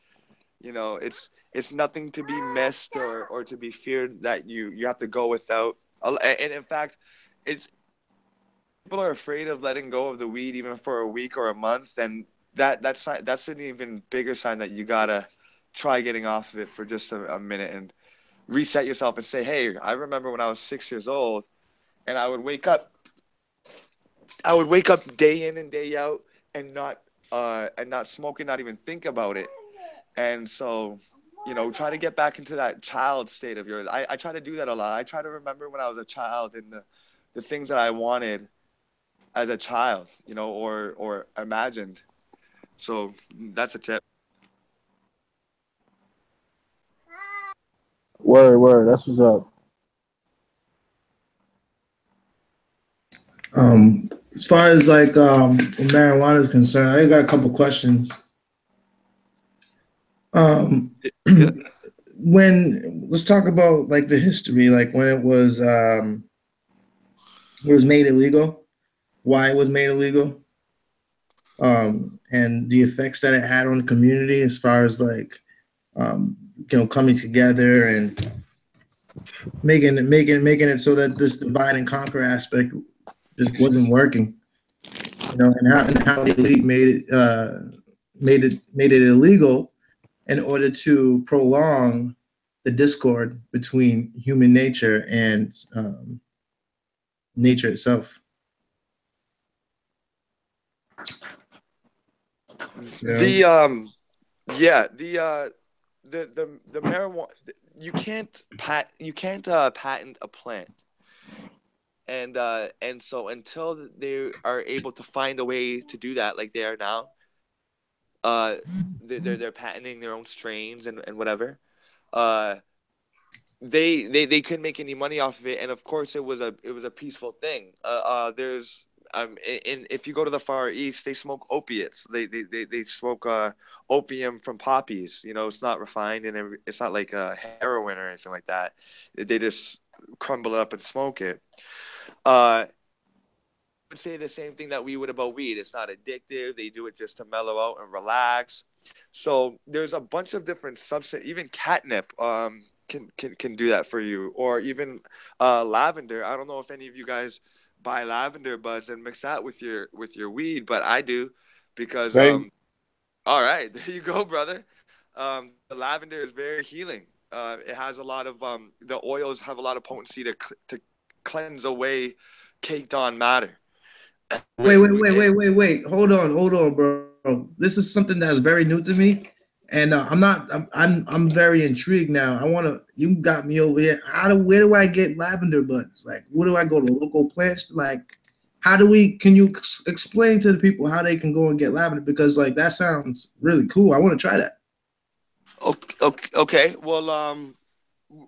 nothing to be missed or to be feared that you have to go without. And in fact, people are afraid of letting go of the weed even for a week or a month, then that's an even bigger sign that you gotta try getting off of it for just a minute and reset yourself and say, hey, I remember when I was 6 years old, and I would wake up. I would wake up day in and day out and not smoke and not even think about it. And so, try to get back into that child state of yours. I try to do that a lot. I try to remember when I was a child and the things that I wanted as a child, or imagined. So that's a tip.
Word. That's what's up.
As far as like marijuana is concerned, I got a couple questions. When let's talk about like the history, like when it was made illegal, why it was made illegal, and the effects that it had on the community as far as like coming together and making it so that this divide and conquer aspect just wasn't working, and how the elite made it illegal in order to prolong the discord between human nature and nature itself.
The marijuana, you can't patent a plant, and so until they are able to find a way to do that, like they are now, they're patenting their own strains and whatever. They couldn't make any money off of it, and of course it was a peaceful thing. There's if you go to the Far East, they smoke opiates. They smoke opium from poppies. It's not refined and it's not like heroin or anything like that. They just crumble it up and smoke it. I would say the same thing that we would about weed. It's not addictive. They do it just to mellow out and relax. So there's a bunch of different substances. Even catnip can do that for you, or even lavender. I don't know if any of you guys buy lavender buds and mix that with your weed, but I do, because all right, there you go, brother. The lavender is very healing. It has a lot of the oils have a lot of potency to cleanse away caked on matter.
Wait. Hold on, bro. This is something that is very new to me, and I'm very intrigued now. You got me over here. Where do I get lavender buds? Like, where do I go to local plants? Like, can you explain to the people how they can go and get lavender? Because like, that sounds really cool. I want to try that.
Okay. Well,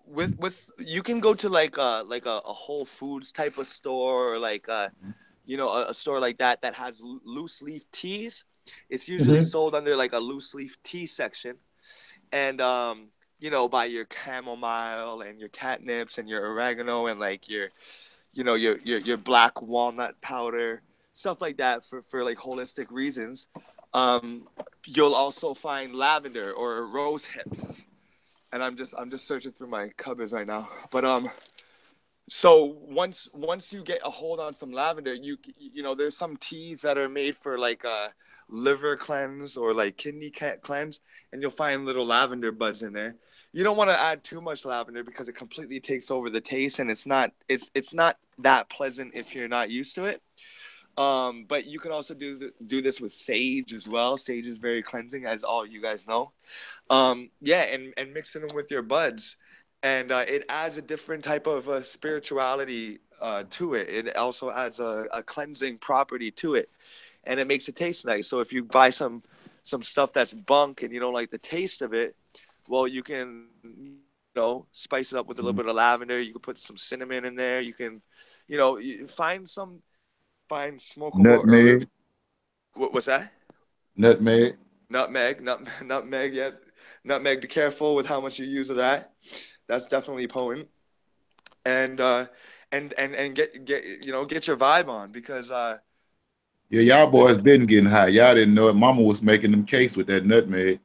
with you can go to like a Whole Foods type of store, or like a store like that has loose leaf teas. It's usually sold under like a loose leaf tea section, and buy your chamomile and your catnips and your oregano and like your black walnut powder, stuff like that for like holistic reasons. You'll also find lavender or rose hips, and I'm just searching through my cupboards right now. But so once you get a hold on some lavender, there's some teas that are made for like a liver cleanse or like kidney cleanse, and you'll find little lavender buds in there. You don't want to add too much lavender because it completely takes over the taste, and it's not that pleasant if you're not used to it. But you can also do this with sage as well. Sage is very cleansing, as all you guys know. And mixing them with your buds, and it adds a different type of spirituality to it. It also adds a cleansing property to it, and it makes it taste nice. So if you buy some stuff that's bunk and you don't like the taste of it, well, you can spice it up with a little bit of lavender. You can put some cinnamon in there. You can find smokable
nutmeg.
What's that?
Nutmeg.
Nutmeg. Yeah, nutmeg. Be careful with how much you use of that. That's definitely potent. And get your vibe on, because
yeah, y'all boys been getting high. Y'all didn't know it. Mama was making them cakes with that nutmeg.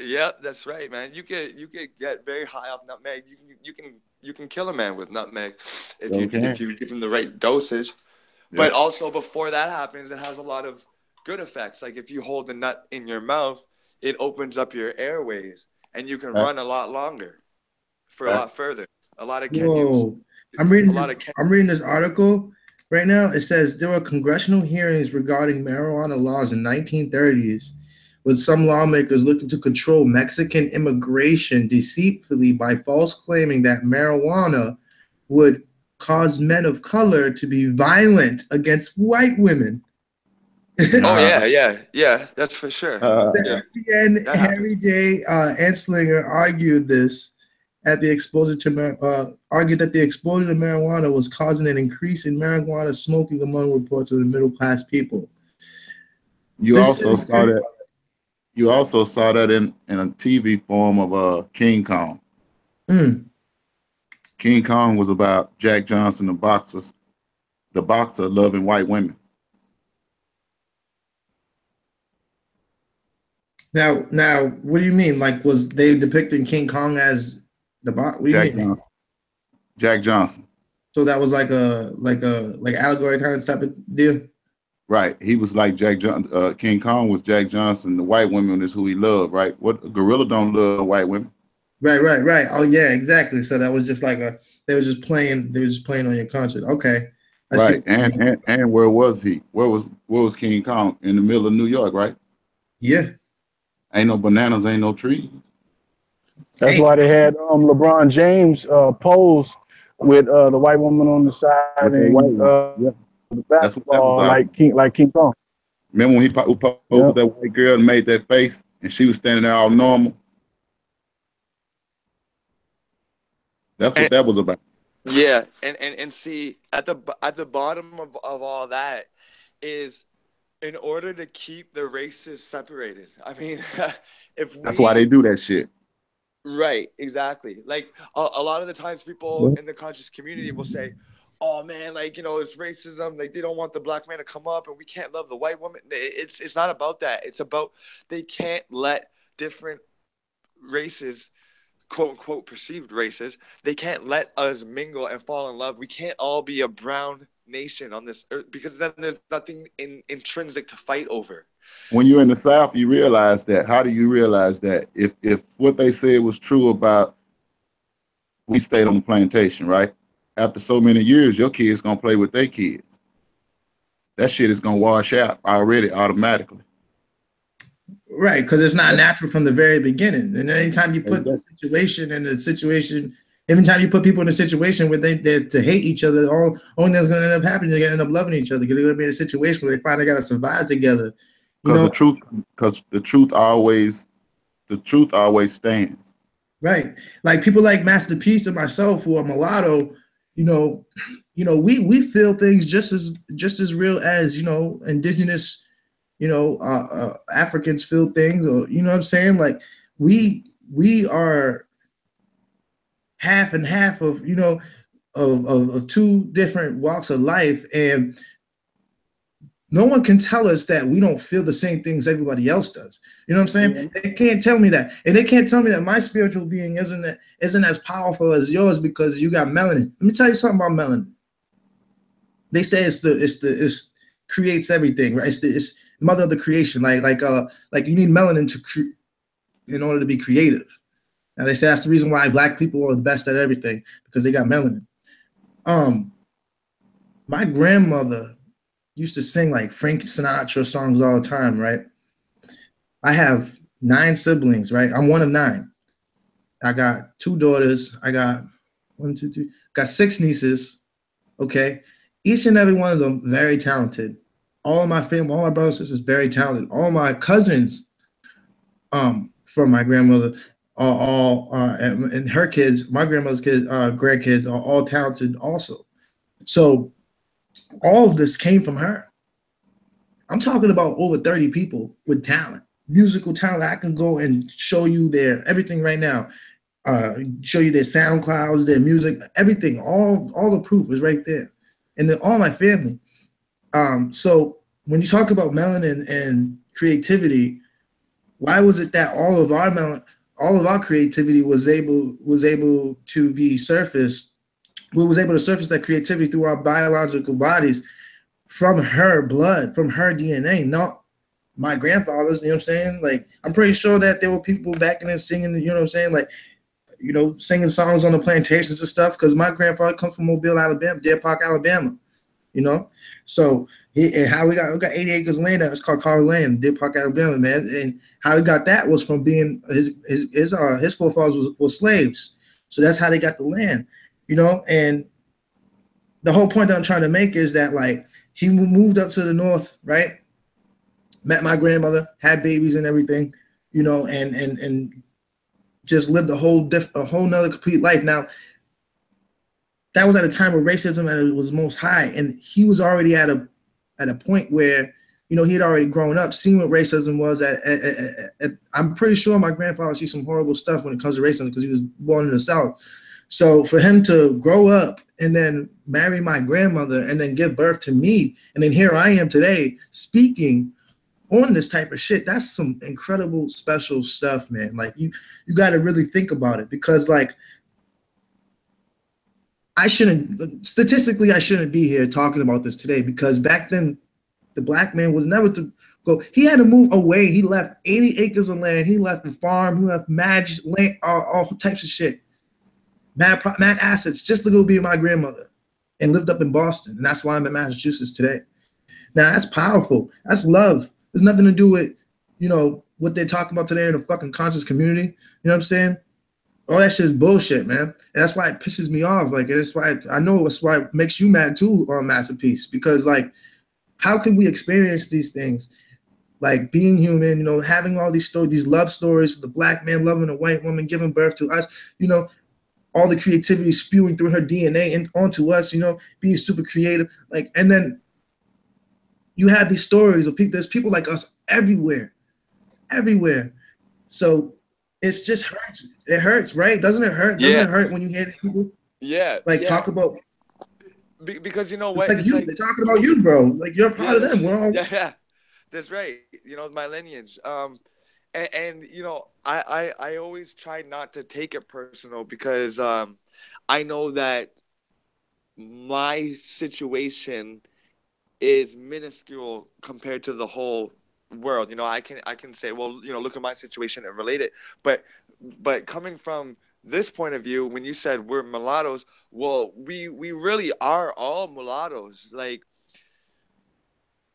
Yeah, that's right, man. You could get very high off nutmeg. You can kill a man with nutmeg if you give him the right dosage. Yeah. But also, before that happens, it has a lot of good effects. Like if you hold the nut in your mouth, it opens up your airways, and you can run a lot longer, for a lot further. A lot of Kenyans.
Whoa. I'm reading this article right now. It says there were congressional hearings regarding marijuana laws in 1930s, with some lawmakers looking to control Mexican immigration deceitfully by false claiming that marijuana would cause men of color to be violent against white women.
Oh yeah, that's for sure.
And Harry J. Anslinger argued this at the exposure to argued that the exposure to marijuana was causing an increase in marijuana smoking among reports of the middle class people.
You also saw that in a TV form of King Kong. King Kong was about Jack Johnson, the boxer loving white women.
Now, what do you mean? Like, was they depicting King Kong as the box? What do you mean?
Johnson. Jack Johnson.
So that was like allegory kind of type of deal.
Right. He was like Jack Johnson. King Kong was Jack Johnson. The white women is who he loved. Right. What gorilla don't love white women.
Right. Oh yeah, exactly. So that was just like they was just playing on your conscience. Okay.
Right. And where was he? Where was King Kong? In the middle of New York, right?
Yeah.
Ain't no bananas, ain't no trees.
That's why they had LeBron James pose with the white woman on the side and the basketball like King Kong.
Remember when he posed with that white girl and made that face, and she was standing there all normal. That's what that was about.
Yeah, and see at the bottom of all that is, in order to keep the races separated. I mean,
that's why they do that shit.
Right, exactly. Like a lot of the times people in the conscious community will say, oh man, like, it's racism. Like they don't want the black man to come up and we can't love the white woman. It's not about that. It's about they can't let different races, quote unquote perceived races, they can't let us mingle and fall in love. We can't all be a brown nation on this earth, because then there's nothing intrinsic to fight over.
When you're in the South, you realize that. How do you realize that? If what they said was true about, we stayed on the plantation, right? After so many years, your kids gonna play with their kids. That shit is gonna wash out already automatically.
Right, because it's not natural from the very beginning. And anytime you put the situation, anytime you put people in a situation where they're to hate each other, only that's going to end up happening, they're going to end up loving each other. They're going to be in a situation where they finally got to survive together.
Because the truth always stands.
Right, like people like Master Peace and myself, who are mulatto, we feel things just as real as indigenous, Africans feel things, or what I'm saying. Like we are half and half of of two different walks of life, and no one can tell us that we don't feel the same things everybody else does. You know what I'm saying? Mm-hmm. They can't tell me that, and they can't tell me that my spiritual being isn't as powerful as yours because you got melanin. Let me tell you something about melanin. They say it's creates everything, right? It's the mother of the creation. Like you need melanin in order to be creative. Now they say that's the reason why black people are the best at everything, because they got melanin. My grandmother used to sing like Frank Sinatra songs all the time, right? I have 9 siblings, right? I'm one of 9. I got 2 daughters. I got 6 nieces. Okay. Each and every one of them very talented. All of my family, all my brothers and sisters, very talented. All my cousins from my grandmother are all and her kids, my grandmother's kids, grandkids are all talented also. So all of this came from her. I'm talking about over 30 people with talent, musical talent. I can go and show you their everything right now. Show you their SoundClouds, their music, everything. All the proof is right there, and then all my family. So when you talk about melanin and creativity, why was it that all of our creativity was able to be surfaced? We was able to surface that creativity through our biological bodies from her blood, from her DNA, not my grandfather's. You know what I'm saying? Like, I'm pretty sure that there were people back in there singing, you know what I'm saying? Like, you know, singing songs on the plantations and stuff. Because my grandfather comes from Mobile, Alabama, Deer Park, Alabama. You know, so how we got 80 acres of land that was called Carter Land, Deer Park, Alabama, man. And how he got that was from being his forefathers was slaves. So that's how they got the land, you know. And the whole point that I'm trying to make is that, like, he moved up to the north, right? Met my grandmother, had babies and everything, you know, and just lived a whole nother complete life. Now, that was at a time where racism at it was most high, and he was already at a point where, you know, he had already grown up, seen what racism was. I'm pretty sure my grandfather sees some horrible stuff when it comes to racism because he was born in the South. So for him to grow up and then marry my grandmother and then give birth to me, and then here I am today speaking on this type of shit, that's some incredible special stuff, man. Like, you got to really think about it, because, like, I shouldn't be here talking about this today, because back then the black man was never to go. He had to move away. He left 80 acres of land. He left a farm. He left mad land, all types of shit, mad assets, just to go be with my grandmother, and lived up in Boston. And that's why I'm in Massachusetts today. Now, that's powerful. That's love. There's nothing to do with, you know, what they're talking about today in the fucking conscious community. You know what I'm saying? All that shit is bullshit, man. And that's why it pisses me off. Like, it's why I know it's why it makes you mad too, Masterpiece. Because, like, how can we experience these things? Like, being human, you know, having all these stories, these love stories for the black man loving a white woman, giving birth to us, you know, all the creativity spewing through her DNA and onto us, you know, being super creative. Like, and then you have these stories of people, there's people like us everywhere. So it's just hurts. It hurts, right? Doesn't it hurt? Doesn't it hurt when you hear people talk about,
because, you know what,
it's like they're talking about you, bro. Like, you're part of them. We're all
that's right. You know, my lineage. And you know, I always try not to take it personal, because I know that my situation is minuscule compared to the whole world. You know, I can say, well, you know, look at my situation and relate it. But coming from this point of view, when you said we're mulattoes, well, we really are all mulattoes, like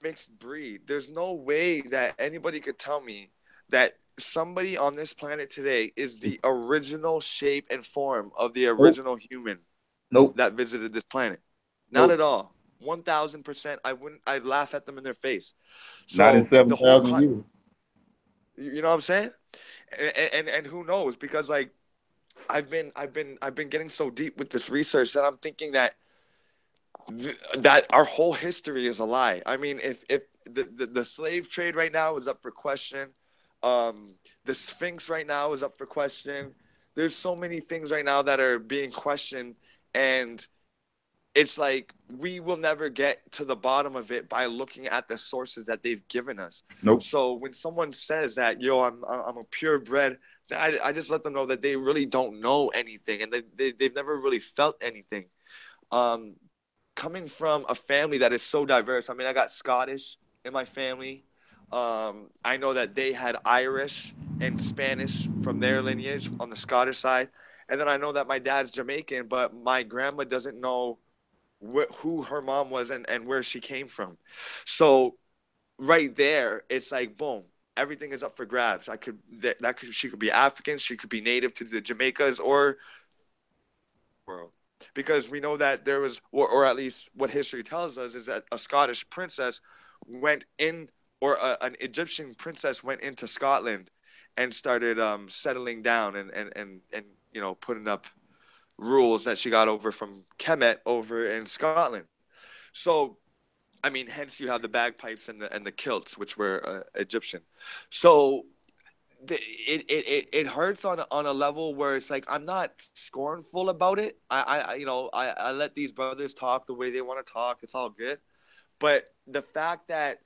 mixed breed. There's no way that anybody could tell me that somebody on this planet today is the original shape and form of the original human that visited this planet. Not at all. 1,000%. I'd laugh at them in their face. So
not in 7,000 years.
You know what I'm saying? And who knows? Because, like, I've been getting so deep with this research that I'm thinking that that our whole history is a lie. I mean, if the slave trade right now is up for question, the Sphinx right now is up for question. There's so many things right now that are being questioned, and it's like we will never get to the bottom of it by looking at the sources that they've given us. So when someone says that, yo, I'm a purebred, I just let them know that they really don't know anything, and they've never really felt anything. Coming from a family that is so diverse, I mean, I got Scottish in my family. I know that they had Irish and Spanish from their lineage on the Scottish side. And then I know that my dad's Jamaican, but my grandma doesn't know who her mom was and where she came from. So right there, it's like, boom, everything is up for grabs. She could be African, she could be native to the Jamaicas or world. Because we know that there was, or at least what history tells us, is that a Scottish princess went in, or an Egyptian princess went into Scotland and started settling down and you know, putting up rules that she got over from Kemet over in Scotland. So, I mean, hence you have the bagpipes and the kilts, which were Egyptian. So it hurts on a level where it's like, I'm not scornful about it. I let these brothers talk the way they want to talk. It's all good. But the fact that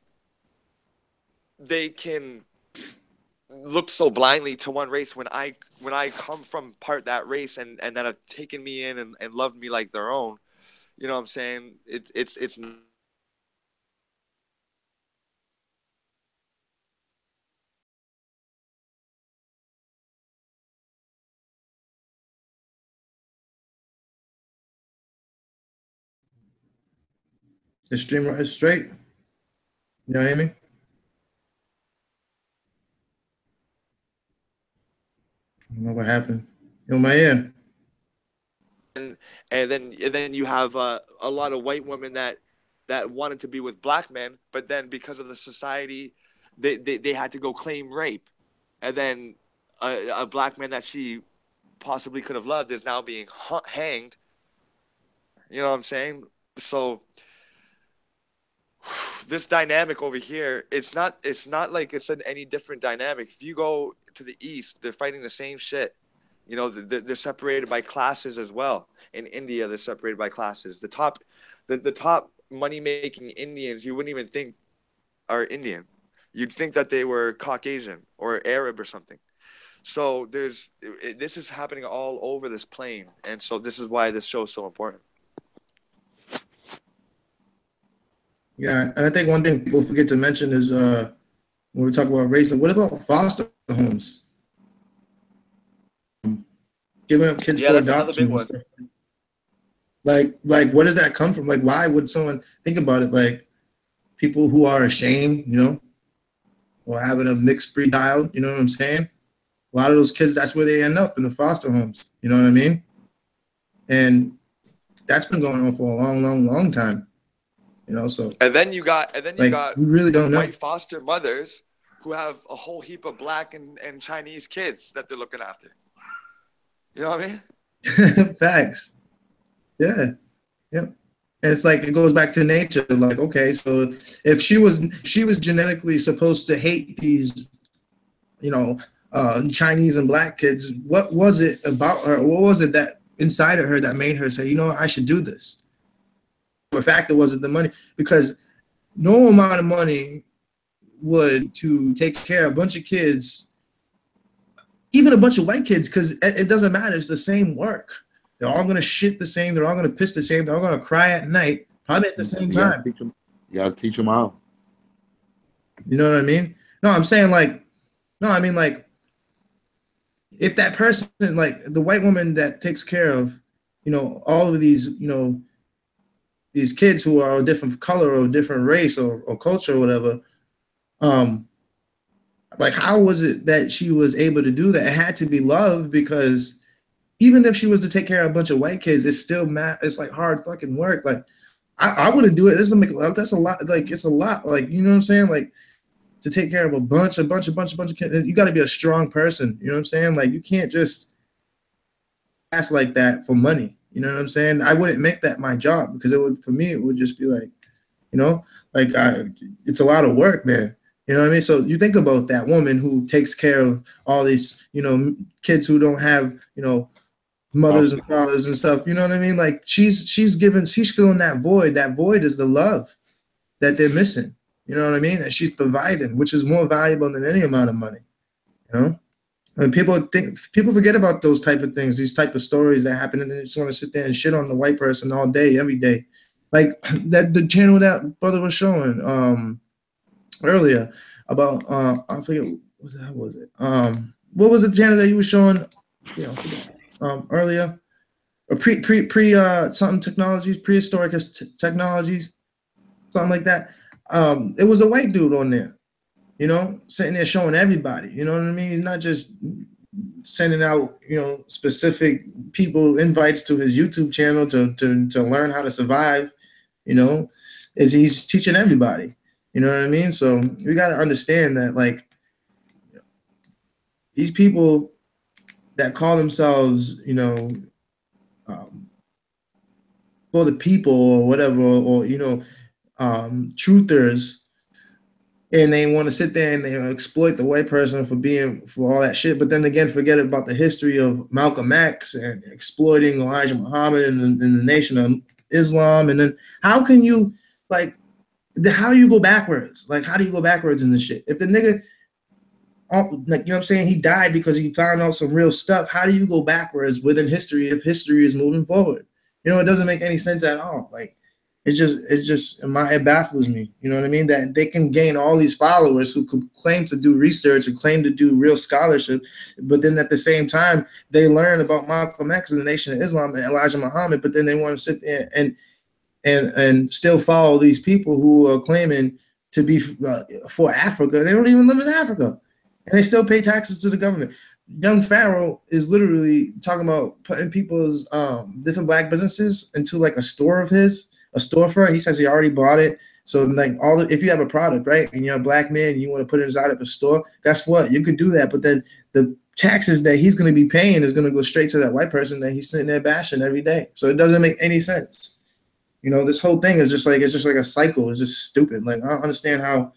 they can look so blindly to one race when I come from that race and that have taken me in and loved me like their own, you know what I'm saying? It's
Extreme right is straight. You know what I mean? I don't know what happened. In my ear.
And then you have a lot of white women that wanted to be with black men, but then because of the society, they had to go claim rape, and then a black man that she possibly could have loved is now being hanged. You know what I'm saying? So this dynamic over here, it's not like it's any different dynamic. If you go to the east, they're fighting the same shit. You know, they're separated by classes as well. In India, they're separated by classes. The top money making Indians, you wouldn't even think are Indian. You'd think that they were Caucasian or Arab or something. So this is happening all over this plane, and so this is why this show is so important.
Yeah, and I think one thing people forget to mention is when we talk about race, what about foster homes? Giving up kids for adoption and stuff. Like where does that come from? Like, why would someone think about it? Like, people who are ashamed, you know, or having a mixed breed child, you know what I'm saying? A lot of those kids, that's where they end up, in the foster homes. You know what I mean? And that's been going on for a long time. You know, so
and then you got
we really don't know.
White foster mothers who have a whole heap of black and Chinese kids that they're looking after. You know what I
mean? Facts. Yeah. Yep. And it's like, it goes back to nature. Like, okay, so if she was genetically supposed to hate these, you know, Chinese and black kids, what was it about her? What was it that inside of her that made her say, you know what, I should do this? The factor wasn't the money, because no amount of money would to take care of a bunch of kids, even a bunch of white kids, because it doesn't matter. It's the same work. They're all going to shit the same. They're all going to piss the same. They're all going to cry at night, probably at the same time.
You got to teach them how.
You know what I mean? No, I'm saying like, no, I mean like, if that person, like the white woman that takes care of, you know, all of these, you know, these kids who are a different color or a different race or culture or whatever, like, how was it that she was able to do that? It had to be love, because even if she was to take care of a bunch of white kids, it's still it's like hard fucking work. Like, I wouldn't do it. That's a lot. Like, it's a lot. Like, you know what I'm saying? Like, to take care of a bunch of kids, you got to be a strong person. You know what I'm saying? Like, you can't just ask like that for money. You know what I'm saying? I wouldn't make that my job, because for me, it would just be like, you know, like it's a lot of work, man. You know what I mean? So you think about that woman who takes care of all these, you know, kids who don't have, you know, mothers and fathers and stuff. You know what I mean? Like, she's filling that void. That void is the love that they're missing. You know what I mean? And she's providing, which is more valuable than any amount of money. You know? And people forget about those type of things, these type of stories that happen, and they just want to sit there and shit on the white person all day, every day. Like the channel that brother was showing earlier about I forget what the hell was it. What was the channel that you were showing? Yeah, I forget. Earlier, or pre something technologies, prehistoric technologies, something like that. It was a white dude on there, you know, sitting there showing everybody, you know what I mean? He's not just sending out, you know, specific people invites to his YouTube channel to learn how to survive, you know, he's teaching everybody, you know what I mean? So we got to understand that, like, these people that call themselves, you know, for the people or whatever, or you know, truthers, and they want to sit there and they exploit the white person for all that shit, but then again forget about the history of Malcolm X and exploiting Elijah Muhammad and the Nation of Islam. And then how can you, like, how do you go backwards? Like, how do you go backwards in this shit? If the nigga, like, you know what I'm saying, he died because he found out some real stuff, how do you go backwards within history if history is moving forward? You know, it doesn't make any sense at all. Like, it baffles me. You know what I mean? That they can gain all these followers who could claim to do research and claim to do real scholarship, but then at the same time, they learn about Malcolm X and the Nation of Islam and Elijah Muhammad, but then they want to sit there and and still follow these people who are claiming to be for Africa. They don't even live in Africa, and they still pay taxes to the government. Young Pharaoh is literally talking about putting people's different black businesses into like a store of his, a storefront. He says he already bought it. So like if you have a product, right, and you're a black man and you want to put it inside of a store, guess what? You could do that, but then the taxes that he's going to be paying is going to go straight to that white person that he's sitting there bashing every day. So it doesn't make any sense. You know, this whole thing is just like, it's just like a cycle. It's just stupid. Like I don't understand how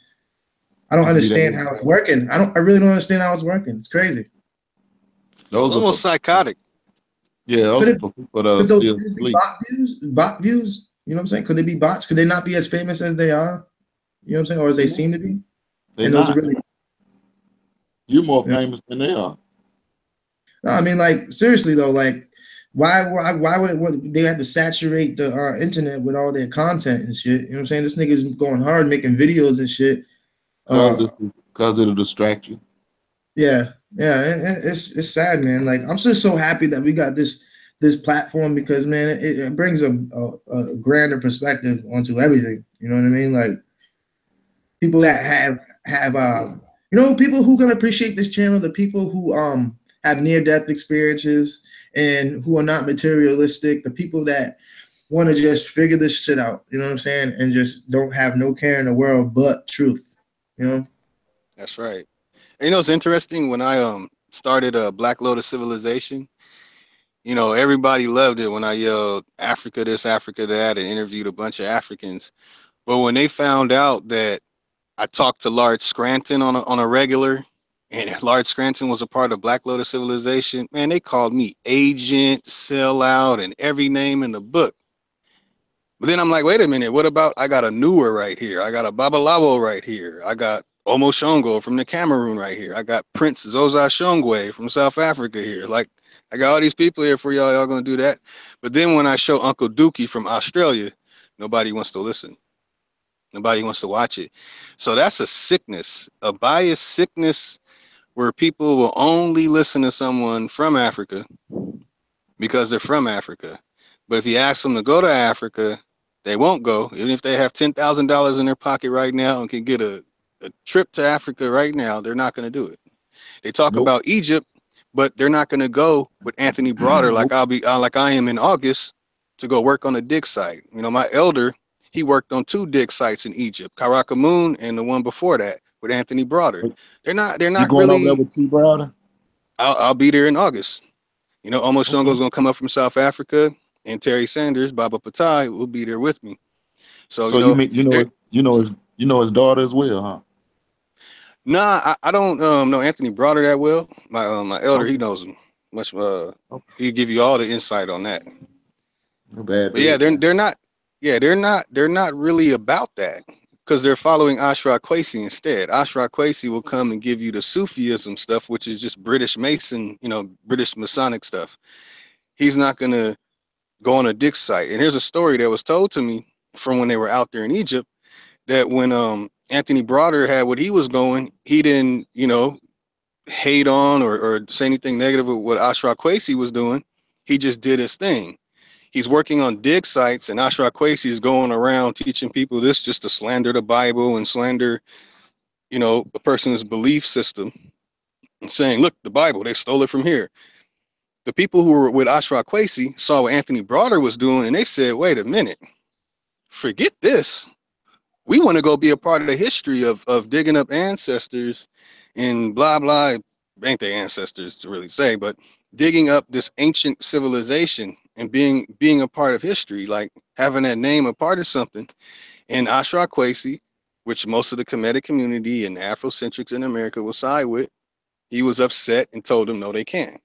it's working. I really don't understand how it's working. It's crazy.
It's almost psychotic.
Yeah,
but those bot views, you know what I'm saying? Could they be bots? Could they not be as famous as they are? You know what I'm saying? Or as they seem to be?
And those are really, you're more famous than they are.
No, I mean, like, seriously though, like, why would they have to saturate the internet with all their content and shit? You know what I'm saying? This nigga's going hard making videos and shit.
Because it'll distract you.
Yeah, it's sad, man. Like, I'm just so happy that we got this platform because, man, it brings a grander perspective onto everything. You know what I mean? Like, people that have you know, people who can appreciate this channel, the people who have near-death experiences and who are not materialistic, the people that want to just figure this shit out, you know what I'm saying, and just don't have no care in the world but truth, you know?
That's right. And you know, it's interesting, when I started Black Lotus Civilization, you know, everybody loved it when I yelled Africa this, Africa that, and interviewed a bunch of Africans. But when they found out that I talked to Large Scranton on a regular, and Large Scranton was a part of Black Lotus Civilization, man, they called me agent, sellout, and every name in the book. But then I'm like, wait a minute, what about, I got a Newer right here. I got a Babalabo right here. I got Omo Shongo from the Cameroon right here. I got Prince Zoza Shongwe from South Africa here. Like, I got all these people here for y'all. Y'all gonna do that? But then when I show Uncle Dookie from Australia, nobody wants to listen. Nobody wants to watch it. So that's a sickness, a bias sickness, where people will only listen to someone from Africa because they're from Africa. But if you ask them to go to Africa, they won't go. Even if they have $10,000 in their pocket right now and can get a trip to Africa right now, they're not going to do it. They talk about Egypt, but they're not going to go with Anthony Broder like I am in August to go work on a dig site. You know, my elder, he worked on 2 dig sites in Egypt, Karakamoon and the one before that with Anthony Broder. They're not you going really over there with T Broder? I'll be there in August. You know, Omo Shongo's gonna come up from South Africa, and Terry Sanders, Baba Patai will be there with me. So
you know his daughter as well, huh?
Nah, I don't know Anthony Broder that well. My elder, he knows him much. He'll give you all the insight on that. But yeah, they're not really about that, because they're following Ashra Kwesi instead. Ashra Kwesi will come and give you the Sufism stuff, which is just British Mason, you know, British Masonic stuff. He's not going to go on a dig site. And here's a story that was told to me from when they were out there in Egypt, that when Anthony Broder had what he was going, he didn't, you know, hate on or say anything negative with what Ashra Kwesi was doing. He just did his thing. He's working on dig sites, and Ashra Kwesi is going around teaching people this just to slander the Bible and slander, you know, a person's belief system, and saying, look, the Bible, they stole it from here. The people who were with Ashra Kwesi saw what Anthony Broder was doing, and they said, wait a minute, forget this. We want to go be a part of the history of digging up ancestors and blah, blah. Ain't they ancestors to really say, but digging up this ancient civilization and being a part of history, like having that name a part of something. And Ashra Kwesi, which most of the Kemetic community and Afrocentrics in America will side with, he was upset and told them, no, they can't.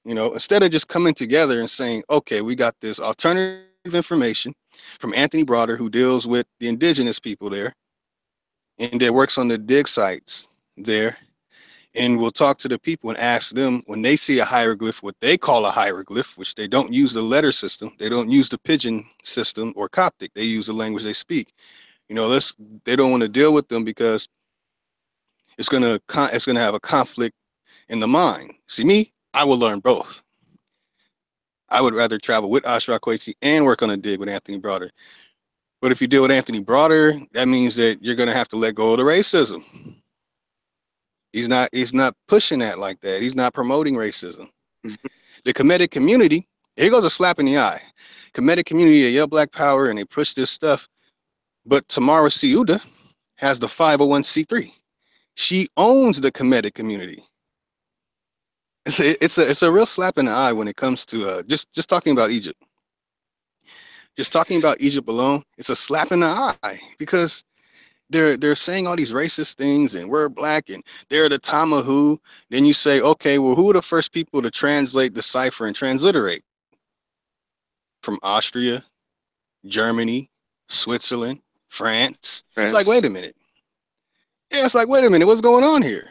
You know, instead of just coming together and saying, okay, we got this alternative information from Anthony Broder, who deals with the indigenous people there and that works on the dig sites there. And we'll talk to the people and ask them, when they see a hieroglyph, what they call a hieroglyph, which they don't use the letter system, they don't use the pidgin system or Coptic, they use the language they speak. You know, they don't want to deal with them because it's gonna have a conflict in the mind. See, me, I will learn both. I would rather travel with Ashra Kwesi and work on a dig with Anthony Broder. But if you deal with Anthony Broader, that means that you're going to have to let go of the racism. He's not pushing that like that. He's not promoting racism. The Kemetic community, here goes a slap in the eye. Kemetic community, they yell Black Power and they push this stuff. But Tamara Siuda has the 501c3. She owns the Kemetic community. It's a real slap in the eye when it comes to just talking about Egypt. Just talking about Egypt alone, it's a slap in the eye because they're saying all these racist things and we're black and they're the Tamahu. Then you say, okay, well, who were the first people to translate, decipher, and transliterate? From Austria, Germany, Switzerland, France. It's like, wait a minute. Yeah, it's like, wait a minute, what's going on here?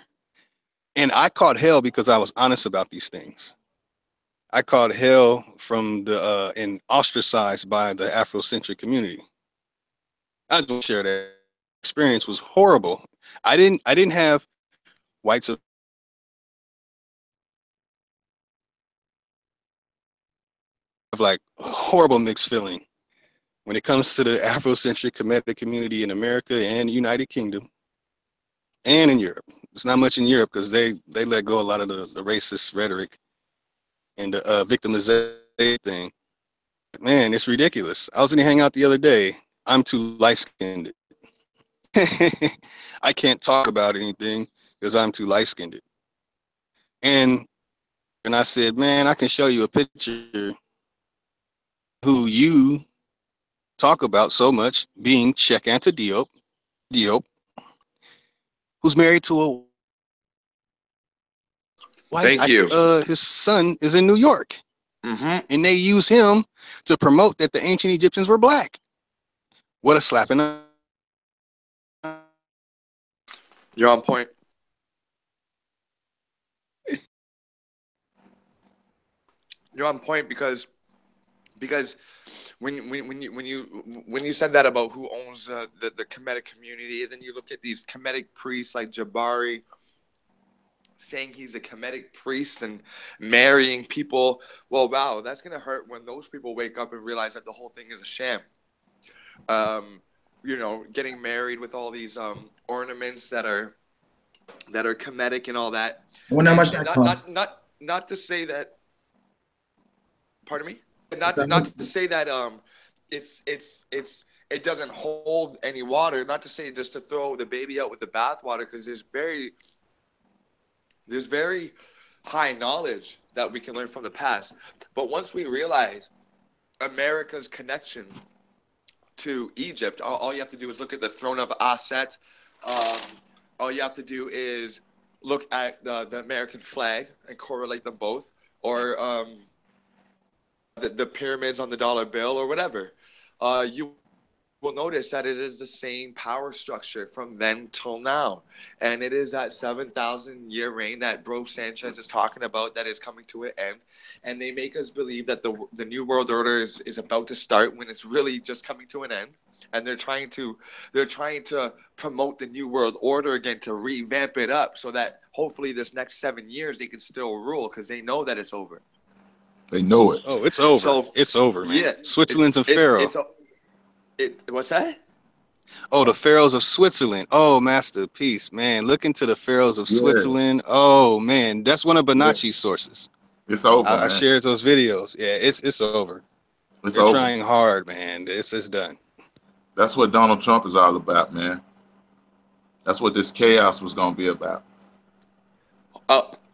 And I caught hell because I was honest about these things. I caught hell from the and ostracized by the Afrocentric community. I just want to share that experience was horrible. I didn't have whites of like horrible mixed feeling when it comes to the Afrocentric Kemetic community in America and United Kingdom and in Europe. It's not much in Europe because they let go a lot of the racist rhetoric and the victimization thing. Man, it's ridiculous. I was in the hangout the other day. I'm too light-skinned. I can't talk about anything because I'm too light-skinned. And I said, man, I can show you a picture who you talk about so much, being Cheikh Anta Diop, who's married to a white.
Thank you.
His son is in New York. And they use him to promote that the ancient Egyptians were black. What a slap in the...
You're on point. You're on point because when you said that about who owns the Kemetic community, and then you look at these Kemetic priests like Jabari saying he's a Kemetic priest and marrying people. Well, wow, that's gonna hurt when those people wake up and realize that the whole thing is a sham. You know, getting married with all these ornaments that are Kemetic and all that.
Well, how much that cost?
Not to say that. Pardon me. Not to say that it doesn't hold any water. Not to say just to throw the baby out with the bathwater, because there's very high knowledge that we can learn from the past. But once we realize America's connection to Egypt, all you have to do is look at the throne of Aset. All you have to do is look at the American flag and correlate them both, or the pyramids on the dollar bill or whatever. You will notice that it is the same power structure from then till now. And it is that 7,000-year reign that Bro Sanchez is talking about that is coming to an end. And they make us believe that the New World Order is about to start when it's really just coming to an end. And they're trying to promote the New World Order again, to revamp it up so that hopefully this next 7 years they can still rule, because they know that it's over.
They know it.
Oh, it's over.
So,
it's over, man.
Yeah,
Switzerland's a pharaoh.
What's that?
Oh, the pharaohs of Switzerland. Oh, masterpiece, man. Look into the pharaohs of Switzerland. Oh, man. That's one of Bonacci's sources.
It's over.
I shared those videos. Yeah, it's over. They're trying hard, man. It's done.
That's what Donald Trump is all about, man. That's what this chaos was going to be about.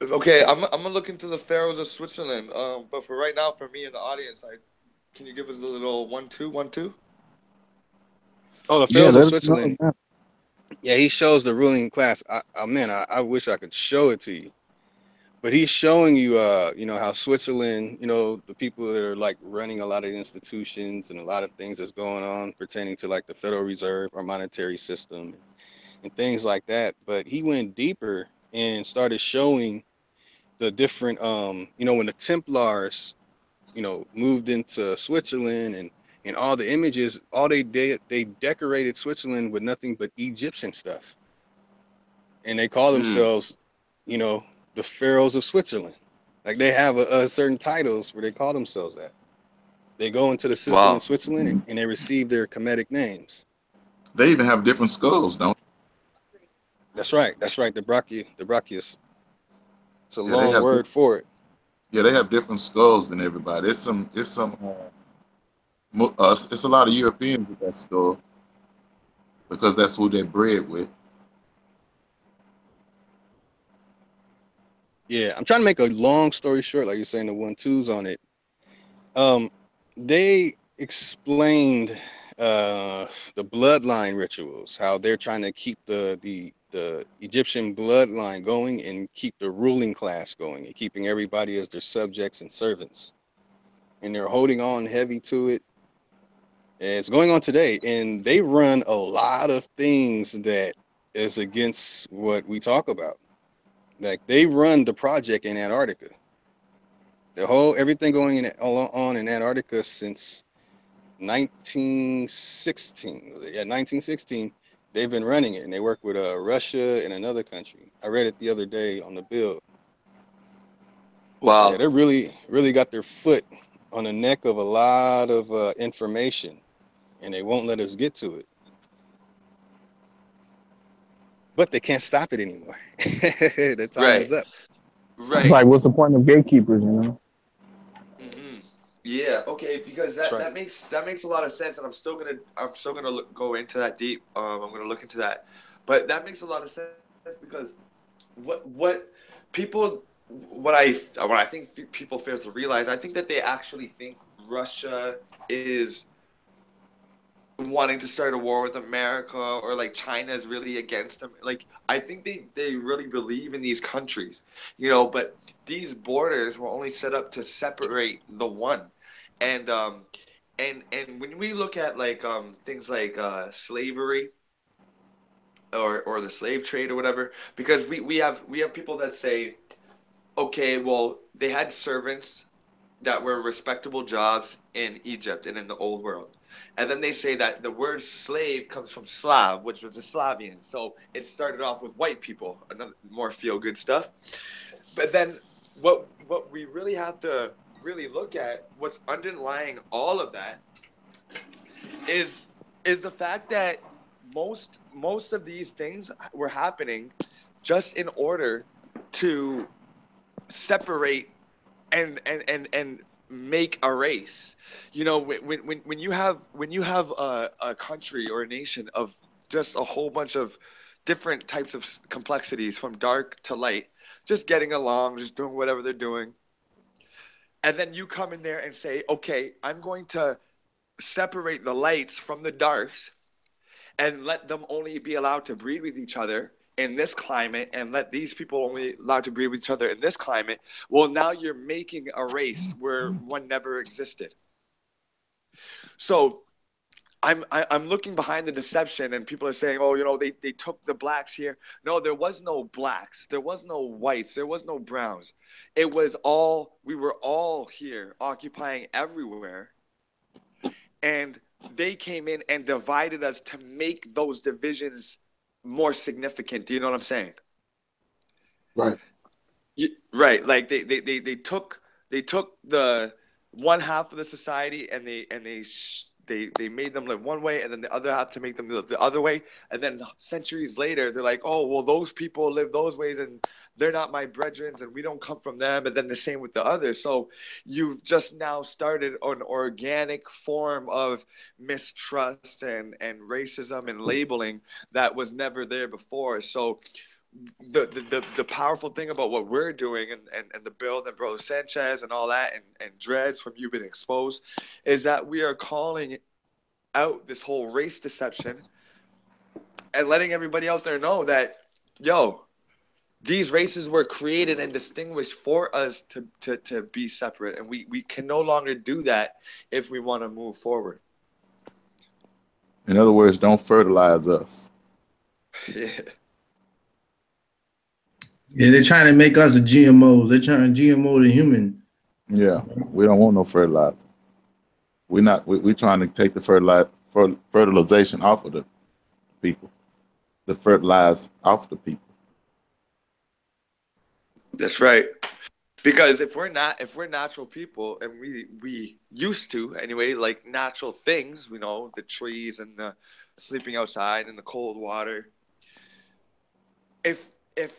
Okay, I'm gonna look into the pharaohs of Switzerland. But for right now, for me in the audience, can you give us a little 1-2?
Oh, the pharaohs of Switzerland. Yeah, he shows the ruling class. I wish I could show it to you, but he's showing you, how Switzerland, the people that are like running a lot of institutions and a lot of things that's going on pertaining to like the Federal Reserve or monetary system and things like that. But he went deeper and started showing the different, when the Templars, moved into Switzerland and all the images, all they decorated Switzerland with nothing but Egyptian stuff. And they call themselves, the pharaohs of Switzerland. Like they have a certain titles where they call themselves that. They go into the system in Switzerland and they receive their Kemetic names.
They even have different skulls, don't they?
That's right. That's right. The brachius. It's a long word for it.
Yeah, they have different skulls than everybody. It's a lot of Europeans with that skull because that's who they're bred with.
Yeah, I'm trying to make a long story short, like you're saying, the 1-2s on it. They explained the bloodline rituals, how they're trying to keep the Egyptian bloodline going and keep the ruling class going and keeping everybody as their subjects and servants. And they're holding on heavy to it. And it's going on today. And they run a lot of things that is against what we talk about. Like they run the project in Antarctica. Everything going on in Antarctica since 1916. Yeah, 1916. They've been running it, and they work with Russia and another country. I read it the other day on the bill.
Wow.
So, yeah, they really got their foot on the neck of a lot of information, and they won't let us get to it. But they can't stop it anymore. The time is up.
Right. Like, what's the point of gatekeepers, you know?
Yeah. Okay. Because that makes a lot of sense, and I'm still gonna go into that deep. I'm gonna look into that, but that makes a lot of sense because what I think people fail to realize, I think that they actually think Russia is wanting to start a war with America, or like China is really against them. Like, I think they really believe in these countries, you know, but these borders were only set up to separate the one. And when we look at like things like slavery or the slave trade or whatever, because we have people that say, okay, well, they had servants that were respectable jobs in Egypt and in the old world. And then they say that the word slave comes from Slav, which was a Slavian. So it started off with white people, another more feel-good stuff. But then what we really have to really look at, what's underlying all of that, is the fact that most of these things were happening just in order to separate and make a race. You know, when you have a country or a nation of just a whole bunch of different types of complexities, from dark to light, just getting along, just doing whatever they're doing, and then you come in there and say, okay, I'm going to separate the lights from the darks and let them only be allowed to breed with each other in this climate, and let these people only allowed to breed with each other in this climate. Well, now you're making a race where one never existed. So I'm looking behind the deception, and people are saying, oh, you know, they took the blacks here. No, there was no blacks. There was no whites. There was no browns. It was we were all here occupying everywhere. And they came in and divided us to make those divisions more significant. Do you know what I'm saying?
Right.
Right. Like they took the one half of the society and they made them live one way, and then the other half to make them live the other way. And then centuries later, they're like, oh, well, those people live those ways, and they're not my brethren, and we don't come from them. And then the same with the others. So you've just now started an organic form of mistrust and racism and labeling that was never there before. So the powerful thing about what we're doing, and the bill that Bro Sanchez and all that, and Dreads from You've Been Exposed, is that we are calling out this whole race deception and letting everybody out there know that, yo, these races were created and distinguished for us to be separate, and we can no longer do that if we want to move forward.
In other words, don't fertilize us.
Yeah, they're trying to make us a GMO. They're trying to GMO the human.
Yeah, we don't want no fertilizer. We're trying to take the fertilization off of the people. The fertilize off the people.
That's right. Because if we're natural people, and we used to anyway, like natural things, we know the trees and the sleeping outside and the cold water. If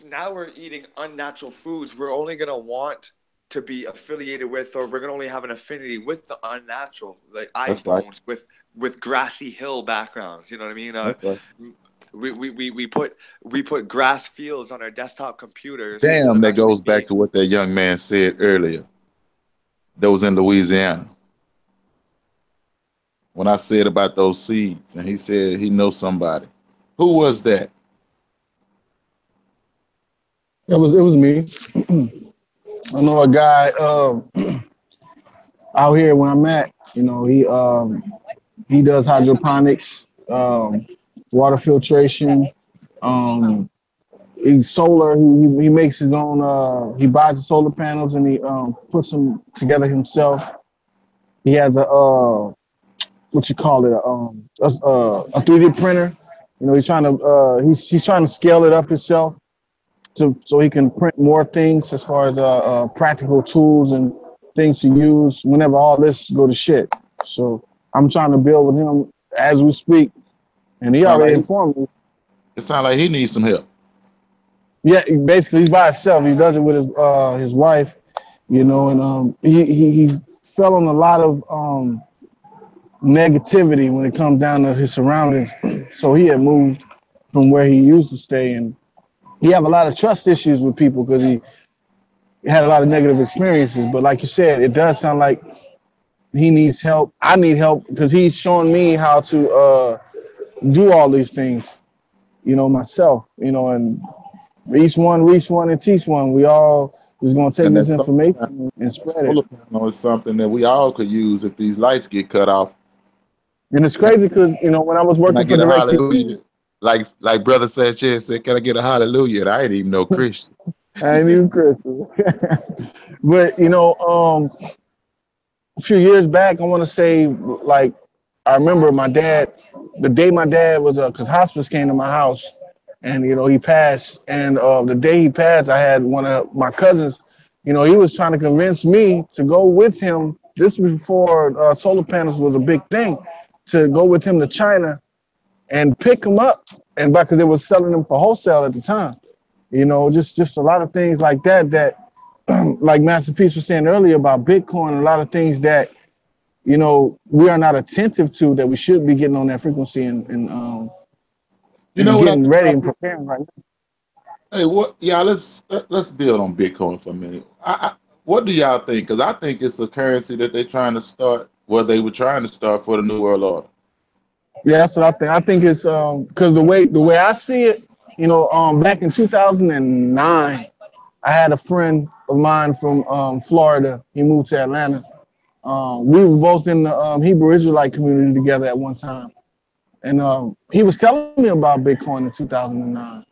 now we're eating unnatural foods, we're only gonna want to be affiliated with, or we're gonna only have an affinity with the unnatural, like iPhones with grassy hill backgrounds. You know what I mean?
That's right.
We put grass fields on our desktop computers.
Damn, that goes back to what that young man said earlier. That was in Louisiana. When I said about those seeds, and he said he knows somebody. Who was that?
It was me. I know a guy out here where I'm at. You know, he does hydroponics, water filtration. He's solar. He makes his own. He buys the solar panels and he puts them together himself. He has a what you call it, a 3D printer. You know, he's trying to scale it up himself so he can print more things as far as practical tools and things to use whenever all this go to shit. So I'm trying to build with him as we speak, and he already informed me.
It sounds like he needs some help.
Yeah, basically he's by himself. He does it with his wife, you know, and he fell on a lot of negativity when it comes down to his surroundings. So he had moved from where he used to stay, and he have a lot of trust issues with people because he had a lot of negative experiences. But like you said, it does sound like he needs help. I need help because he's showing me how to do all these things, you know, myself, you know, and reach one and teach one. We all is going to take this information and spread it.
Solar panel is something that we all could use if these lights get cut off.
And it's crazy because, you know, when I was working for DirecTV,
like Brother Sanchez said, can I get a hallelujah? And I ain't even no Christian.
I ain't even Christian. But, you know, a few years back, I want to say, like, I remember my dad, the day my dad was, because hospice came to my house, and, you know, he passed. And the day he passed, I had one of my cousins, you know, he was trying to convince me to go with him. This was before solar panels was a big thing, to go with him to China and pick them up. And because they were selling them for wholesale at the time, you know, just a lot of things like that, like Master Peace was saying earlier about Bitcoin, a lot of things that, you know, we are not attentive to that we should be getting on that frequency and
you know,
getting ready and preparing right now.
Hey, what? Yeah, let's build on Bitcoin for a minute. What do y'all think? Because I think it's a currency that they're trying to start. Well, they were trying to start for the New World Order.
Yeah, that's what I think. I think it's because the way I see it, you know, back in 2009, I had a friend of mine from Florida. He moved to Atlanta. We were both in the Hebrew Israelite community together at one time, and he was telling me about Bitcoin in 2009.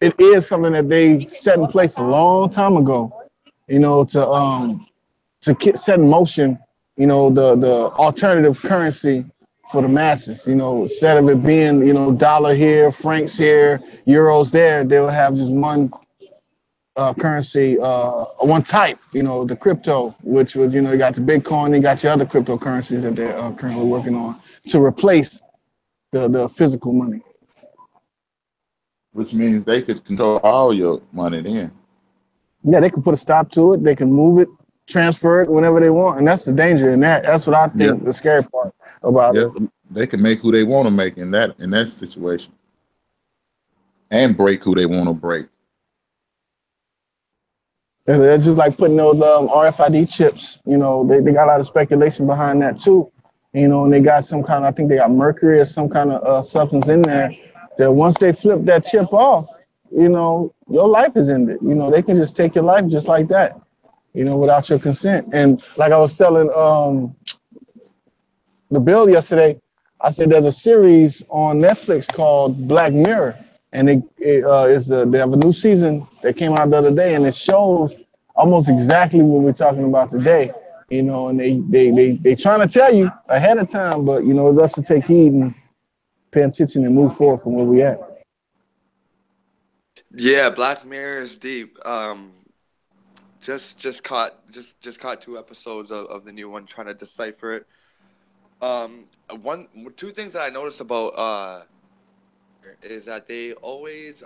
It is something that they set in place a long time ago, you know, to set in motion, you know, the alternative currency for the masses. You know, instead of it being, you know, dollar here, francs here, euros there, they'll have just one currency, one type, you know, the crypto, which was, you know, you got the Bitcoin, you got your other cryptocurrencies that they're currently working on to replace the physical money.
Which means they could control all your money then.
Yeah, they can put a stop to it. They can move it, transfer it whenever they want. And that's the danger in that. That's what I think the scary part about it.
They can make who they want to make in that situation. And break who they want to break.
It's just like putting those RFID chips. You know, they got a lot of speculation behind that too. You know, and they got some kind of, I think they got mercury or some kind of substance in there that once they flip that chip off, you know, your life is ended. You know, they can just take your life just like that, you know, without your consent. And like I was telling the bill yesterday, I said there's a series on Netflix called Black Mirror, and they have a new season that came out the other day, and it shows almost exactly what we're talking about today. You know, and they trying to tell you ahead of time, but you know, it's us to take heed and pay attention and move forward from where we at.
Yeah, Black Mirror is deep. Just caught 2 episodes of the new one, trying to decipher it. Two things that I noticed about is that they're always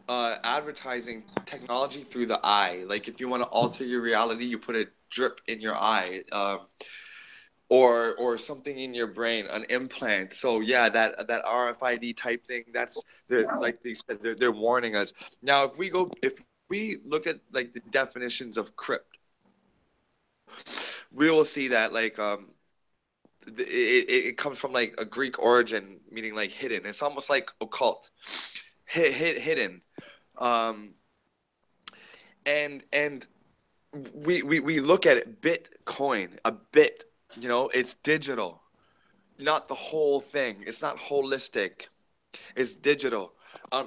advertising technology through the eye. Like if you want to alter your reality, you put a drip in your eye, or something in your brain, an implant. So yeah, that RFID type thing. Like they said, they're warning us. Now, if we look at like the definitions of crypt, we will see that like it comes from like a Greek origin, meaning like hidden. It's almost like occult, hidden. Um, and we look at it, Bitcoin, a bit, it's digital, not the whole thing. It's not holistic. It's digital.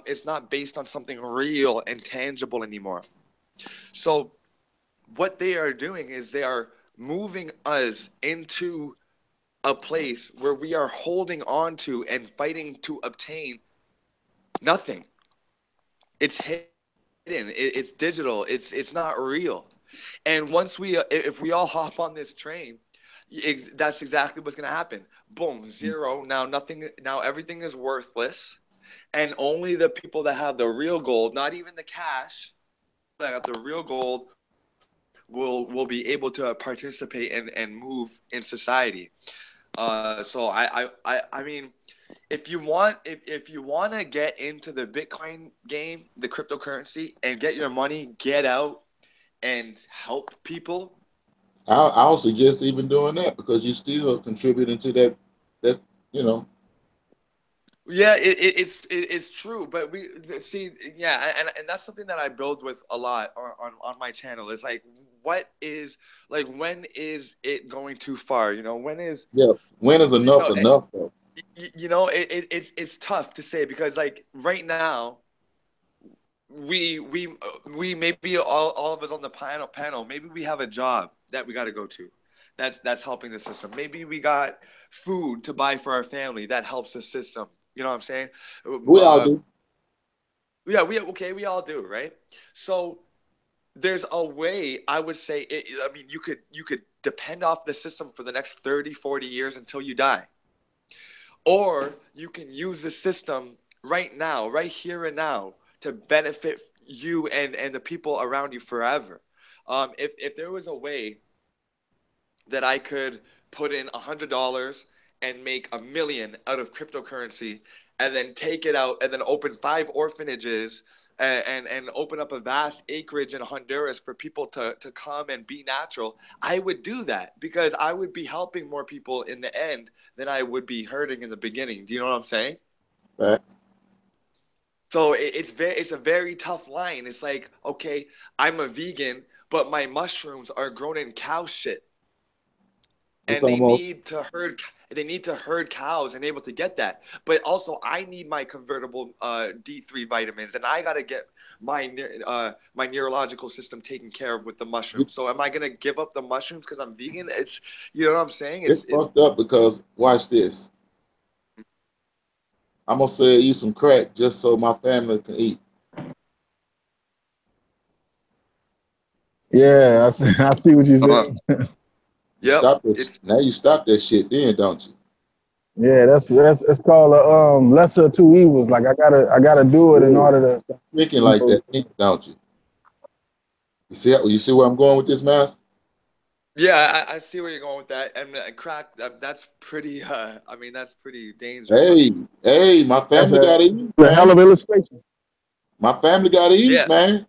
It's not based on something real and tangible anymore. So what they are doing is they are moving us into a place where we are holding on to and fighting to obtain nothing. It's hidden. It's digital. It's not real. And if we all hop on this train, that's exactly what's going to happen. Boom, zero. Now nothing. Now everything is worthless, and only the people that have the real gold, not even the cash, that got the real gold, will be able to participate and move in society. So I mean, if you want to get into the Bitcoin game, the cryptocurrency, and get your money, get out and help people.
I'll suggest even doing that, because you're still contributing to that.
Yeah, it's true, but we see, yeah, and that's something that I build with a lot on my channel. It's like, when is it going too far? When is
enough enough though?
It's tough to say, because like right now, we maybe all of us on the panel, maybe we have a job that we got to go to, that's helping the system. Maybe we got food to buy for our family that helps the system. You know what I'm saying?
We all do.
Yeah, we all do, right? So there's a way, I would say, I mean, you could depend off the system for the next 30, 40 years until you die. Or you can use the system right now, right here and now, to benefit you and the people around you forever. If there was a way that I could put in $100 and make $1 million out of cryptocurrency, and then take it out and then open 5 orphanages, and open up a vast acreage in Honduras for people to come and be natural, I would do that, because I would be helping more people in the end than I would be hurting in the beginning. Do you know what I'm saying?
Right.
So it's a very tough line. It's like, okay, I'm a vegan, but my mushrooms are grown in cow shit, and they need to herd cows and able to get that. But also, I need my convertible D3 vitamins, and I got to get my neurological system taken care of with the mushrooms. So am I gonna give up the mushrooms because I'm vegan? It's, you know what I'm saying?
It's fucked up, because watch this. I'm gonna sell you some crack just so my family can eat.
Yeah, I see what you're saying.
Yep.
Now you stop that shit, then, don't you?
Yeah, that's it's called a lesser of two evils. Like I gotta do it in order to
thinking like that, don't you? You see where I'm going with this, Master?
Yeah, I see where you're going with that. And crack, that's pretty. I mean, that's pretty dangerous.
Hey, my family got to eat.
A hell of illustration.
My family got to eat, man.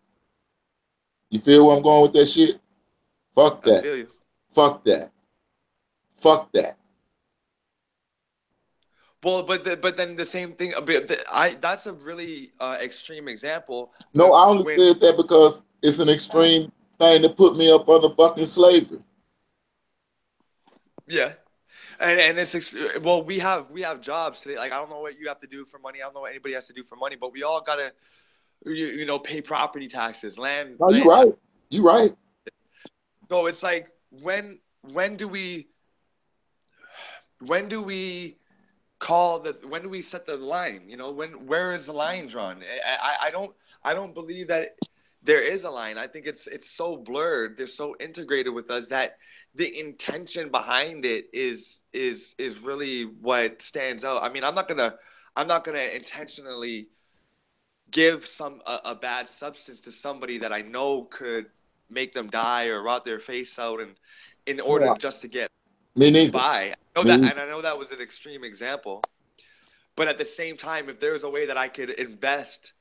You feel where I'm going with that shit? Fuck that.
I feel you.
Fuck that. Fuck that.
Well, but then the same thing. That's a really extreme example.
No, I only said that because it's an extreme thing to put me up under fucking slavery.
Yeah, and it's, well, we have jobs today. Like, I don't know what you have to do for money. I don't know what anybody has to do for money. But we all gotta, pay property taxes, land.
No, you're right. You're right.
So it's like, when do we when do we set the line? Where is the line drawn? I don't believe that there is a line. I think it's so blurred. They're so integrated with us that the intention behind it is really what stands out. I mean, I'm not gonna intentionally give a bad substance to somebody that I know could make them die or rot their face out, and in order just to get by. I know that was an extreme example, but at the same time, if there was a way that I could invest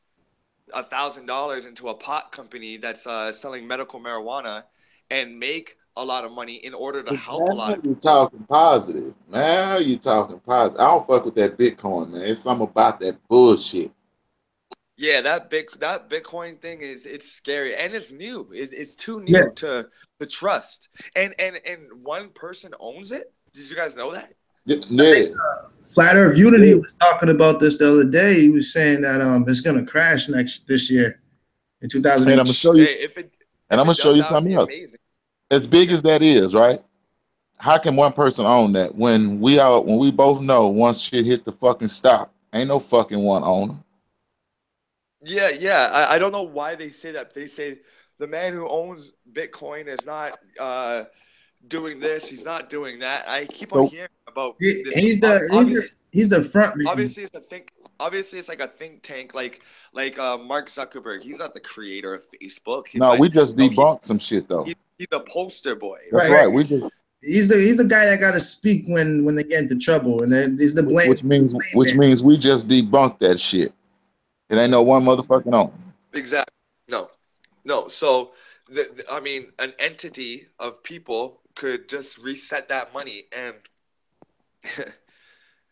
$1,000 into a pot company that's selling medical marijuana and make a lot of money in order to help a lot of
people. You're talking positive, man. You're talking positive. I don't fuck with that Bitcoin, man. It's something about that bullshit.
Yeah, that Bitcoin thing it's scary, and it's new. It's too new to trust. And one person owns it. Did you guys know that?
Yeah.
Flat Earth Unity was talking about this the other day. He was saying that it's gonna crash this year in 2008.
And I'm gonna show you. I'm gonna show you something else. Amazing. As big as that is, right? How can one person own that when we both know once shit hit the fucking stop, ain't no fucking one owner.
Yeah. I don't know why they say that. They say the man who owns Bitcoin is not doing this. He's not doing that. I keep on hearing about this.
He's the front man.
Obviously, it's like a think tank, like Mark Zuckerberg. He's not the creator of Facebook.
No, we just debunked some shit though.
He's a poster boy.
That's right. We just.
He's the guy that got to speak when they get into trouble, and then he's the blame.
Which means we just debunked that shit. It ain't no one motherfucking on.
Exactly. No. So, I mean, an entity of people could just reset that money, and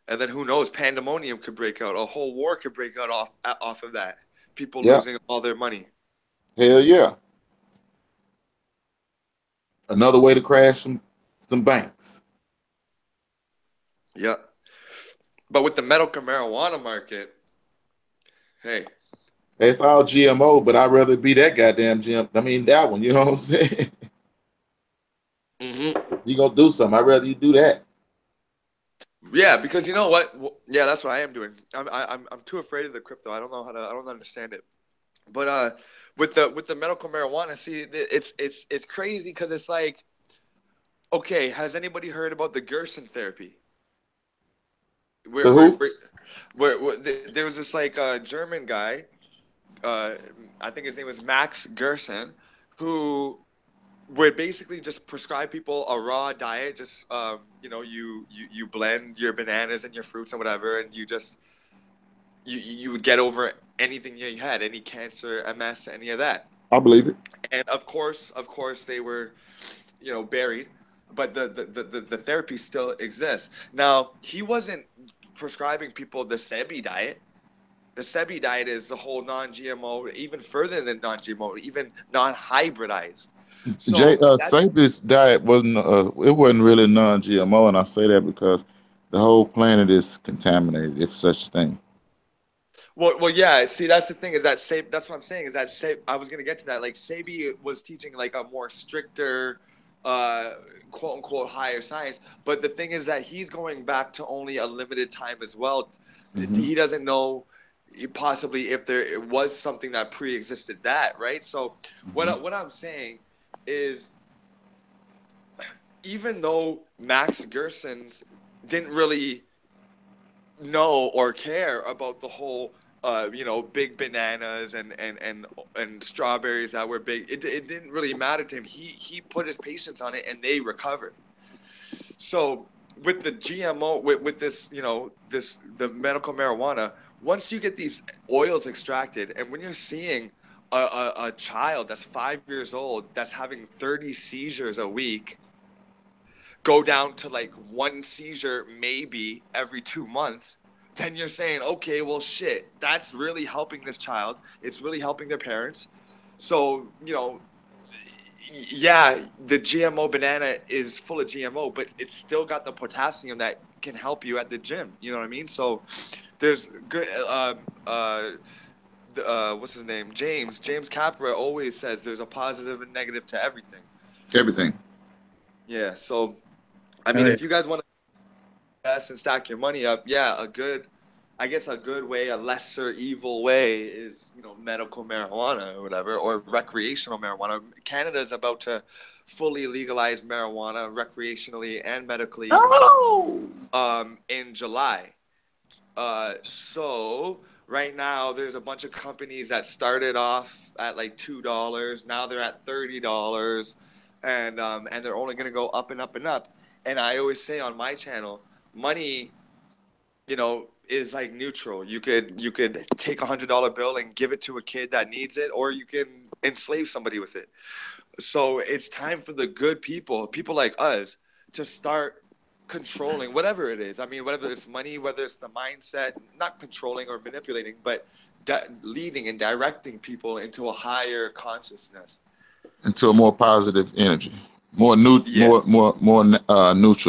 and then who knows? Pandemonium could break out. A whole war could break out off of that. People losing all their money.
Hell yeah. Another way to crash some banks.
Yeah. But with the medical marijuana market, hey.
It's all GMO, but I'd rather be that goddamn GM. I mean, that one, you know what I'm saying?
Mm-hmm.
You gonna do something, I'd rather you do that.
Yeah, because you know what? Yeah, that's what I am doing. I'm too afraid of the crypto. I don't understand it. But with the medical marijuana, see, it's crazy because it's like, okay, has anybody heard about the Gerson therapy? There was this like German guy, I think his name was Max Gerson, who would basically just prescribe people a raw diet. Just you blend your bananas and your fruits and whatever, and you would get over anything you had, any cancer, MS, any of that.
I believe it.
And of course they were, buried, but the therapy still exists. Now, he wasn't prescribing people the Sebi diet. The Sebi diet is the whole non-GMO, even further than non-GMO, even non-hybridized. So
Sebi's diet wasn't really non-GMO, and I say that because the whole planet is contaminated, if such a thing.
Well, yeah. See, that's the thing is that that's what I'm saying is that I was gonna get to that. Like Sebi was teaching like a more stricter, quote unquote, higher science. But the thing is that he's going back to only a limited time as well. Mm-hmm. He doesn't know possibly if there was something that pre-existed that, right? So what I'm saying is, even though Max Gersons didn't really know or care about the whole big bananas and strawberries that were big, it didn't really matter to him. He put his patients on it and they recovered. So with the GMO, with this, the medical marijuana, once you get these oils extracted, and when you're seeing a child that's 5 years old that's having 30 seizures a week go down to like one seizure maybe every 2 months, then you're saying, okay, well, shit, that's really helping this child. It's really helping their parents. So, yeah, the GMO banana is full of GMO, but it's still got the potassium that can help you at the gym. You know what I mean? So there's good, what's his name? James Capra always says there's a positive and negative to everything.
Everything.
Yeah. So, I mean, if you guys want to invest and stack your money up, yeah, a good I guess a good way, a lesser evil way is, you know, medical marijuana or whatever, or recreational marijuana. Canada is about to fully legalize marijuana recreationally and medically in July. So right now there's a bunch of companies that started off at like $2. Now they're at $30, and they're only going to go up and up and up. And I always say on my channel, money, you know, is like neutral. You could take $100 bill and give it to a kid that needs it, or you can enslave somebody with it. So it's time for the good people like us, to start controlling whatever it is. I mean, whether it's money, whether it's the mindset, not controlling or manipulating, but leading and directing people into a higher consciousness,
into a more positive energy, more neutral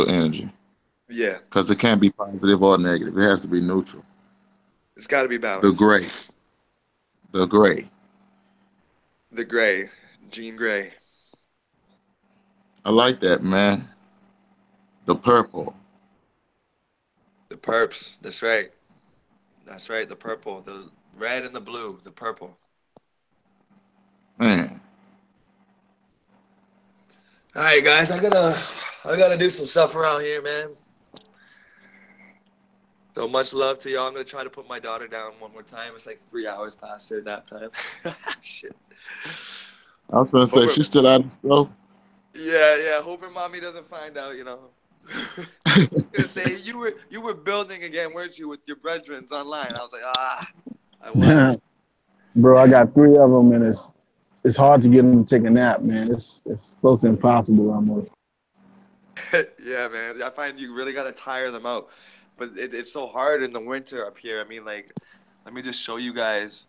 energy.
Yeah,
because it can't be positive or negative. It has to be neutral.
It's got to be balanced.
The gray.
Jean Grey.
I like that, man. The purple.
The perps. That's right. The purple, the red and the blue, the purple.
Man.
All right, guys, I gotta do some stuff around here, man. So much love to y'all. I'm gonna try to put my daughter down one more time. It's like 3 hours past her nap time. Shit.
I was gonna say, she's still out of school.
Yeah. Hope her mommy doesn't find out, you know. I was gonna say, you were building again, weren't you, with your brethrens online? I was like, I was.
Bro, I got 3 of them, and it's hard to get them to take a nap, man. It's close to impossible almost.
Yeah, man. I find you really gotta tire them out. But it's so hard in the winter up here. I mean, like, let me just show you guys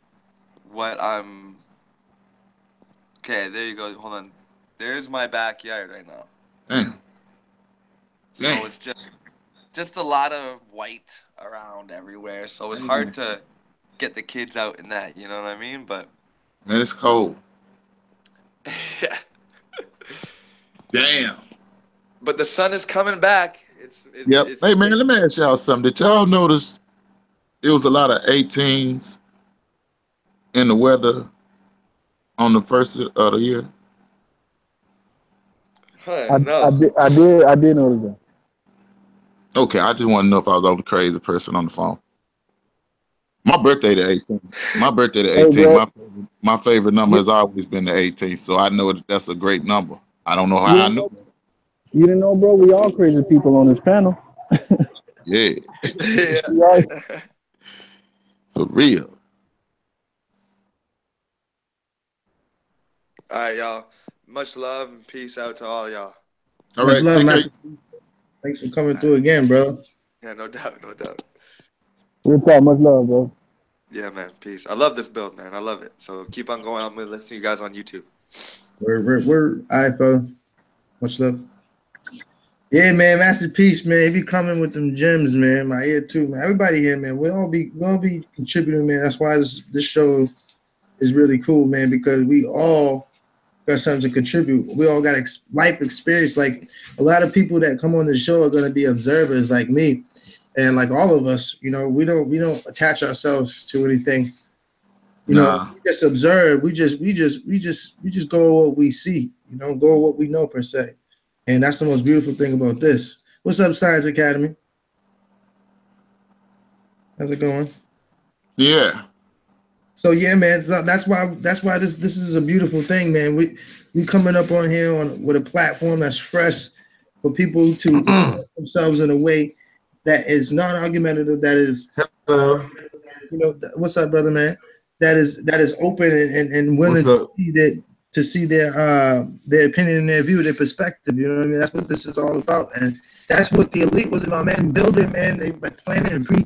what I'm... Okay, there you go. Hold on. There's my backyard right now.
Damn.
So it's just a lot of white around everywhere. So it's hard to get the kids out in that, you know what I mean? But...
Man, it's cold.
Yeah.
Damn.
But the sun is coming back.
Yep. Hey, man, let me ask y'all something. Did y'all notice it was a lot of 18s in the weather on the first of the year?
I did notice that.
Okay, I just want to know if I was the crazy person on the phone. My birthday the 18th. My birthday the 18th. My favorite number has always been the 18th, so I know that's a great number. I don't know how I knew that.
You didn't know, bro? We all crazy people on this panel.
Yeah.
Yeah.
For real.
All right, y'all. Much love and peace out to all y'all.
All right.
Much love, Master. Thanks for coming through again, bro.
Yeah, no doubt.
Real talk, much love, bro.
Yeah, man. Peace. I love this build, man. I love it. So keep on going. I'm going to listen to you guys on YouTube.
We're all right, fella. Much love. Yeah, man. Master Peace, man. He be coming with them gems, man. My ear too, man. Everybody here, man. We'll all be contributing, man. That's why this show is really cool, man, because we all got something to contribute. We all got life experience. Like, a lot of people that come on the show are gonna be observers, like me, and like all of us. You know, we don't attach ourselves to anything. You know, we just observe. We just go what we see. You know, go what we know per se, and that's the most beautiful thing about this. What's up, Science Academy? How's it going?
Yeah.
So yeah, man. That's why this is a beautiful thing, man. We coming up on here with a platform that's fresh for people to express themselves in a way that is non-argumentative. That is, you know, what's up, brother, man? That is open and willing to see their opinion and their view, their perspective. You know what I mean? That's what this is all about, and that's what the elite was about, man. Building, man. They planning and we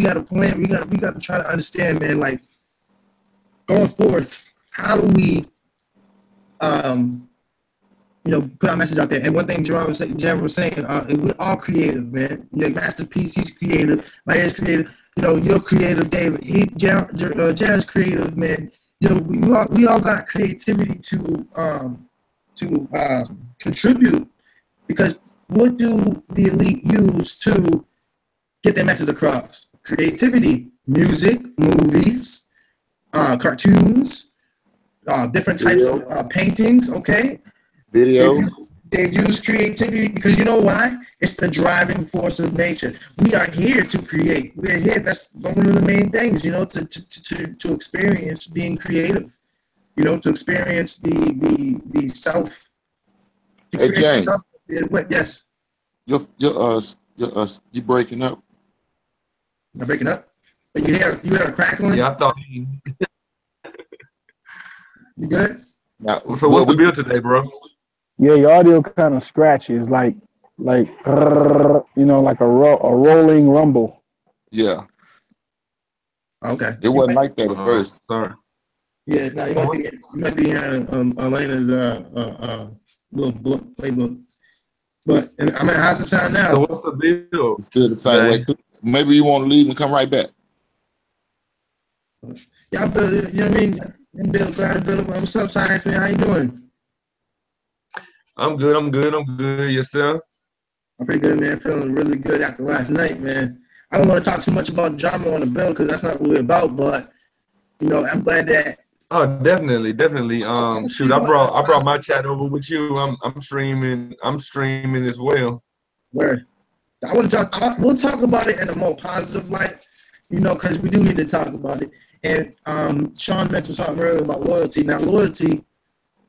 got to plan. We got to try to understand, man. Like, going forth, how do we, you know, put our message out there? And one thing Jerome was saying, we're all creative, man. You know, Masterpiece, he's creative. My is creative. You know, you're creative, David. Jared's creative, man. You know, we all got creativity to contribute, because what do the elite use to get their message across? creativity, music, movies, cartoons, different types of paintings, okay?
Video.
They use creativity because you know why? It's the driving force of nature. We are here to create. We're here. That's one of the main things, you know, to experience being creative. You know, to experience the self.
Hey James.
Yes.
You breaking up?
Am I breaking up? You hear a crackling?
Yeah, I thought.
You good?
Now,
so what's the bill today, bro?
Yeah, your audio kind of scratchy. It's like you know, like a rolling rumble.
Yeah.
Okay.
It wasn't like that at first.
Sorry.
Yeah, no, you might be hearing Elena's little playbook. But I mean, how's it sound now?
So what's the bill?
It's still the same way. Maybe you want to leave and come right back.
Yeah, Bill, you know what I mean? Bill, glad to Bill. What's up, Science Man? How you doing?
I'm good. Yourself?
I'm pretty good, man. Feeling really good after last night, man. I don't want to talk too much about drama on the bill because that's not what we're about. But you know, I'm glad that.
Oh, definitely. Shoot, I brought my chat over with you. I'm streaming as well.
Where I want to talk. We'll talk about it in a more positive light, you know, because we do need to talk about it. And Sean mentioned something earlier about loyalty. Now, loyalty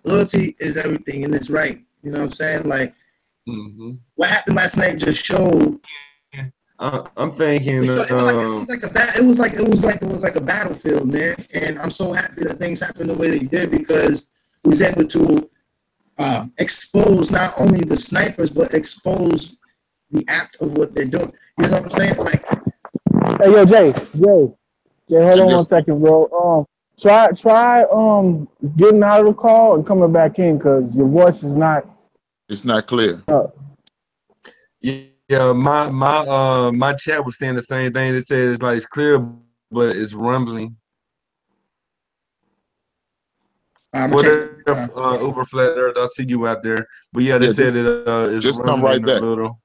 is everything, and it's right. You know what I'm saying? Like, what happened last night just showed.
I'm thinking
it was like a battlefield, man. And I'm so happy that things happened the way they did because we was able to expose not only the snipers but expose the act of what they're doing. You know what I'm saying? Like,
hey, yo, Jay, hold on 1 second, bro. Try getting out of the call and coming back in because your voice is not.
It's not clear.
Yeah, my chat was saying the same thing. It said it's like it's clear, but it's rumbling. Whatever, Uber Flat Earth, I'll see you out there. But yeah, they said it is
just come right back.
A little.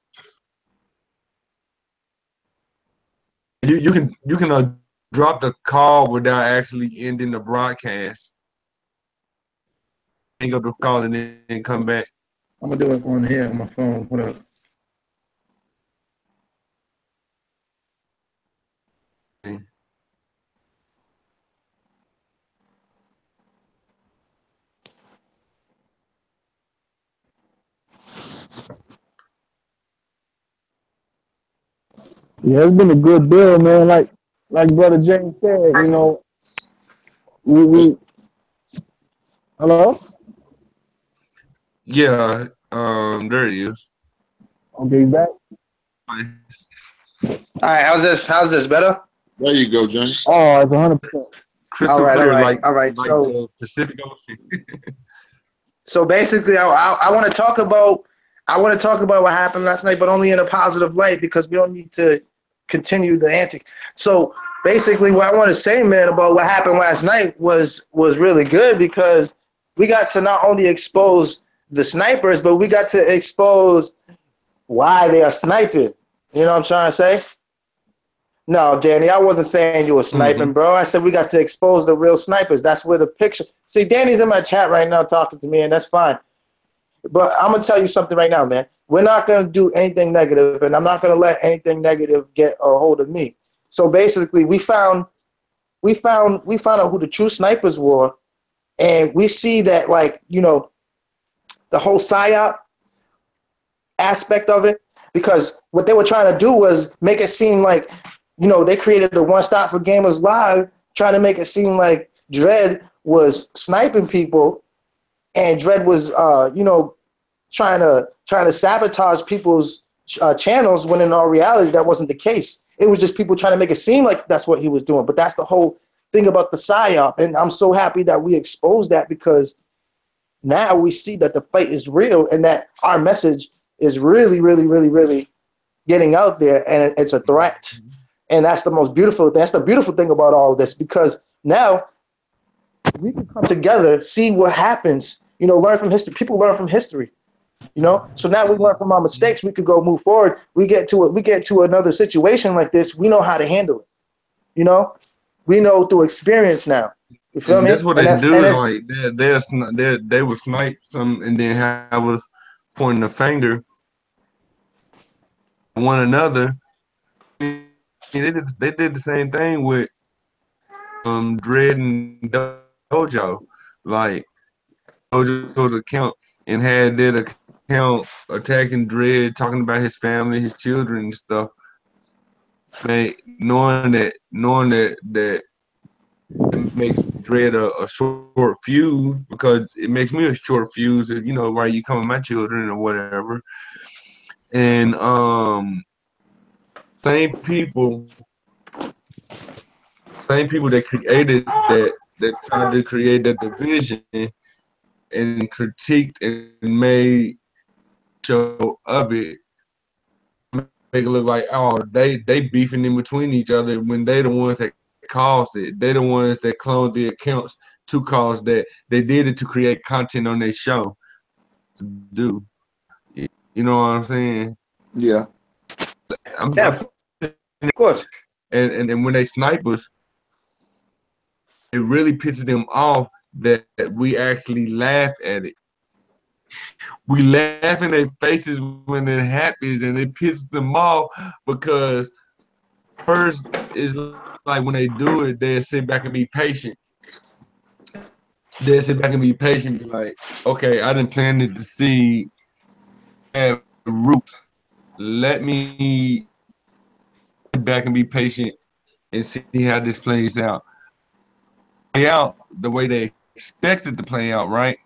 You can drop the call without actually ending the broadcast. Hang up the call and then come back.
I'm gonna do it on here on my phone. What up?
Yeah, it's been a good bill, man. Like Brother James said, you know, we hello?
Yeah, there he is.
Okay, he's back.
All right, how's this better?
There you go, Johnny.
Oh, it's 100%.
Crystal clear,
all right.
Like the Pacific Ocean.
So basically, I want to talk about what happened last night, but only in a positive light because we don't need to continue the antic. So basically, what I want to say, man, about what happened last night was really good because we got to not only expose the snipers, but we got to expose why they are sniping. You know what I'm trying to say? No, Danny, I wasn't saying you were sniping, bro. I said we got to expose the real snipers. That's where the picture. See, Danny's in my chat right now talking to me, and that's fine. But I'm gonna tell you something right now, man. We're not gonna do anything negative, and I'm not gonna let anything negative get a hold of me. So basically, we found out who the true snipers were, and we see that, like, you know, the whole psyop aspect of it, because what they were trying to do was make it seem like, you know, they created the One Stop for Gamers Live, trying to make it seem like Dredd was sniping people, and Dredd was, you know, trying to sabotage people's channels, when in all reality that wasn't the case. It was just people trying to make it seem like that's what he was doing. But that's the whole thing about the psyop, and I'm so happy that we exposed that because now we see that the fight is real and that our message is really, really, really, really getting out there, and it's a threat. And that's the beautiful thing about all of this, because now we can come together, see what happens, you know, learn from history. People learn from history.
You know, so now we learn from our mistakes. We could go move forward. We get to another situation like this. We know how to handle it. You know, we know through experience now. You feel me?
That's what they do. Like they would snipe some and then have us pointing a finger at one another. They did the same thing with Dread and Dojo. Like Dojo's account and had their account attacking Dread, talking about his family, his children and stuff. Knowing that it makes Dread a short fuse, because it makes me a short fuse if, you know, why you come with my children or whatever. And same people that created that tried to create that division and critiqued and made show of it, make it look like, oh, they beefing in between each other when they the ones that caused it. They the ones that cloned the accounts to cause that. They did it to create content on their show. Do you know what I'm saying?
Yeah.
Yeah, of course.
And when they snipe us, it really pisses them off that we actually laugh at it. We laugh in their faces when it happens, and it pisses them off because first is like when they do it, they sit back and be patient. They sit back and be patient, be like, okay, I didn't plan it to see roots. Let me sit back and be patient and see how this plays out. Play out the way they expected to play out, right?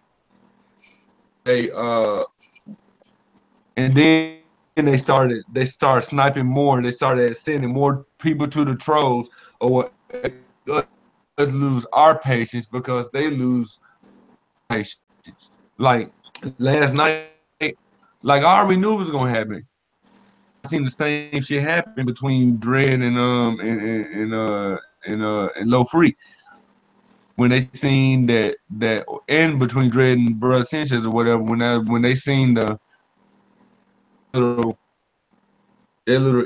And then they started sniping more. They started sending more people to the trolls, or let's lose our patience because they lose patience. Like last night, like I already knew it was gonna happen. I seen the same shit happen between Dread and Low Free. When they seen that and between Dread and Brother Sanchez or whatever, when they seen the little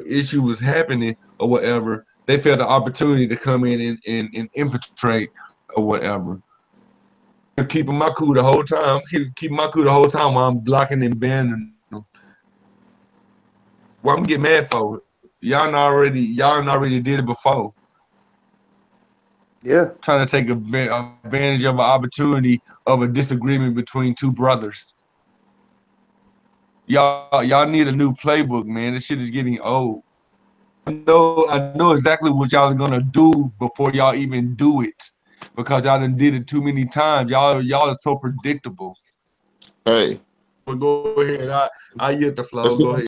issue was happening or whatever, they felt the opportunity to come in and infiltrate or whatever. Keeping my cool the whole time. Keeping my cool the whole time while I'm blocking and banning them. What I'm getting mad for? Y'all already did it before.
Yeah.
Trying to take advantage of an opportunity of a disagreement between two brothers. Y'all need a new playbook, man. This shit is getting old. I know exactly what y'all are gonna do before y'all even do it, because y'all done did it too many times. Y'all are so predictable.
Hey.
But go ahead. I get the flow.
Let's
Go ahead.